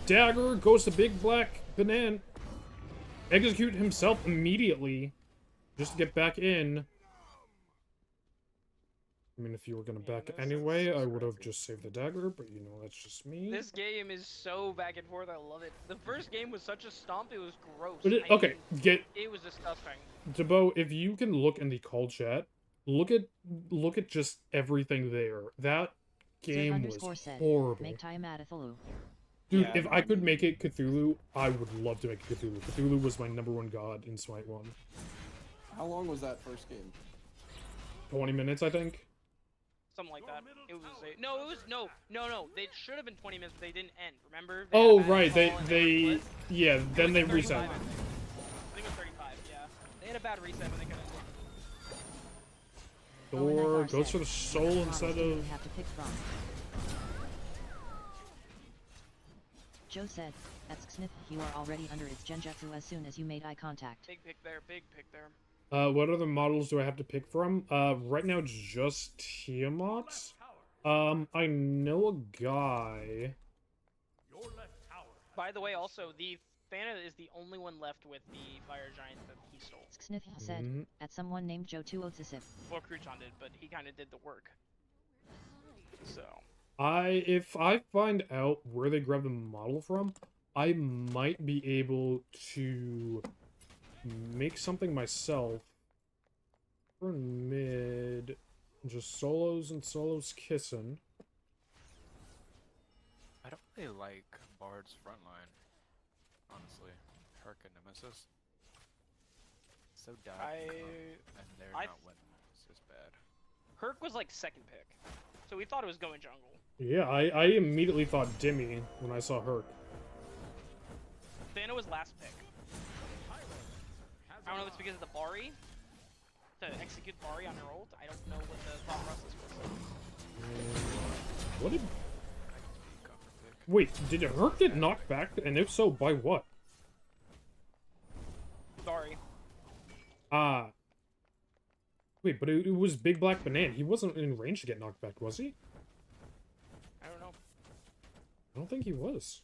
Dagger goes to Big Black Banana. Execute himself immediately. Just to get back in. I mean, if you were going to back anyway, I would have just saved the dagger, but you know, that's just me. This game is so back and forth. I love it. The first game was such a stomp. It was gross. But okay, It was disgusting. Debo, if you can look in the call chat, look at just everything there. That game was Said, horrible. make time at Cthulhu. Dude, Yeah, if I could make it Cthulhu, I would love to make it Cthulhu. Cthulhu was my number 1 god in Smite 1. How long was that first game? 20 minutes, I think. Something like that. It was no. They should have been 20 minutes, but they didn't end. Remember? Oh right, they yeah. Then they reset. I think it was 35. Yeah, they had a bad reset when they could have. Thor goes for the soul instead of. Have to pick from. Joe said, "That's Sniff. You are already under its genjutsu as soon as you made eye contact." Big pick there. Big pick there. What other models do I have to pick from? Right now just Tiamat. I know a guy. By the way, also the Thana is the only one left with the Fire Giant that he stole. Sniff said, "At someone named Joe 206." Well, Cruchon did, but he kind of did the work. So. If I find out where they grabbed the model from, I might be able to make something myself for mid. Just solos and solos kissing. I don't really like Bard's frontline, honestly. Herc and Nemesis. So dive and they're not winning. It's just bad. Herc was like second pick, so we thought it was going jungle. Yeah, I immediately thought Dimmy when I saw Herc. Thana was last pick. I don't know if it's because of the Bari. To execute Bari on her ult. I don't know what the thought process was. What did... Wait, did Herc get knocked back? And if so, by what? Bari. Wait, but it was Big Black Banana. He wasn't in range to get knocked back, was he? I don't know. I don't think he was.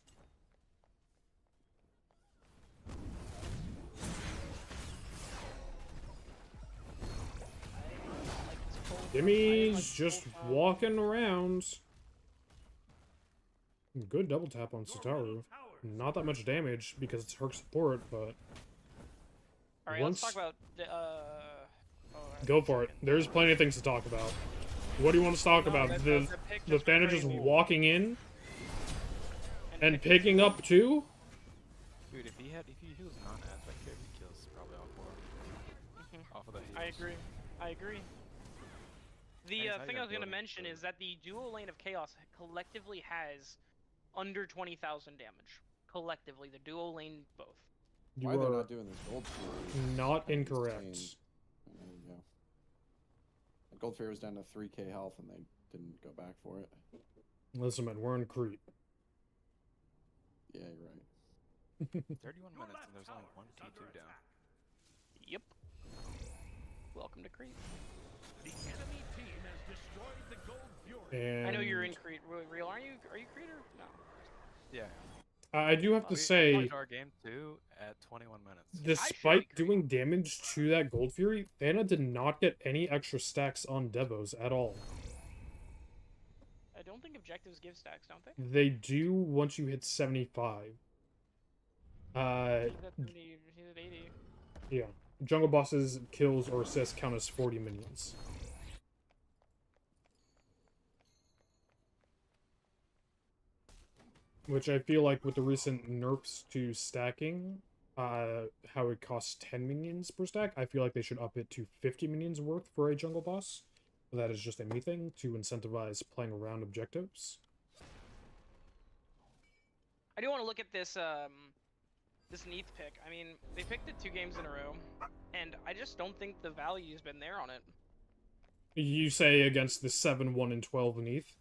Jimmy's just walking around. Good double tap on Sataru. Not that much damage because it's Herc support, but... Alright, let's talk about... Go for it. There's plenty of things to talk about. What do you want to talk about? The Thana just walking in? And picking up too? Dude, if he was non-aspect here, he kills probably all 4. Off of the heals. I agree. The thing I was going to mention is that the dual lane of Chaos collectively has under 20,000 damage. Collectively, the dual lane both. Why they're not doing this gold fury? Not incorrect. There you go. The gold fury was down to 3k health and they didn't go back for it. Listen, man, we're in Crete. Yeah, you're right. 31 minutes and there's only 1 T2 down. Yep. Welcome to Crete. The enemy team has destroyed the gold fury. And I know you're in Crete. Real, are you Crete or no? Yeah. I do have to say, our game 2 at 21 minutes. Despite doing damage to that Gold Fury, Thana did not get any extra stacks on Devos at all. I don't think objectives give stacks, don't they? They do once you hit 75. He's at 80. Yeah. Jungle bosses, kills, or assists count as 40 minions. Which I feel like with the recent nerfs to stacking, how it costs 10 minions per stack, I feel like they should up it to 50 minions worth for a jungle boss. That is just a me thing to incentivize playing around objectives. I do want to look at this this Neath pick. I mean, they picked it 2 games in a row, and I just don't think the value's been there on it. You say against the 7, 1, and 12 Neath?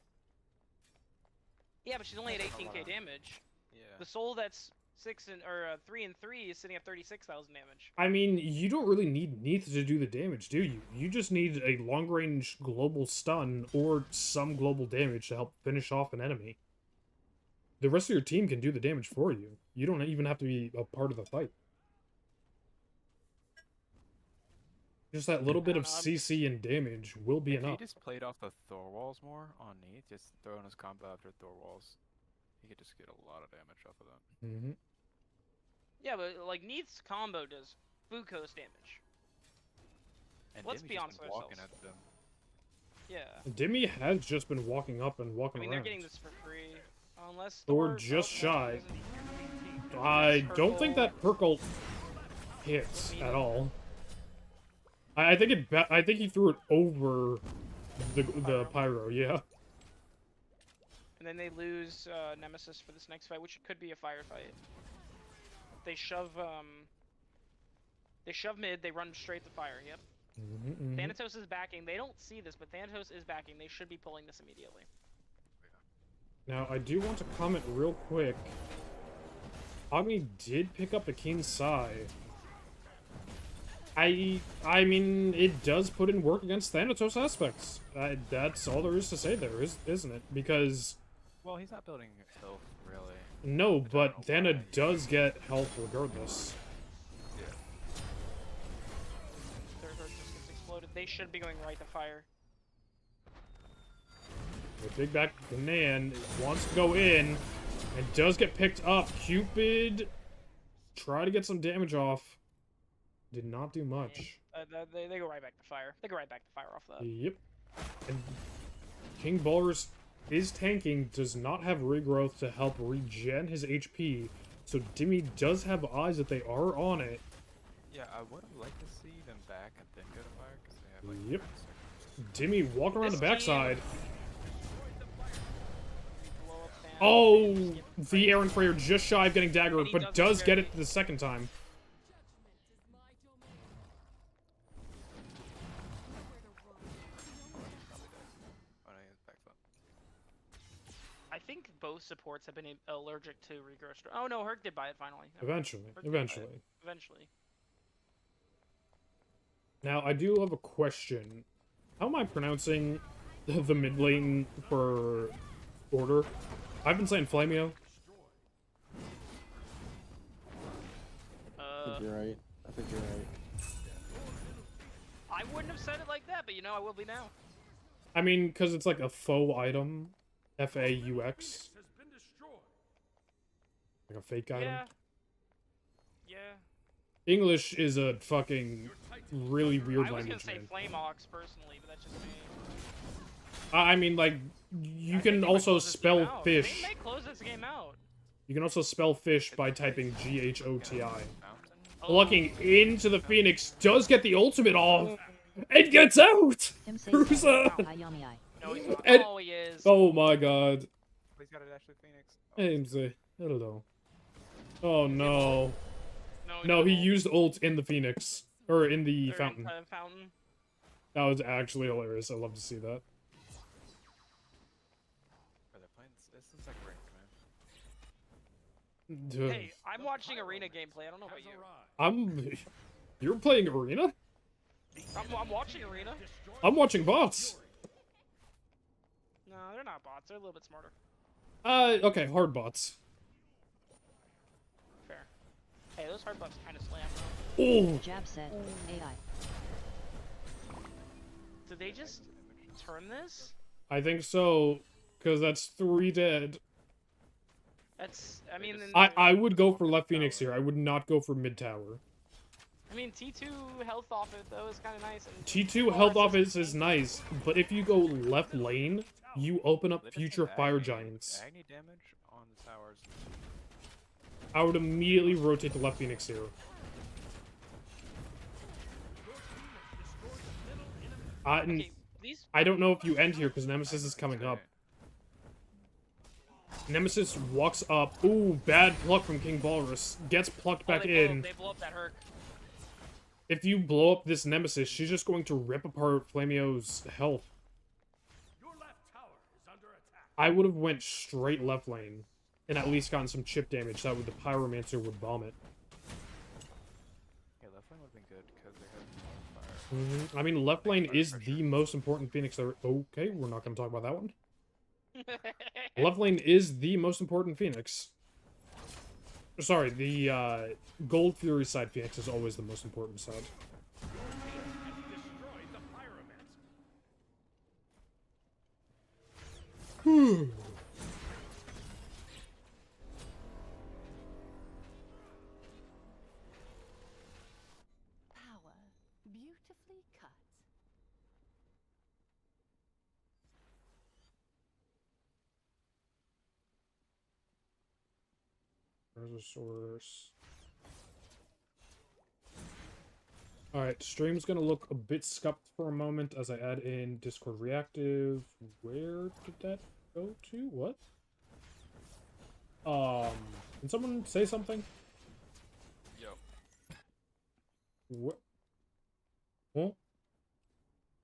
Yeah, but she's only at 18k damage. Yeah. The soul that's 3 and 3 is sitting at 36,000 damage. I mean, you don't really need Neath to do the damage, do you? You just need a long-range global stun or some global damage to help finish off an enemy. The rest of your team can do the damage for you. You don't even have to be a part of the fight. Just that little bit of CC and damage will be enough. If he just played off the Thor walls more on Neath, just throwing his combo after Thor walls, he could just get a lot of damage off of that. Mm-hmm. Yeah, but like Neath's combo does Fukos damage. And Let's Dimmy's be just honest been with walking ourselves. at them. Yeah. Dimmy has just been walking up and walking I mean, around. they're getting this for free. Unless Or just shy. I don't think that Perkle hits at all. I think I think he threw it over the pyro, yeah. And then they lose Nemesis for this next fight, which could be a firefight. They shove mid, they run straight to fire, yep. Thanatos is backing. They don't see this, but Thanatos is backing. They should be pulling this immediately. Now, I do want to comment real quick. Agni did pick up the King's Sai. I mean, it does put in work against Thanatos aspects. That's all there is to say there, isn't it? Because... Well, he's not building health, really. No, but Thana does get health regardless. Yeah. Their hurt just gets exploded. They should be going right to fire. The big back Nan wants to go in and does get picked up. Cupid try to get some damage off. Did not do much. They go right back to fire. They go right back to fire off that. Yep. And King Ballers is tanking, does not have regrowth to help regen his HP. So Dimmy does have eyes that they are on it. Yeah, I would have liked to see them back and then go to fire because they have like Yep. 30 seconds. Dimmy walk around This the backside. Blow up Thanos. Oh, the Aaron Freyer just shy of getting dagger, And he but doesn't does get get it. it the second time. Oh, no, he's back up. I think both supports have been allergic to regrowth. Oh no, Herc did buy it finally. Eventually, Herc did buy it. eventually. Eventually. Now, I do have a question. How am I pronouncing the mid lane for Order? I've been saying Flamio. I think you're right. I think you're right. I wouldn't have said it like that, but you know I will be now. I mean, because it's like a faux item. F-A-U-X. Has been destroyed. Like a fake item. Yeah. Yeah. English is a fucking really weird I was gonna language, say man. Flameox personally, but that's just me. I mean, like, you I think can they might also close this game spell out. fish. They may close this game out. You can also spell fish by typing G-H-O-T-I. Oh. Looking into the Phoenix does get the ultimate off. And gets out! Him say Cruiser! hi, yummy eye. No, he's not. And- Oh, he is. Oh my god. He's got it, Ashley Phoenix. Aimsy. Hello. Oh no. No, No, he didn't. used ult in the Phoenix. Or in the Or in fountain. Fountain. That was actually hilarious. I love to see that. Are they playing? This is like ranked, man. Hey, I'm watching arena gameplay. I don't know about you. I'm... You're playing Arena? I'm watching arena. I'm watching bots. No, they're not bots. They're a little bit smarter. Okay, hard bots. Fair. Hey, those hard bots kind of slam. Oh! Jab set, AI. Did they just turn this? I think so, because that's 3 dead. That's. I mean. I would go for left Phoenix here. I would not go for mid tower. I mean, T2 health off it though is kind of nice. And T2 health off is nice, but if you go left lane, you open up future fire giants. Agni damage on the towers. I would immediately rotate the left Phoenix here. Okay, these. I don't know if you end here because Nemesis is coming up. Nemesis walks up. Ooh, bad pluck from King Balrus. Gets plucked back in. They blow up that Herc. If you blow up this Nemesis, she's just going to rip apart Flamio's health. Your left tower is under attack. I would have went straight left lane and at least gotten some chip damage. That way the Pyromancer would bomb it. Yeah, left lane would have been good because they have fire. I mean, left lane is the most important Phoenix there. Okay, we're not going to talk about that one. Left lane is the most important Phoenix. Sorry, the Gold Fury side Phoenix is always the most important side. Destroyed the Pyromancer. Power, beautifully cut. There's a source. Alright, stream's gonna look a bit scuffed for a moment as I add in Discord Reactive. Where did that go to? What? Can someone say something? Yo. What? Huh?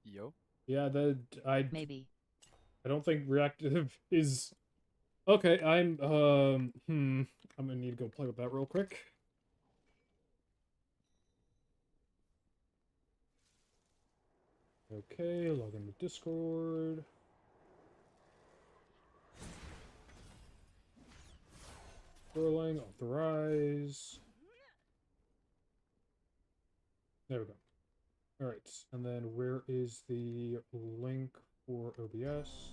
Yo. Yeah, Maybe. I don't think Reactive is... Okay, I'm gonna need to go play with that real quick. Okay, log into Discord. Scrolling, authorize. There we go. Alright, and then where is the link for OBS?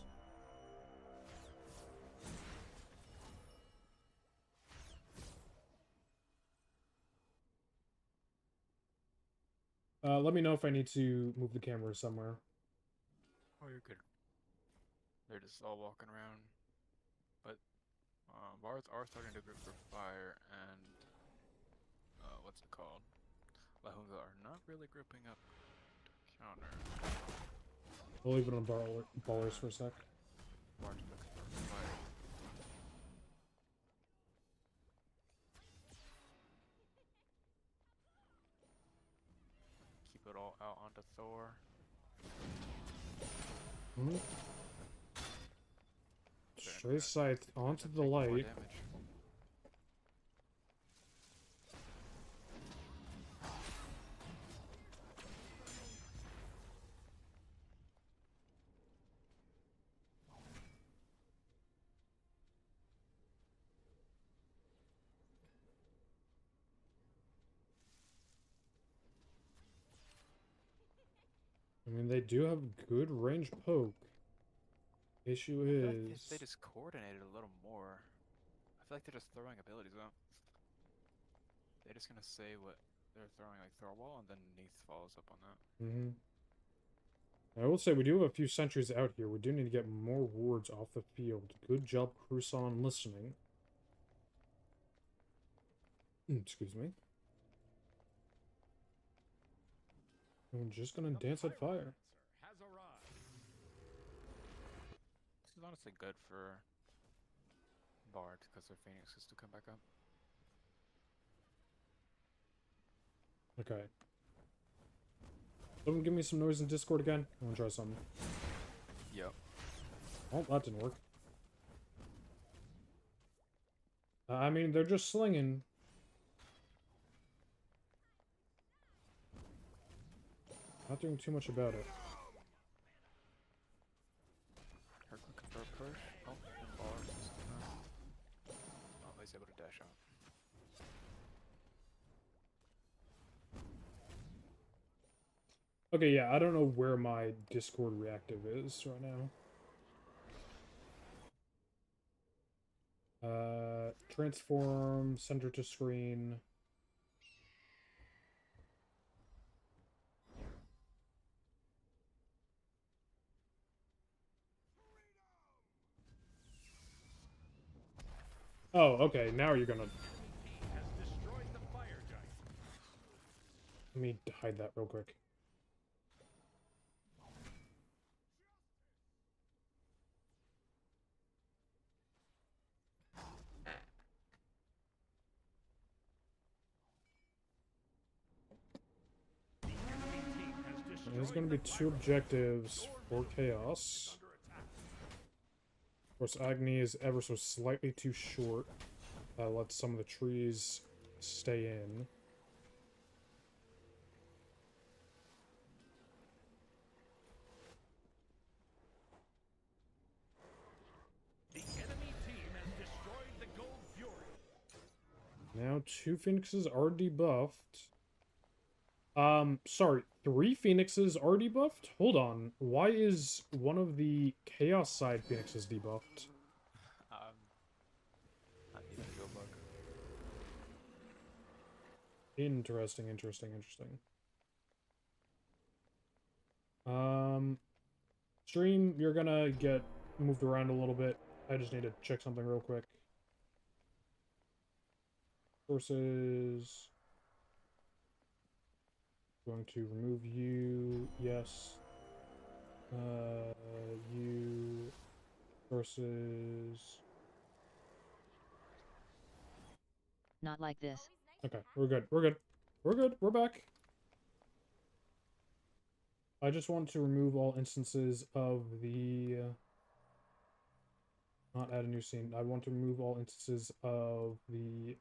Let me know if I need to move the camera somewhere. Oh, you're good. They're just all walking around. But Bards are starting to group for fire, and what's it called? Lahunga are not really grouping up to counter. We'll leave it on ballers for a sec. Bards looking for fire. Keep it all out onto Thor. Stray Scythe onto the light. I mean, they do have good range poke. Issue I feel like is... if they just coordinated a little more. I feel like they're just throwing abilities out. They're just gonna say what they're throwing, like throw a wall, and then Neath follows up on that. Mm-hmm. I will say, we do have a few sentries out here. We do need to get more wards off the field. Good job, Cruson, listening. Excuse me. I'm just gonna dance at fire. Has arrived. This is honestly good for Bard because their Phoenix is to come back up. Okay. Someone give me some noise in Discord again. I want to try something. Yep. Oh, that didn't work. I mean, they're just slinging. Not doing too much about it. Herc looking for a push. Oh, and Bards is gonna... Oh, he's able to dash out. Okay, yeah, I don't know where my Discord reactive is right now. Transform, center to screen. Oh, okay, now you're gonna... Has destroyed the fire giant. Let me hide that real quick. The enemy team has destroyed There's gonna be the two fire objectives for giant. Chaos. Under attack. Of course, Agni is ever so slightly too short. That lets some of the trees stay in. The enemy team has destroyed the Gold Fury. Now 2 Phoenixes are debuffed. Sorry, 3 Phoenixes are debuffed? Hold on. Why is one of the Chaos side Phoenixes debuffed? Not even a go bug. Interesting, interesting, interesting. Stream, you're gonna get moved around a little bit. I just need to check something real quick. Sources. Going to remove you. Yes. You. Sources. Not like this. Okay, we're good. We're good. We're good. We're back. I just want to remove all instances of the... not add a new scene. I want to remove all instances of the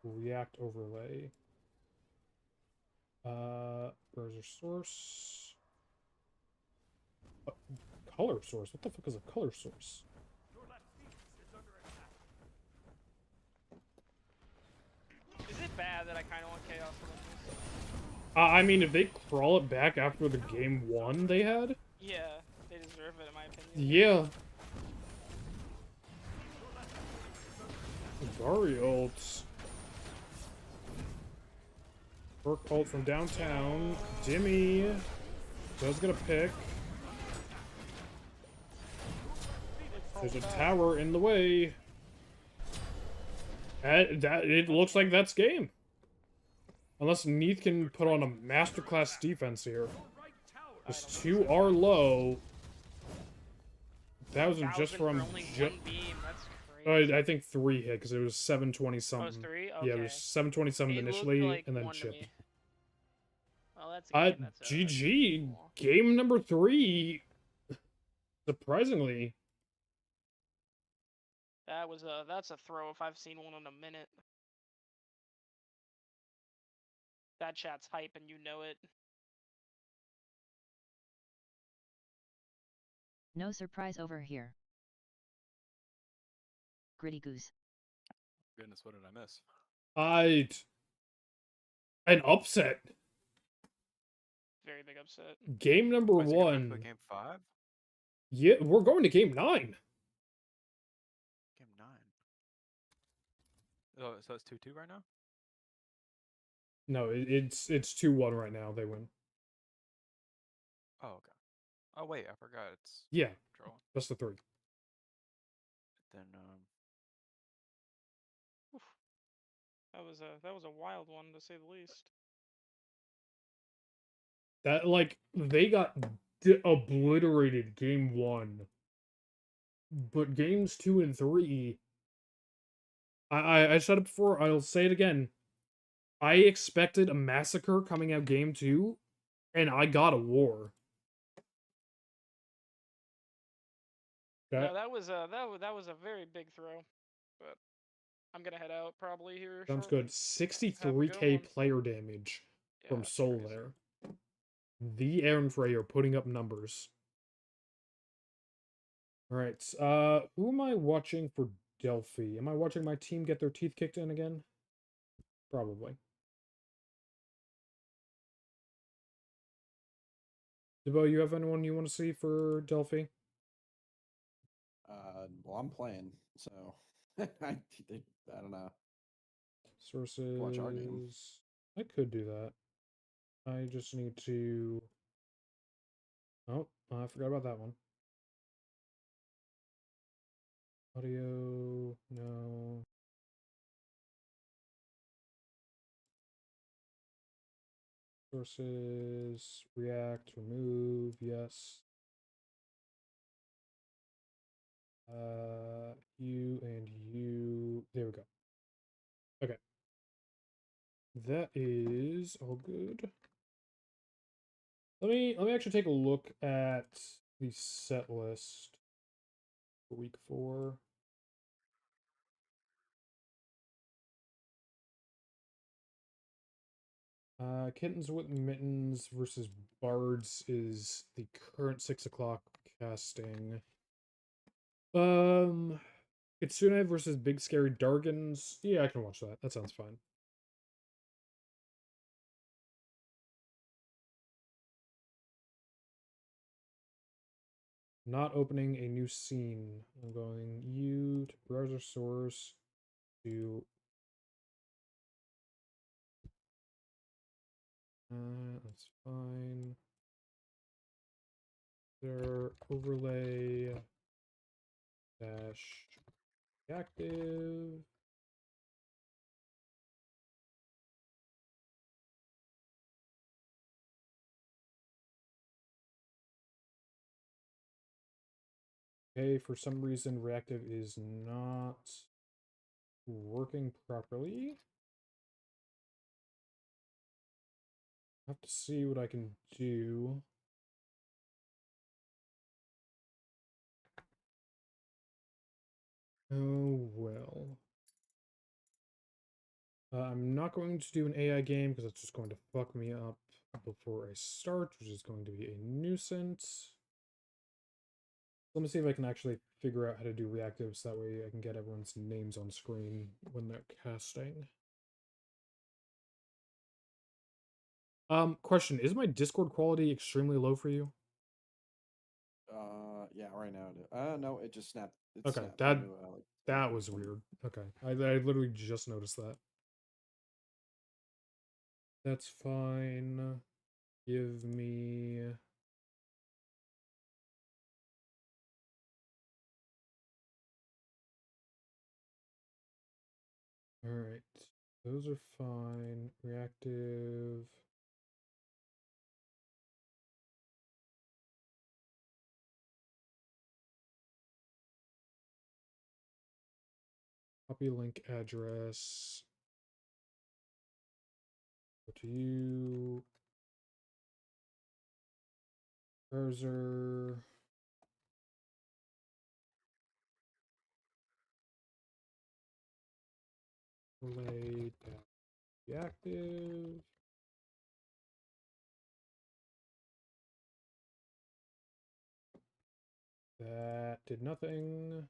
React overlay. Browser source. Color source? What the fuck is a color source? Your left Phoenix is under attack. Is it bad that I kind of want Chaos to win this? I mean, if they crawl it back after the game 1 they had? Yeah, they deserve it in my opinion. Yeah. Gary ults. Perk ult from downtown. Dimmy does get a pick. There's a tower in the way. It looks like that's game. Unless Neath can put on a masterclass defense here. This 2 are low. 1,000 just from... only one beam. That's crazy. I think 3 hit, because it was 720 something. Oh, it was 3? Yeah, it Okay. was 727 It looked initially, like and then 1 to chipped. me. Well, that's a game. That's GG. cool. Game number 3. Surprisingly. That's a throw if I've seen one in a minute. That chat's hype and you know it. No surprise over here. Gritty goose. Goodness, what did I miss? An upset. very big upset. Game number Wait, so you're gonna 1. Game 5? Yeah, we're going to game 9. Game 9. Oh, so it's 2-2 right now? No, it's 2-1 right now. They win. Oh, okay. Oh, wait, I forgot it's Yeah, draw. best of 3. Then, Oof. That was a wild one to say the least. That, like, they got obliterated game 1. But games 2 and 3, I said it before, I'll say it again. I expected a massacre coming out game 2, and I got a war. No, that was a very big throw, but I'm gonna head out probably here Sounds shortly. good. Have a good 63k one. player damage Yeah, from that's Soul crazy. there. The Aaron Freyer putting up numbers. Alright, who am I watching for Delphi? Am I watching my team get their teeth kicked in again? Probably. Debo, you have anyone you want to see for Delphi? Well, I'm playing, so I don't know. Watch our game. Sources. I could do that. I just need to. Oh, I forgot about that one. Audio, no. Sources, React, remove, yes. You and you. There we go. Okay. That is all good. Let me actually take a look at the set list for week 4. Kittens with Mittens versus Bards is the current 6 o'clock casting. Kitsune versus Big Scary Dargans. Yeah, I can watch that. That sounds fine. Not opening a new scene. I'm going you to browser source to that's fine. There overlay dash active. Okay, for some reason reactive is not working properly. I have to see what I can do. Oh well. I'm not going to do an AI game because it's just going to fuck me up before I start, which is going to be a nuisance. Let me see if I can actually figure out how to do reactives. That way I can get everyone's names on screen when they're casting. Question, is my Discord quality extremely low for you? Yeah, right now. No, it just snapped. It Okay, snapped that into, like, that was weird. Okay, I literally just noticed that. That's fine. Give me... Alright, those are fine. Reactive... Copy link address. Go to you. Browser. Relay active. That did nothing.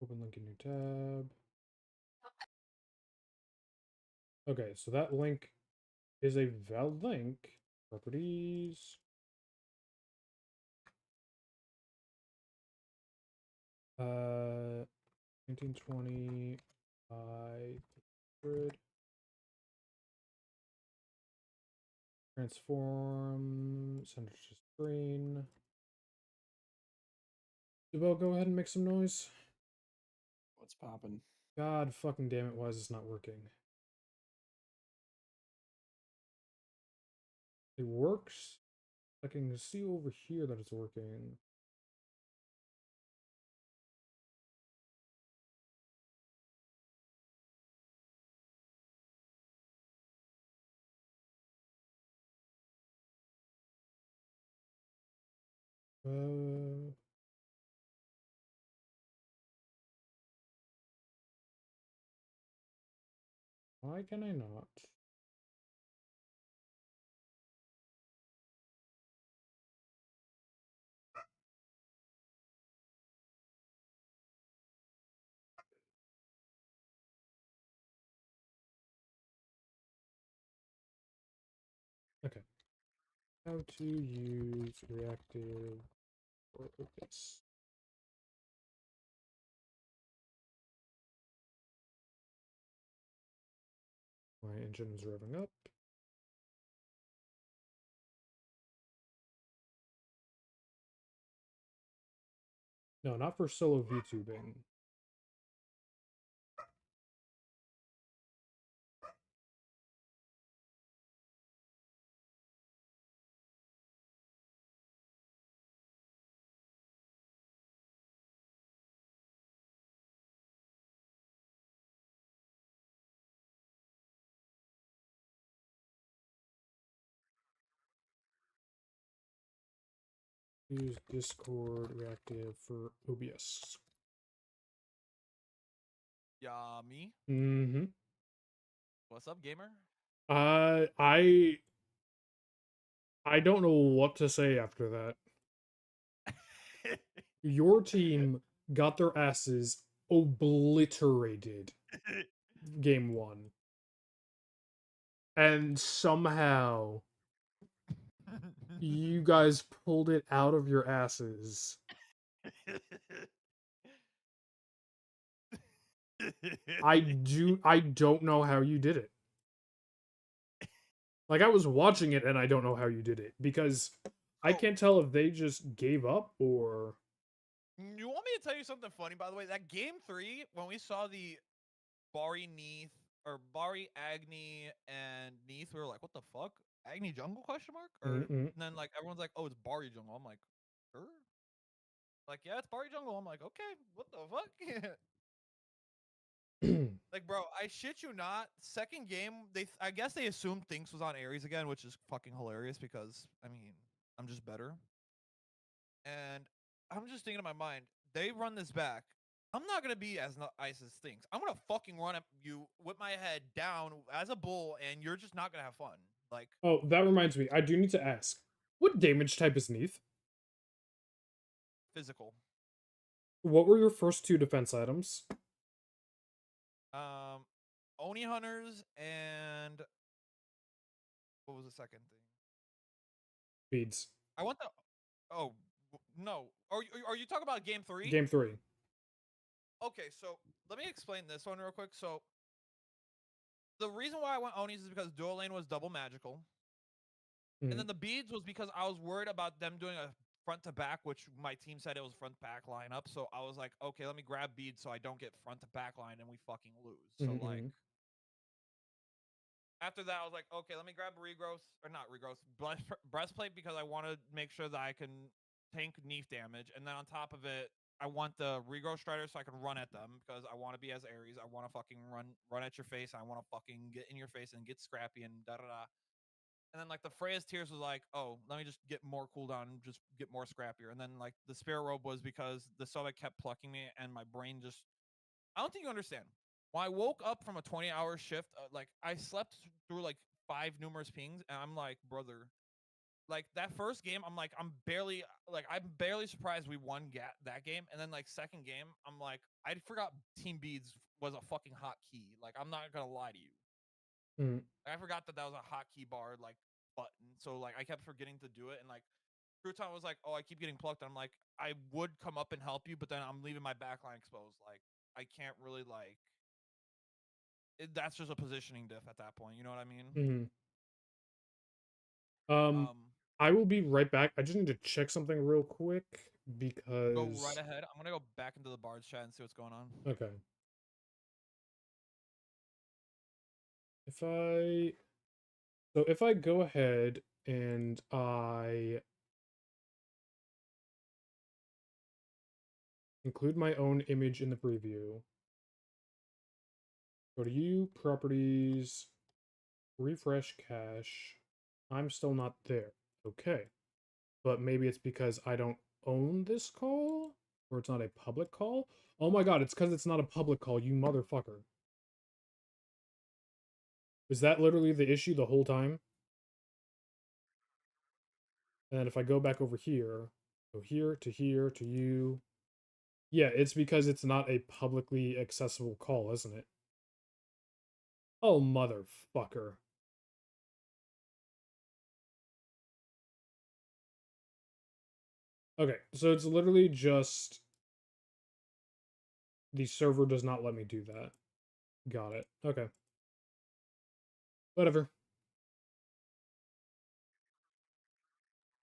Open link in new tab. Okay, so that link is a valid link. Properties. Uh, 1920 by 100. Transform. Center to screen. Debo, go ahead and make some noise. What's popping? God fucking damn it, why is this not working? It works. I can see over here that it's working. Why can I not? Okay. How to use reactive or this. My engine is revving up. No, not for solo VTubing. Use Discord reactive for OBS. Yummy. Mm-hmm. What's up, gamer? I don't know what to say after that. Your team got their asses obliterated game 1. And somehow you guys pulled it out of your asses. I don't know how you did it. Like, I was watching it and I don't know how you did it because I can't tell if they just gave up or You want me to tell you something funny, by the way? That game 3, when we saw the Bari Neath or Bari Agni and Neath, we were like, what the fuck? Agni jungle question mark? Or and then like everyone's like, oh, it's Bari jungle. I'm like, sure. Like, yeah, it's Bari jungle. I'm like, okay, what the fuck? Like, bro, I shit you not. Second game, I guess they assumed Thinks was on Ares again, which is fucking hilarious because I mean, I'm just better. And I'm just thinking in my mind, they run this back. I'm not gonna be as nice as Thinks. I'm gonna fucking run at you with my head down as a bull, and you're just not gonna have fun. Like, oh, that reminds me. I do need to ask. What damage type is Neath? physical. What were your first 2 defense items? Oni hunters and what was the second thing? Beads. I want the. Oh no. Are you talking about game 3? Game 3. Okay, so let me explain this one real quick. So the reason why I went Onis is because dual lane was double magical. And then the beads was because I was worried about them doing a front to back, which my team said it was front to back lineup. So I was like, okay, let me grab beads so I don't get front to back line and we fucking lose. So like after that, I was like, okay, let me grab regrowth or not regrowth breastplate because I want to make sure that I can tank Neef damage, and then on top of it, I want the regrowth strider so I can run at them because I want to be as Ares. I want to fucking run at your face. I want to fucking get in your face and get scrappy and da da da. And then like the Freya's Tears was like, oh, let me just get more cooldown and just get more scrappier. And then like the Spirit Robe was because the Sobek kept plucking me and my brain just, I don't think you understand. When I woke up from a 20-hour shift, like I slept through like 5 numerous pings, and I'm like, brother, like that first game, I'm like, I'm barely surprised we won that game. And then like second game, I'm like, I forgot Team Beads was a fucking hot key. Like I'm not gonna lie to you. Mm. I forgot that was a hotkey bar like button, so like I kept forgetting to do it, and like Crouton was like, "Oh, I keep getting plucked." I'm like, I would come up and help you, but then I'm leaving my backline exposed. Like I can't really like. That's just a positioning diff at that point. You know what I mean? Mm-hmm. I will be right back. I just need to check something real quick because. Go right ahead. I'm gonna go back into the Bards chat and see what's going on. Okay. If I go ahead and I include my own image in the preview, go to you, properties, refresh cache. I'm still not there. Okay. But maybe it's because I don't own this call? Or it's not a public call? Oh my god, it's because it's not a public call, you motherfucker. Is that literally the issue the whole time? And if I go back over here, go here to you. Yeah, it's because it's not a publicly accessible call, isn't it? Oh, motherfucker. Okay, so it's literally just the server does not let me do that. Got it. Okay. Whatever.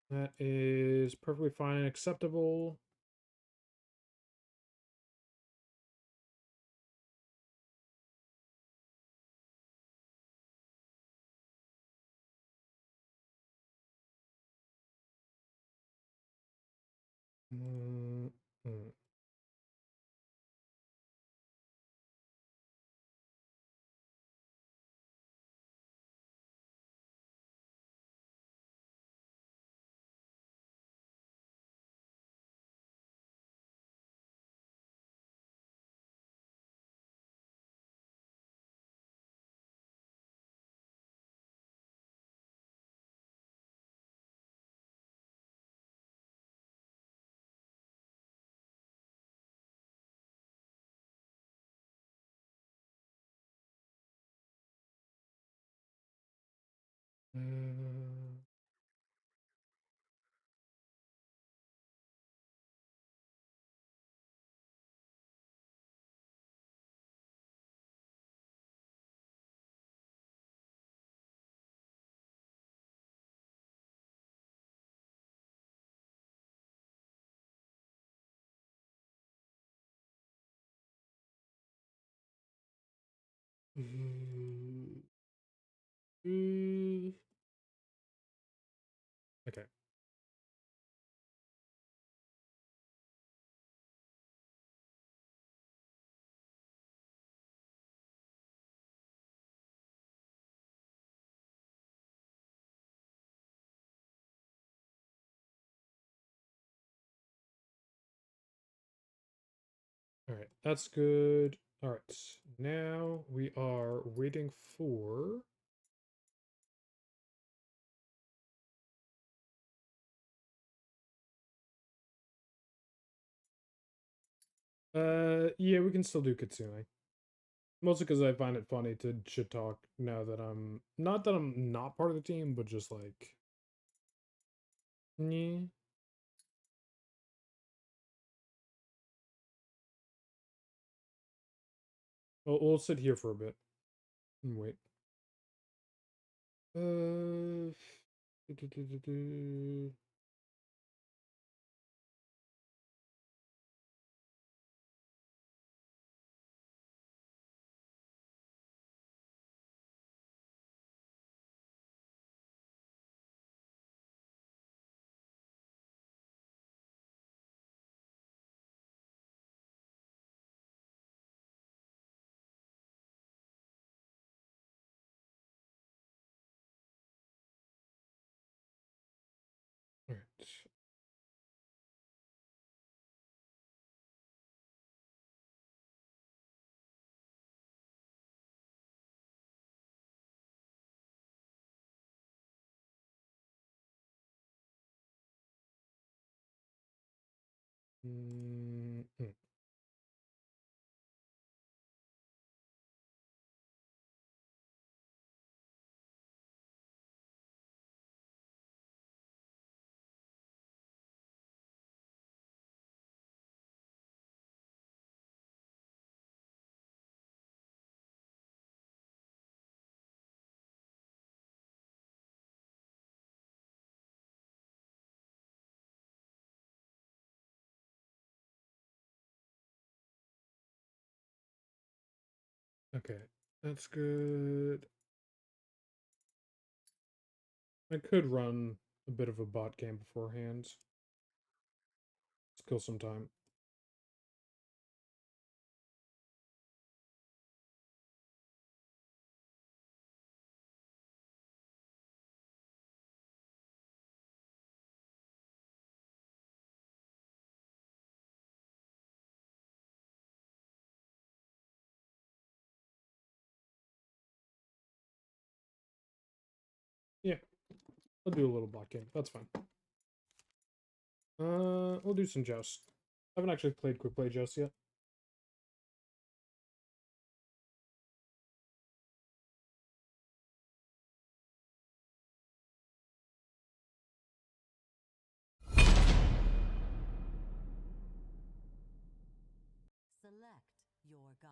That is perfectly fine and acceptable. Mm-hmm. Okay. Alright, that's good. Alright, now we are waiting for... yeah, we can still do Kitsune. Mostly because I find it funny to shit talk now that I'm... Not that I'm not part of the team, but just like... Yeah. Well, we'll sit here for a bit. And wait. Alright. Mm-hmm. Okay, that's good. I could run a bit of a bot game beforehand. Let's kill some time. Yeah, I'll do a little bot game. That's fine. We'll do some joust. I haven't actually played quick play joust yet. Select your god.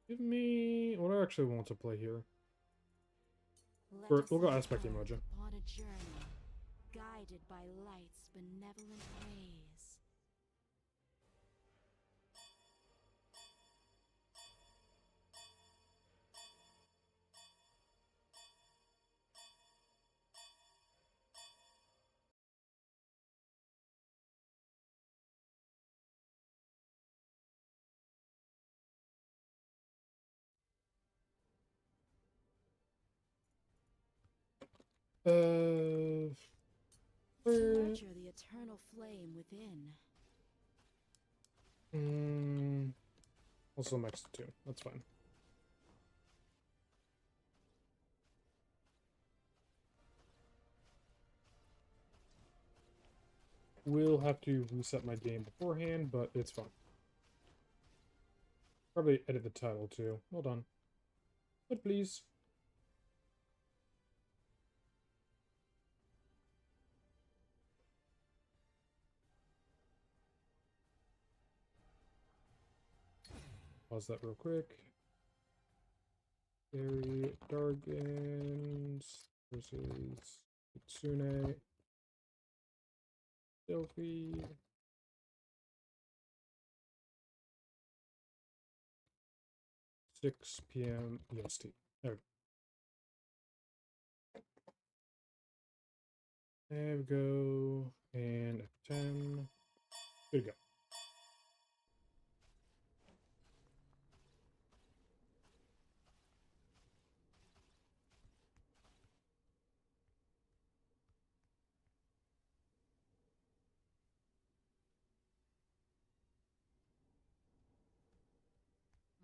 Give me what I actually want to play here. Let Or us we'll go embark aspect emoji. upon a journey, guided by light's benevolent ways. To nurture the eternal flame within. Also max 2. That's fine. Will have to reset my game beforehand, but it's fine. Probably edit the title too. Hold on. But please. Pause that real quick. Very Dargans versus Kitsune. Delphi. 6 p.m. EST. There we go. And F10. Good to go.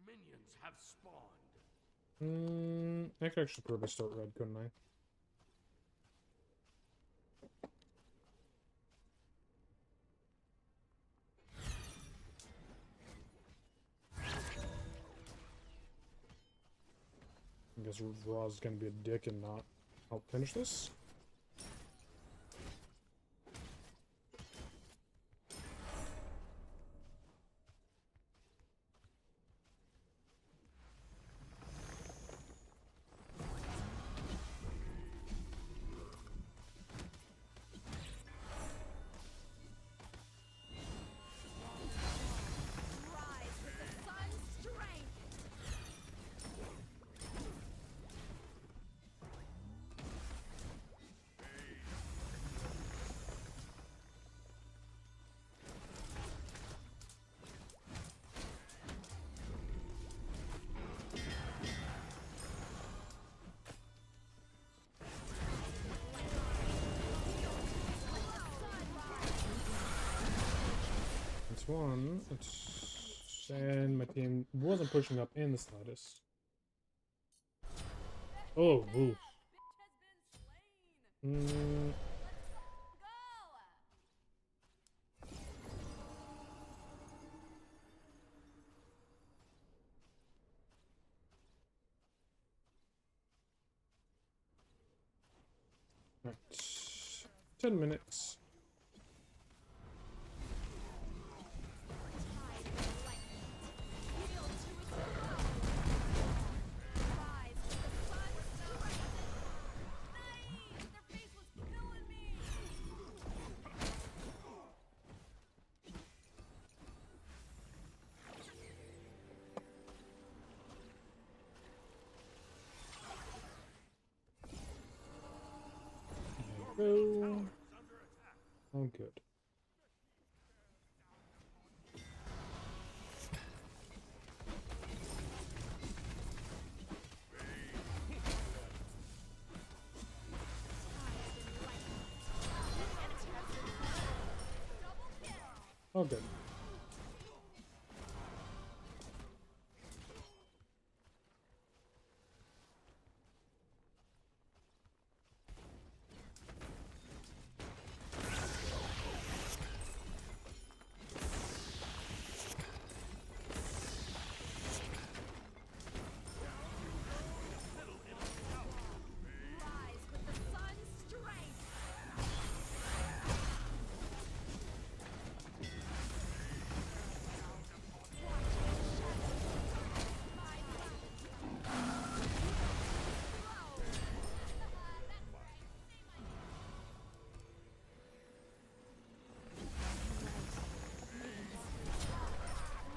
Minions have spawned. I could actually probably start red, couldn't I? I guess Raw's gonna be a dick and not help finish this. Rise with the sun's strength. That's one. And my team wasn't pushing up in the slightest. Oh, oof. Right. 10 minutes. go. Oh, good. Oh, good.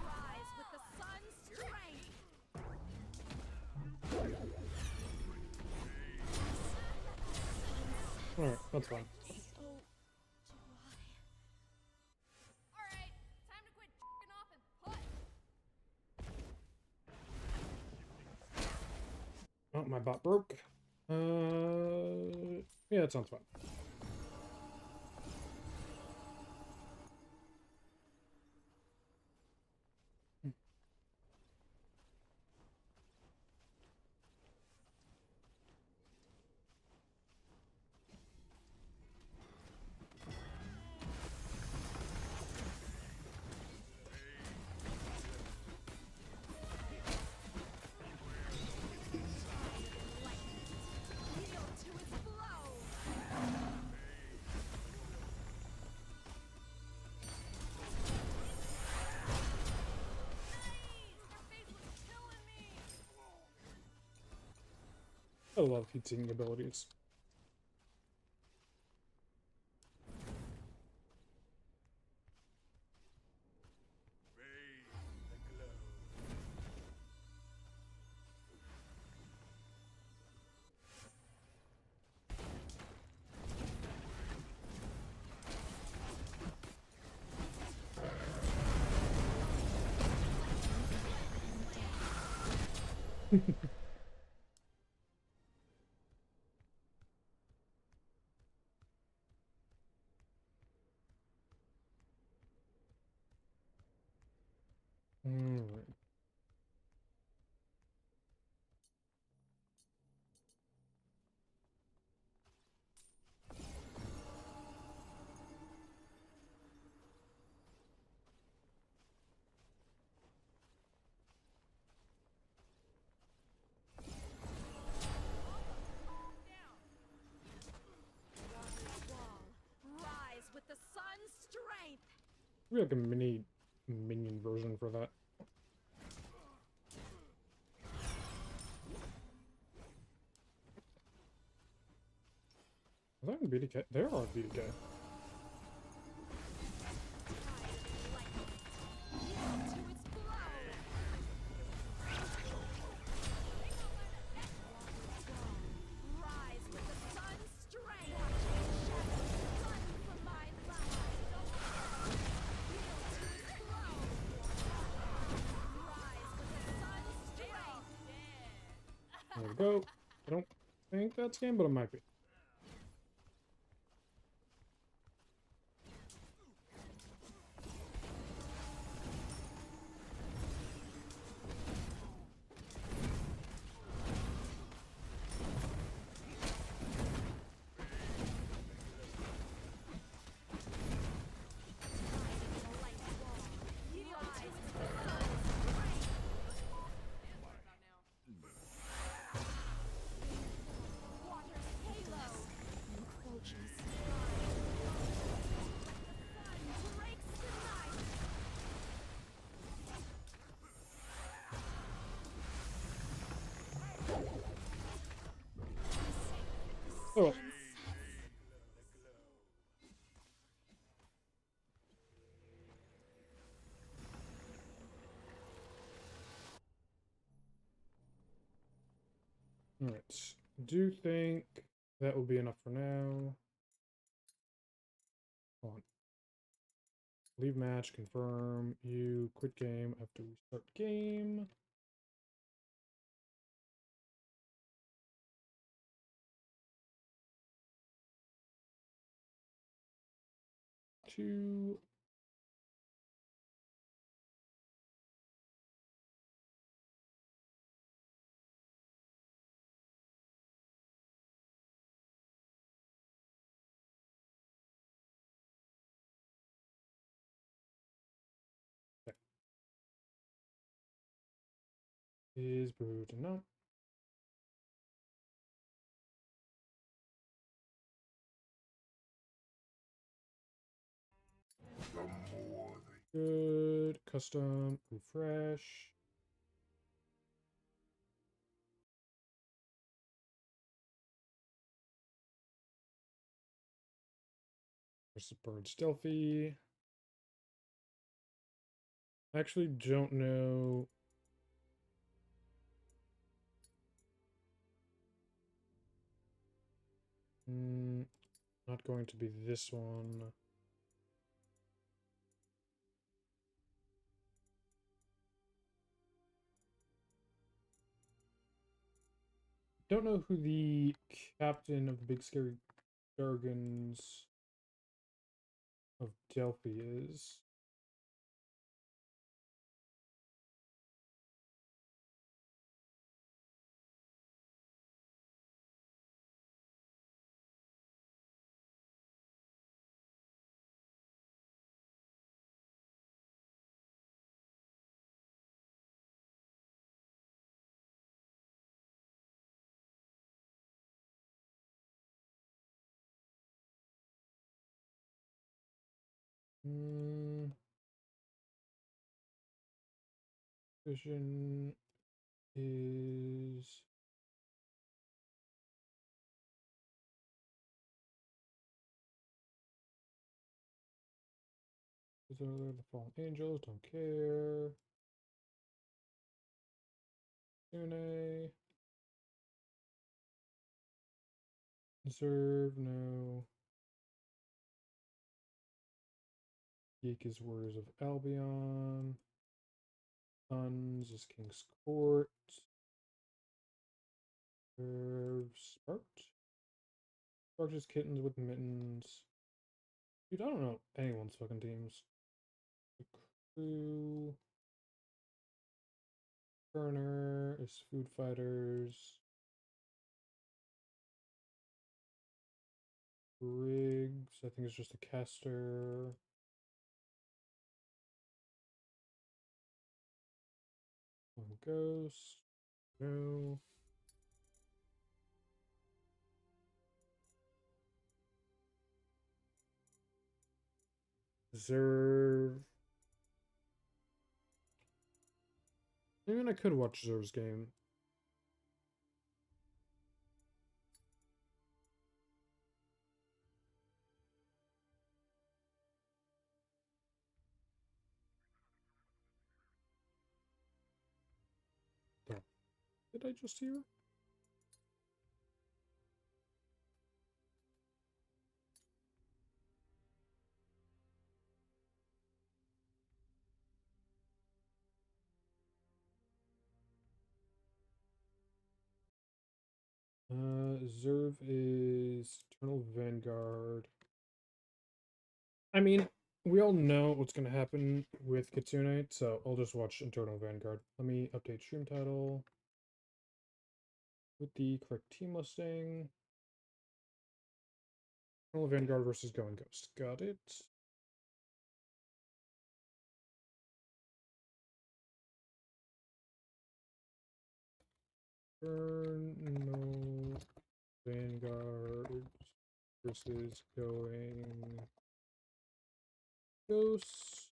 Rise with the sun's strength. Rise with the sun's strength. Alright, that's fine. Alright, time to quit jerking off and putt. Oh, my bot broke. Yeah, it sounds fine. Yield to its flow. Their face was killing me. I love heat-seeking abilities. Alright. Rise with the sun's strength. We have like a mini minion version for that. Is that in BDK? There are BDK. Yield to its flow. Rise with the sun's strength. Run from my life. Yield to its flow. Rise with the sun's strength. There we go. I don't think that's game, but it might be. Yield to its flow. Water's halo. Encroaches. The sun breaks the night. Oh well. Alright. Do think that will be enough for now. Hold on. Leave match, confirm, you quit game after we start game. Two. Okay. Is booting up. Good. Custom. Refresh. Versus Bird Stealthy. I actually don't know. Not going to be this one. Don't know who the captain of the Big Scary Dragons of Delphi is. Vision is the Fallen Angels, don't care. Sune. Observe, no. Geek is Warriors of Albion. Sons is King's Court. Sparked. Sparked is Kittens with Mittens. Dude, I don't know anyone's fucking teams. The Crew. Turner is Food Fighters. Briggs, I think it's just a caster. One Ghost. No. Zerv. I mean, I could watch Zerv's game. Oh. Did I just hear? Zerv is Eternal Vanguard. I mean, we all know what's going to happen with Kitsune, so I'll just watch Eternal Vanguard. Let me update stream title with the correct team listing. Eternal Vanguard versus Going Ghost. Got it. Eternal Vanguard versus Going Ghost.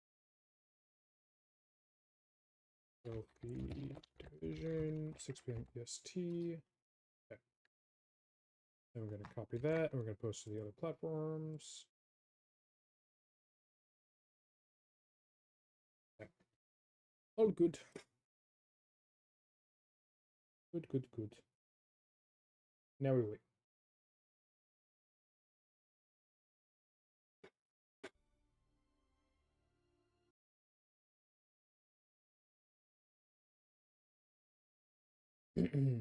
Delphi Division, 6 p.m. EST. Okay. Then we're going to copy that, and we're going to post to the other platforms. Okay. All good. Good, good, good. Now we wait. Okay.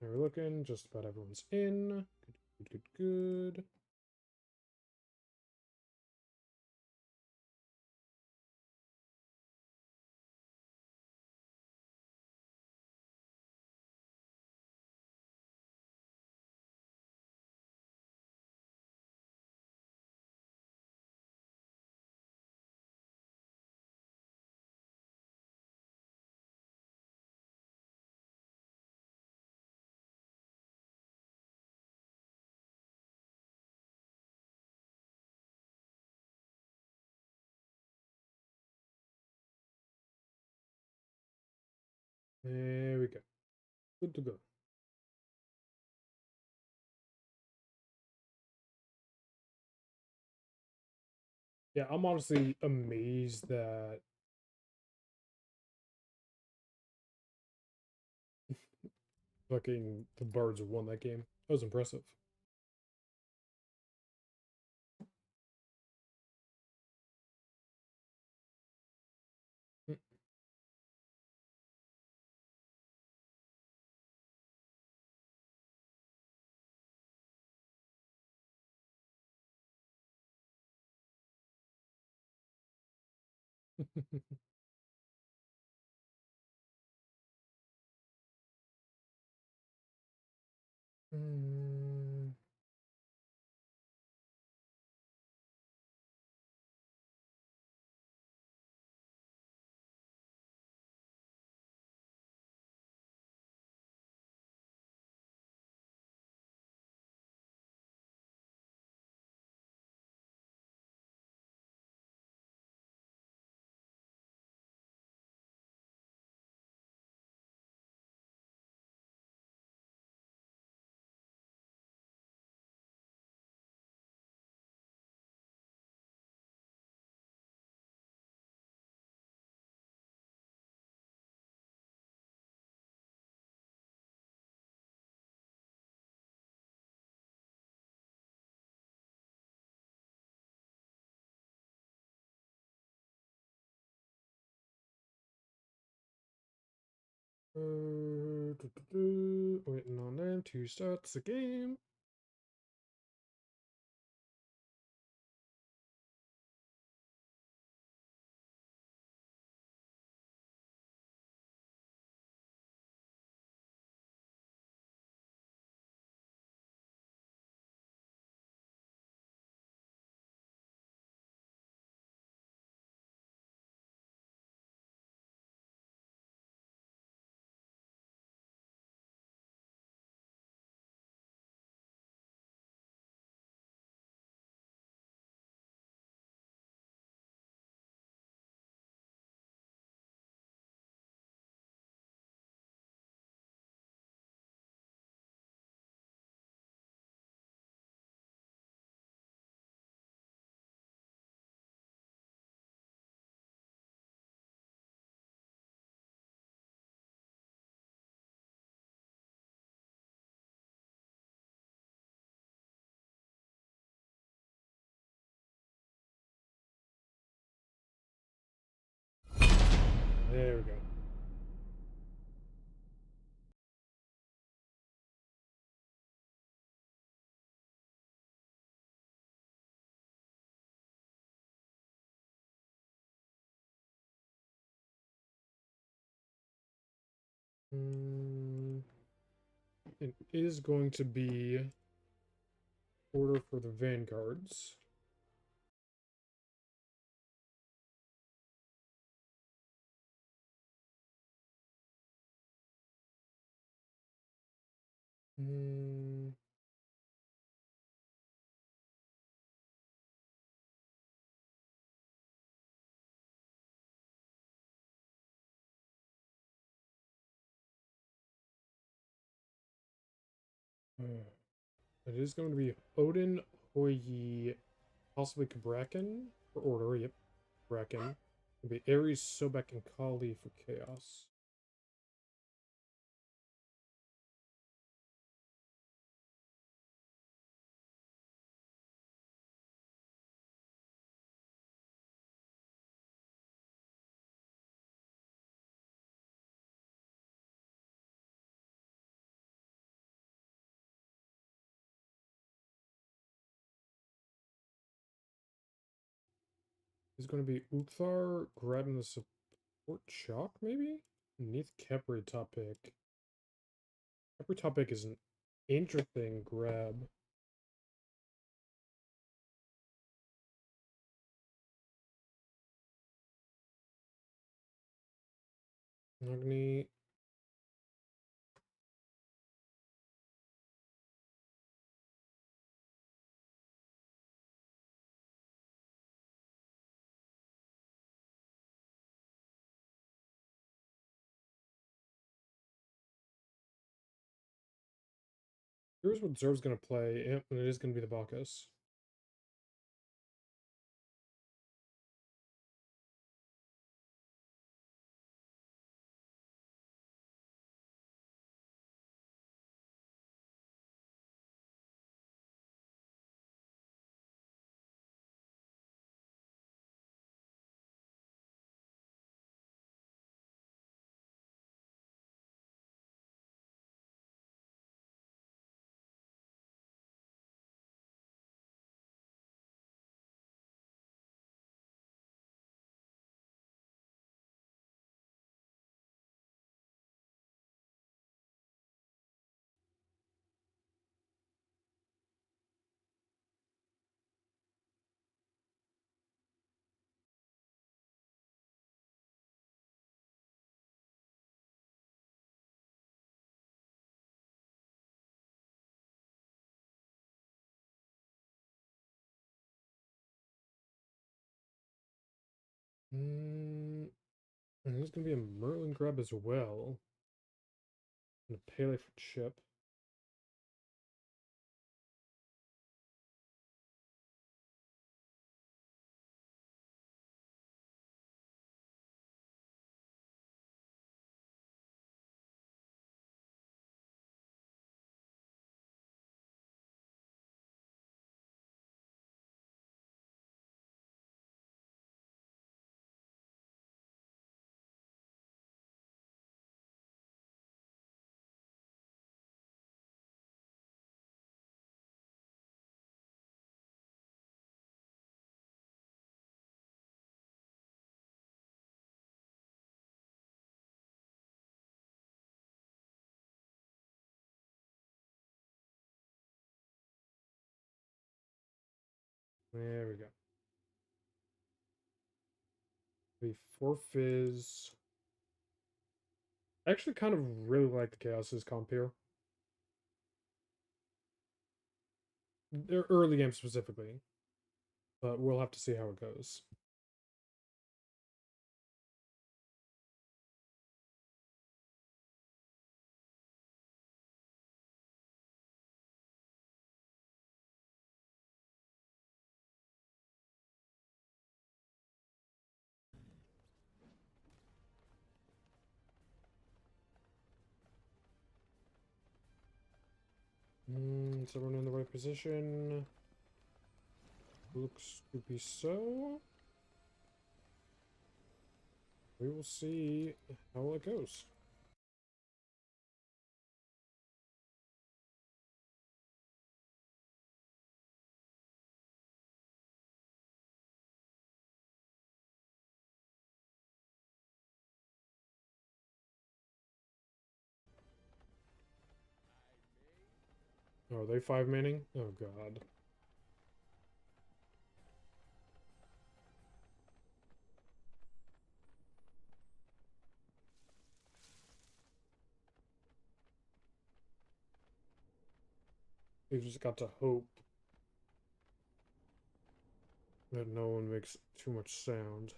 Now we're looking, just about everyone's in. Good, good, good, good. There we go. Good to go. Yeah, I'm honestly amazed that fucking the Bards won that game. That was impressive. Mm. Waiting on them to start the game. It is going to be order for the vanguards. It is going to be Odin, Hoyi, possibly Kabrakan for order. Yep, Bracken. It'll be Ares, Sobek, and Kali for chaos. Is going to be Uthar grabbing the support chalk, maybe? Neath Kepri top pick. Kepri top pick is an interesting grab. Agni. Here's what Zerv's going to play, and it is going to be the Bacchus. And there's going to be a Merlin grab as well. And a Pele for chip. There we go. Be 4 Fizz. I actually kind of really like the Chaos's comp here. They're early game specifically. But we'll have to see how it goes. Is everyone in the right position? Looks to be so. We will see how it goes. Oh, are they 5-manning? Oh god. We just got to hope that no one makes too much sound.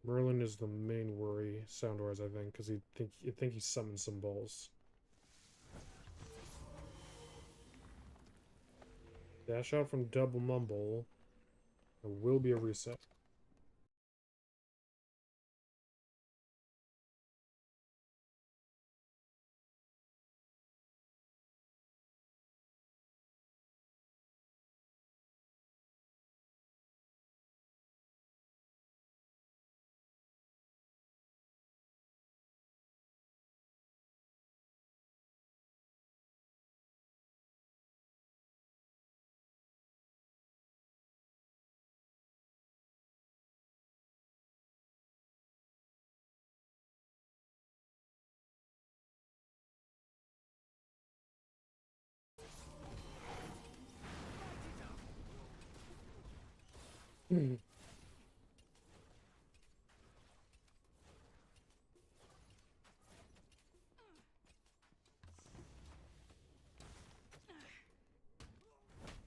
Merlin is the main worry, sound-wise, I think, because I think he summoned some balls. Dash out from Double Mumble. There will be a reset.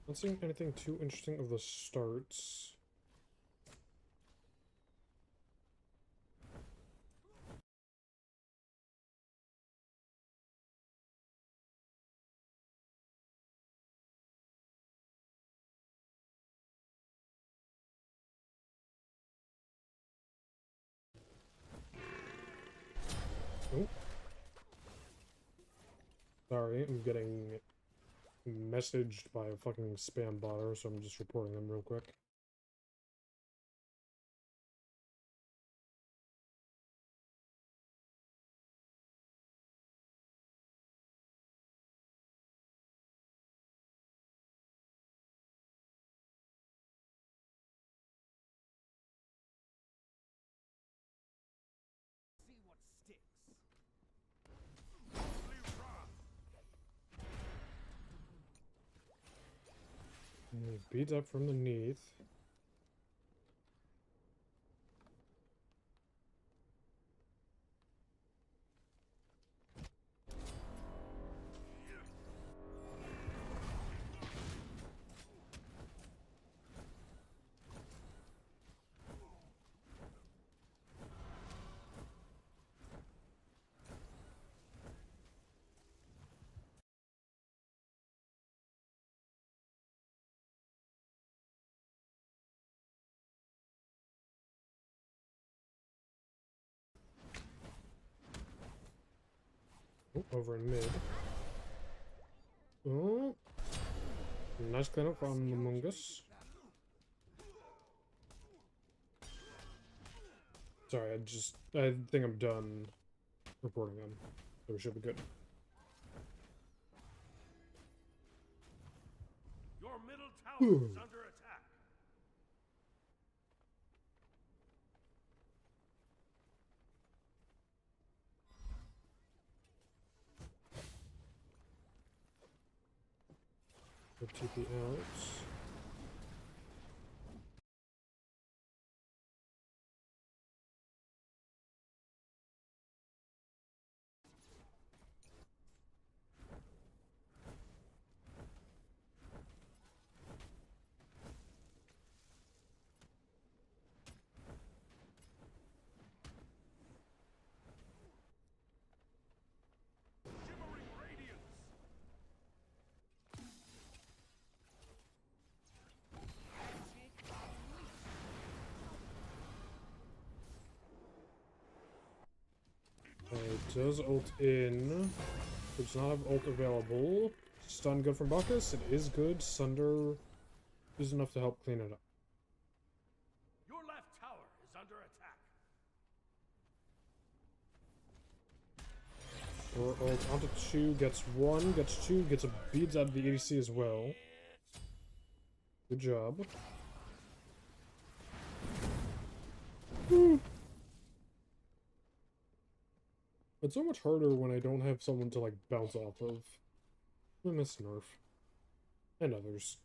Not seeing anything too interesting of the starts. Oh. Sorry, I'm getting messaged by a fucking spam botter, so I'm just reporting them real quick. Beat up from underneath. Oh, over in mid. Oh, nice cleanup from Among Us. Sorry, I think I'm done reporting them, so we should be good. Your middle tower is under attack. Good TP out. Shimmering radiance. Does ult in. Does not have ult available. Stun good from Bacchus. It is good. Sunder is enough to help clean it up. Your left tower is under attack. Or ult onto 2, gets 1, gets 2, gets a beads out of the ADC as well. Good job. It's so much harder when I don't have someone to, like, bounce off of. I miss Nerf. And others.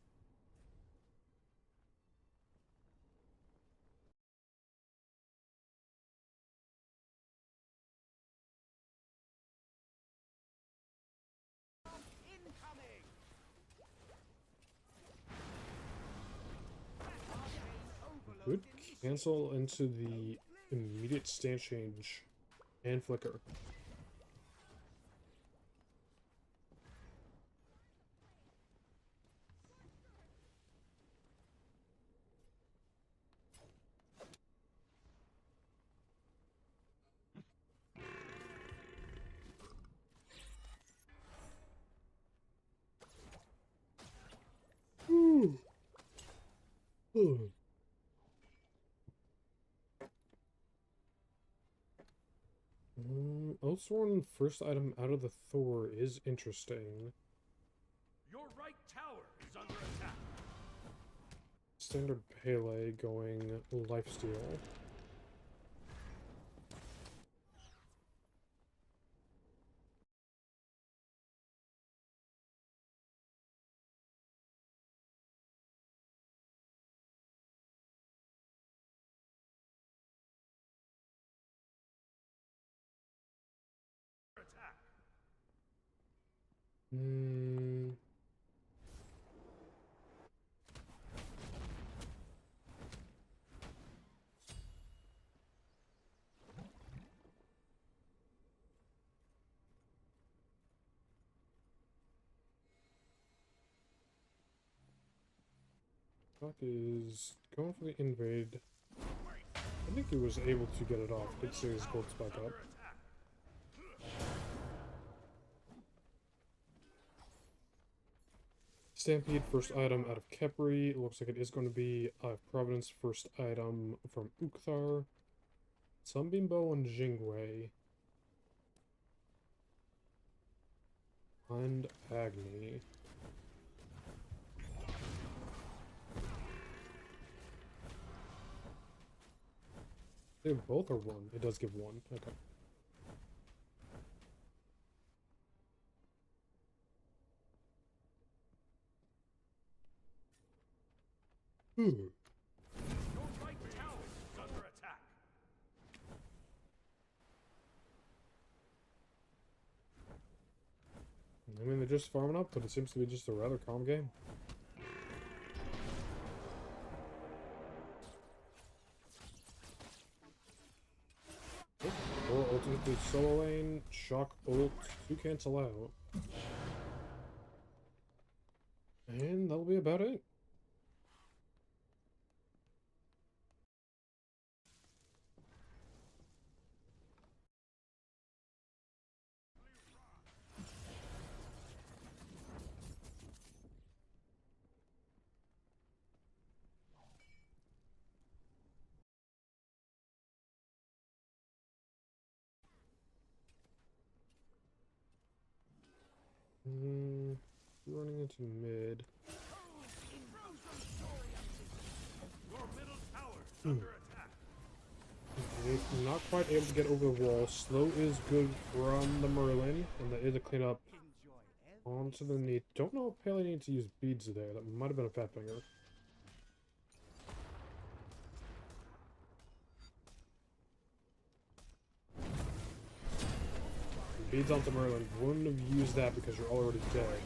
Good cancel into the immediate stance change and flicker. Ooh. Ooh. Oathsworn first item out of the Thor is interesting. Your right tower is under attack. Standard Pele going lifesteal. Attack. Buck is going for the invade. I think he was able to get it off. Did see his gold spike up. Stampede first item out of Kepri. Looks like it is going to be Providence first item from Ukhthar. Sunbeam Bow and Jingwei. And Agni. They both are one. It does give one. Okay. Your right tower is under attack. I mean, they're just farming up, but it seems to be just a rather calm game. Or ultimately solo lane, shock ult to cancel out. And that'll be about it. Running into mid. Your middle tower is under attack. Okay, not quite able to get over the wall. Slow is good from the Merlin, and that is a cleanup onto the knee. Don't know if Pele needs to use beads there. That might have been a fat finger. Beads onto Merlin. Wouldn't have used that because you're already dead.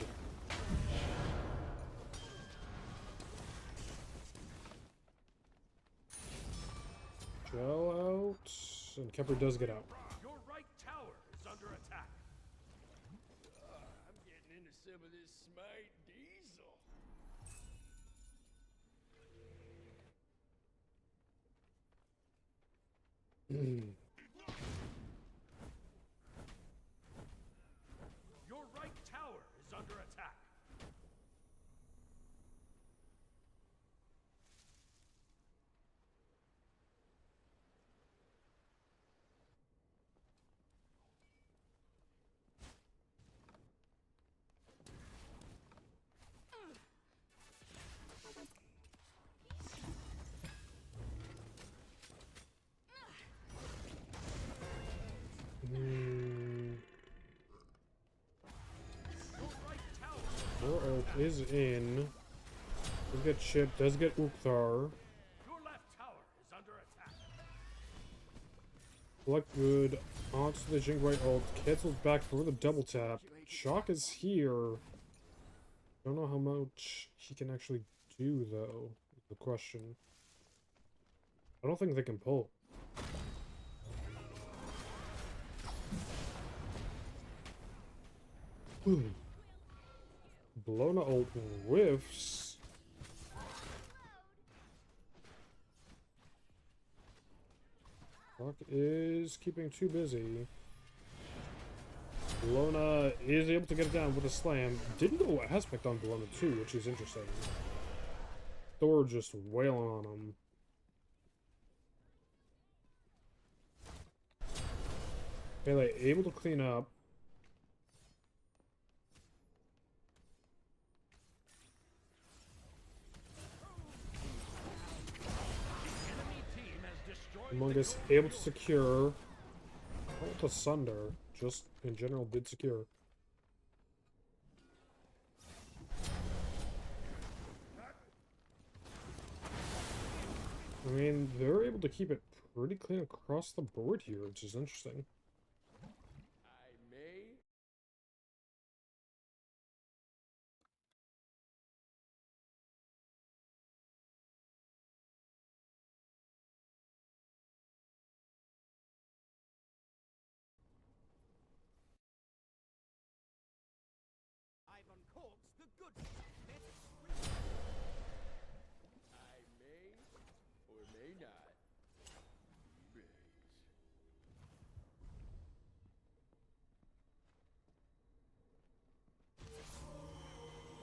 Gel out, and Kepler does get out. Your right tower is under attack. I'm getting into some of this Smite Diesel. Your right tower is under attack. is in. Does get Chip, does get Ukhtar. Your left tower is under attack. Select good. Onto the Jingwei ult. Cancels back for the double tap. Shock is here. Don't know how much he can actually do, though, is the question. I don't think they can pull. Blona ult whiffs. Rock is keeping too busy. Blona is able to get it down with a slam. Didn't go aspect on Blona too, which is interesting. Thor just wailing on him. Pele able to clean up. Among Us able to secure. Ult Asunder, just in general did secure. I mean, they're able to keep it pretty clean across the board here, which is interesting.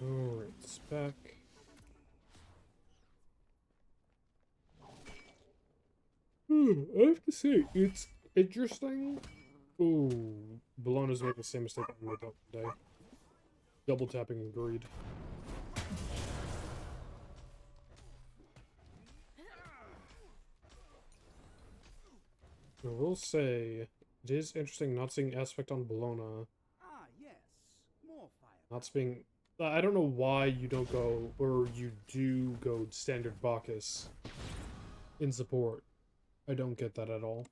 Alright, spec. I have to say, it's interesting. Ooh, Bologna's made the same mistake I made that day. Double tapping and greed. I will say, it is interesting not seeing aspect on Bologna. Ah, yes. More fire. Not being. I don't know why you don't go, or you do go standard Bacchus in support. I don't get that at all.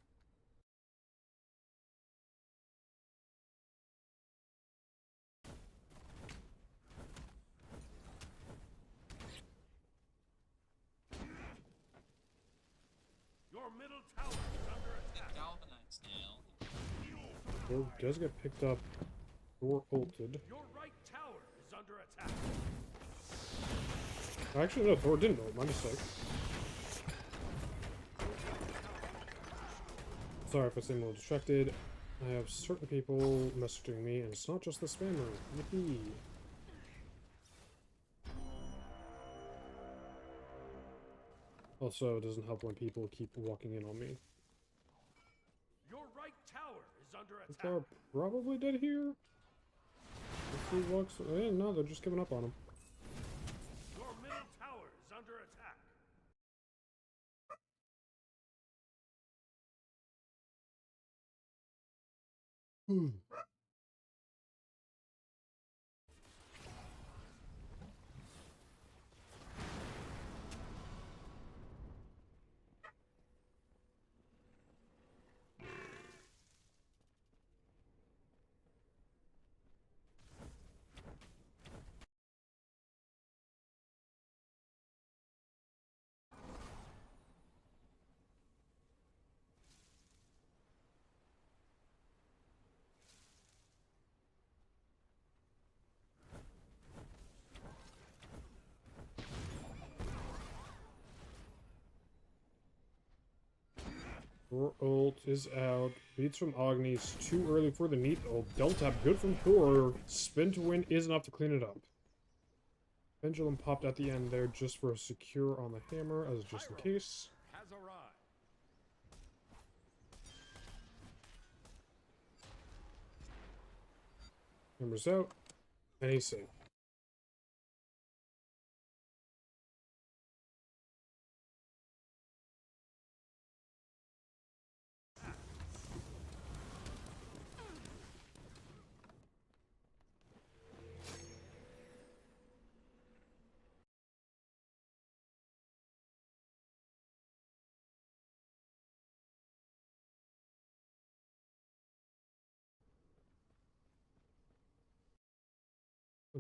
Your middle tower is under attack. Thor does get picked up. Thor ulted. Your right tower is under attack. Actually, no, Thor didn't ult. My mistake. Sorry if I seem a little distracted. I have certain people messaging me, and it's not just the spammer. Yippee. Also, it doesn't help when people keep walking in on me. Your right tower is under attack. They're probably dead here. If he walks, no, they're just giving up on him. Your middle tower is under attack. Thor ult is out. Beats from Agni's too early for the neat ult. Double tap good from Thor. Spin to win is enough to clean it up. Pendulum popped at the end there just for a secure on the hammer, as just in case. Has arrived. Hammer's out. And he's safe.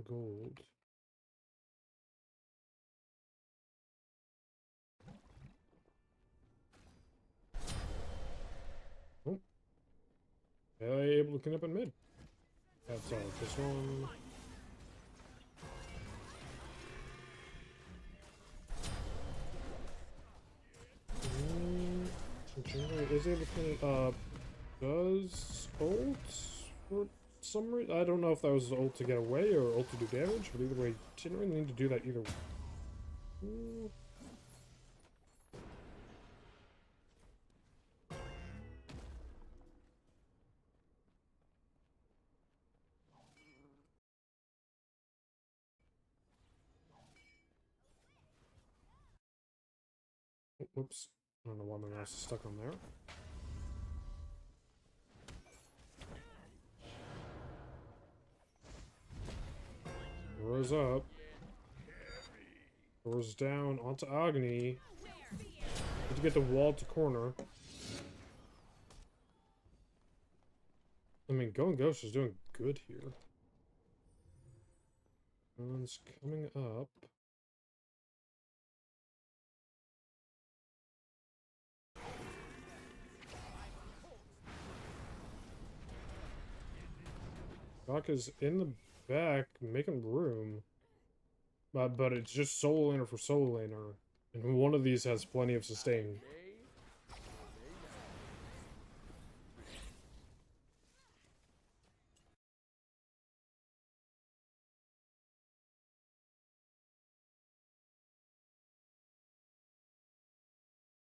Gold. Oh. Able to clean up in mid. That's all. This one. Jungla is able to clean it up. Does ult for some reason? I don't know if that was ult to get away or ult to do damage, but either way, didn't really need to do that either way. Whoops. I don't know why my mouse is stuck on there. Throws up. Throws down onto Agni. Need to get the wall to corner. I mean, Going Ghost is doing good here. One's coming up. Doc is in the back, making room. But it's just solo laner for solo laner. And one of these has plenty of sustain.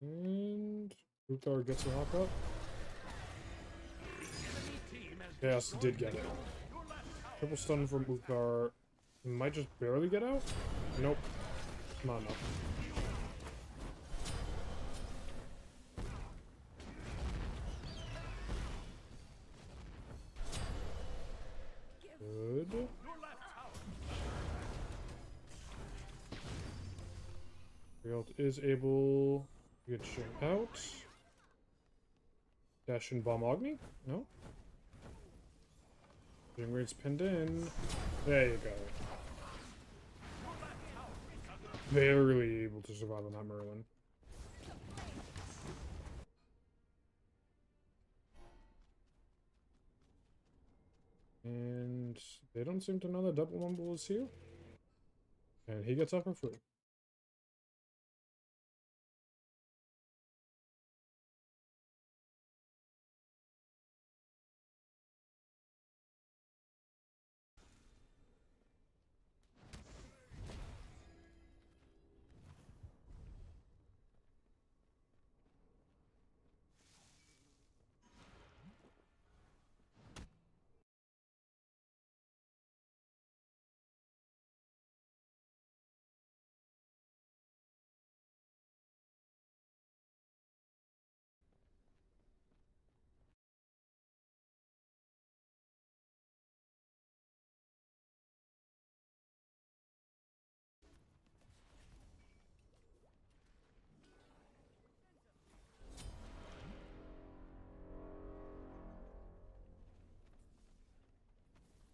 And Uthar gets a lock up. Yes, did get it. Triple stun from Uthar. Might just barely get out? Nope. Not enough. Good. Riot is able to get shit out. Dash and bomb Agni? No? Ring's pinned in. There you go. Barely able to survive on that Merlin. And they don't seem to know that Double Mumble is here. And he gets up for free.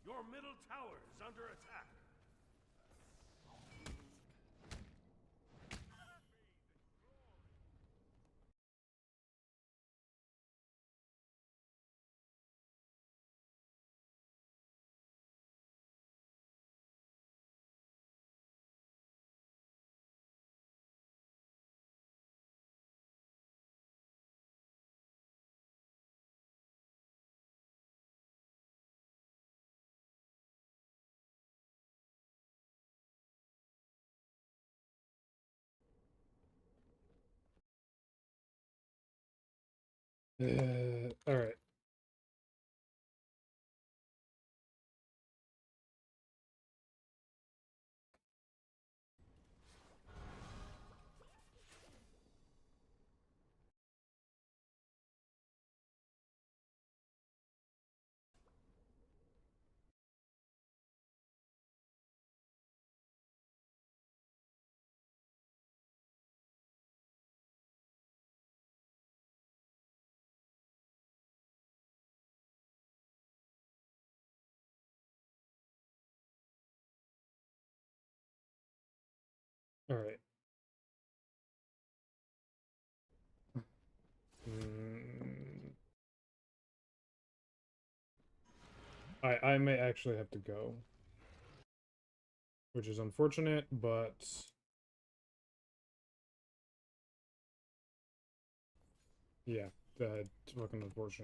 Your middle tower is under attack. All right. All right. Mm. I may actually have to go, which is unfortunate, but yeah, that's fucking unfortunate.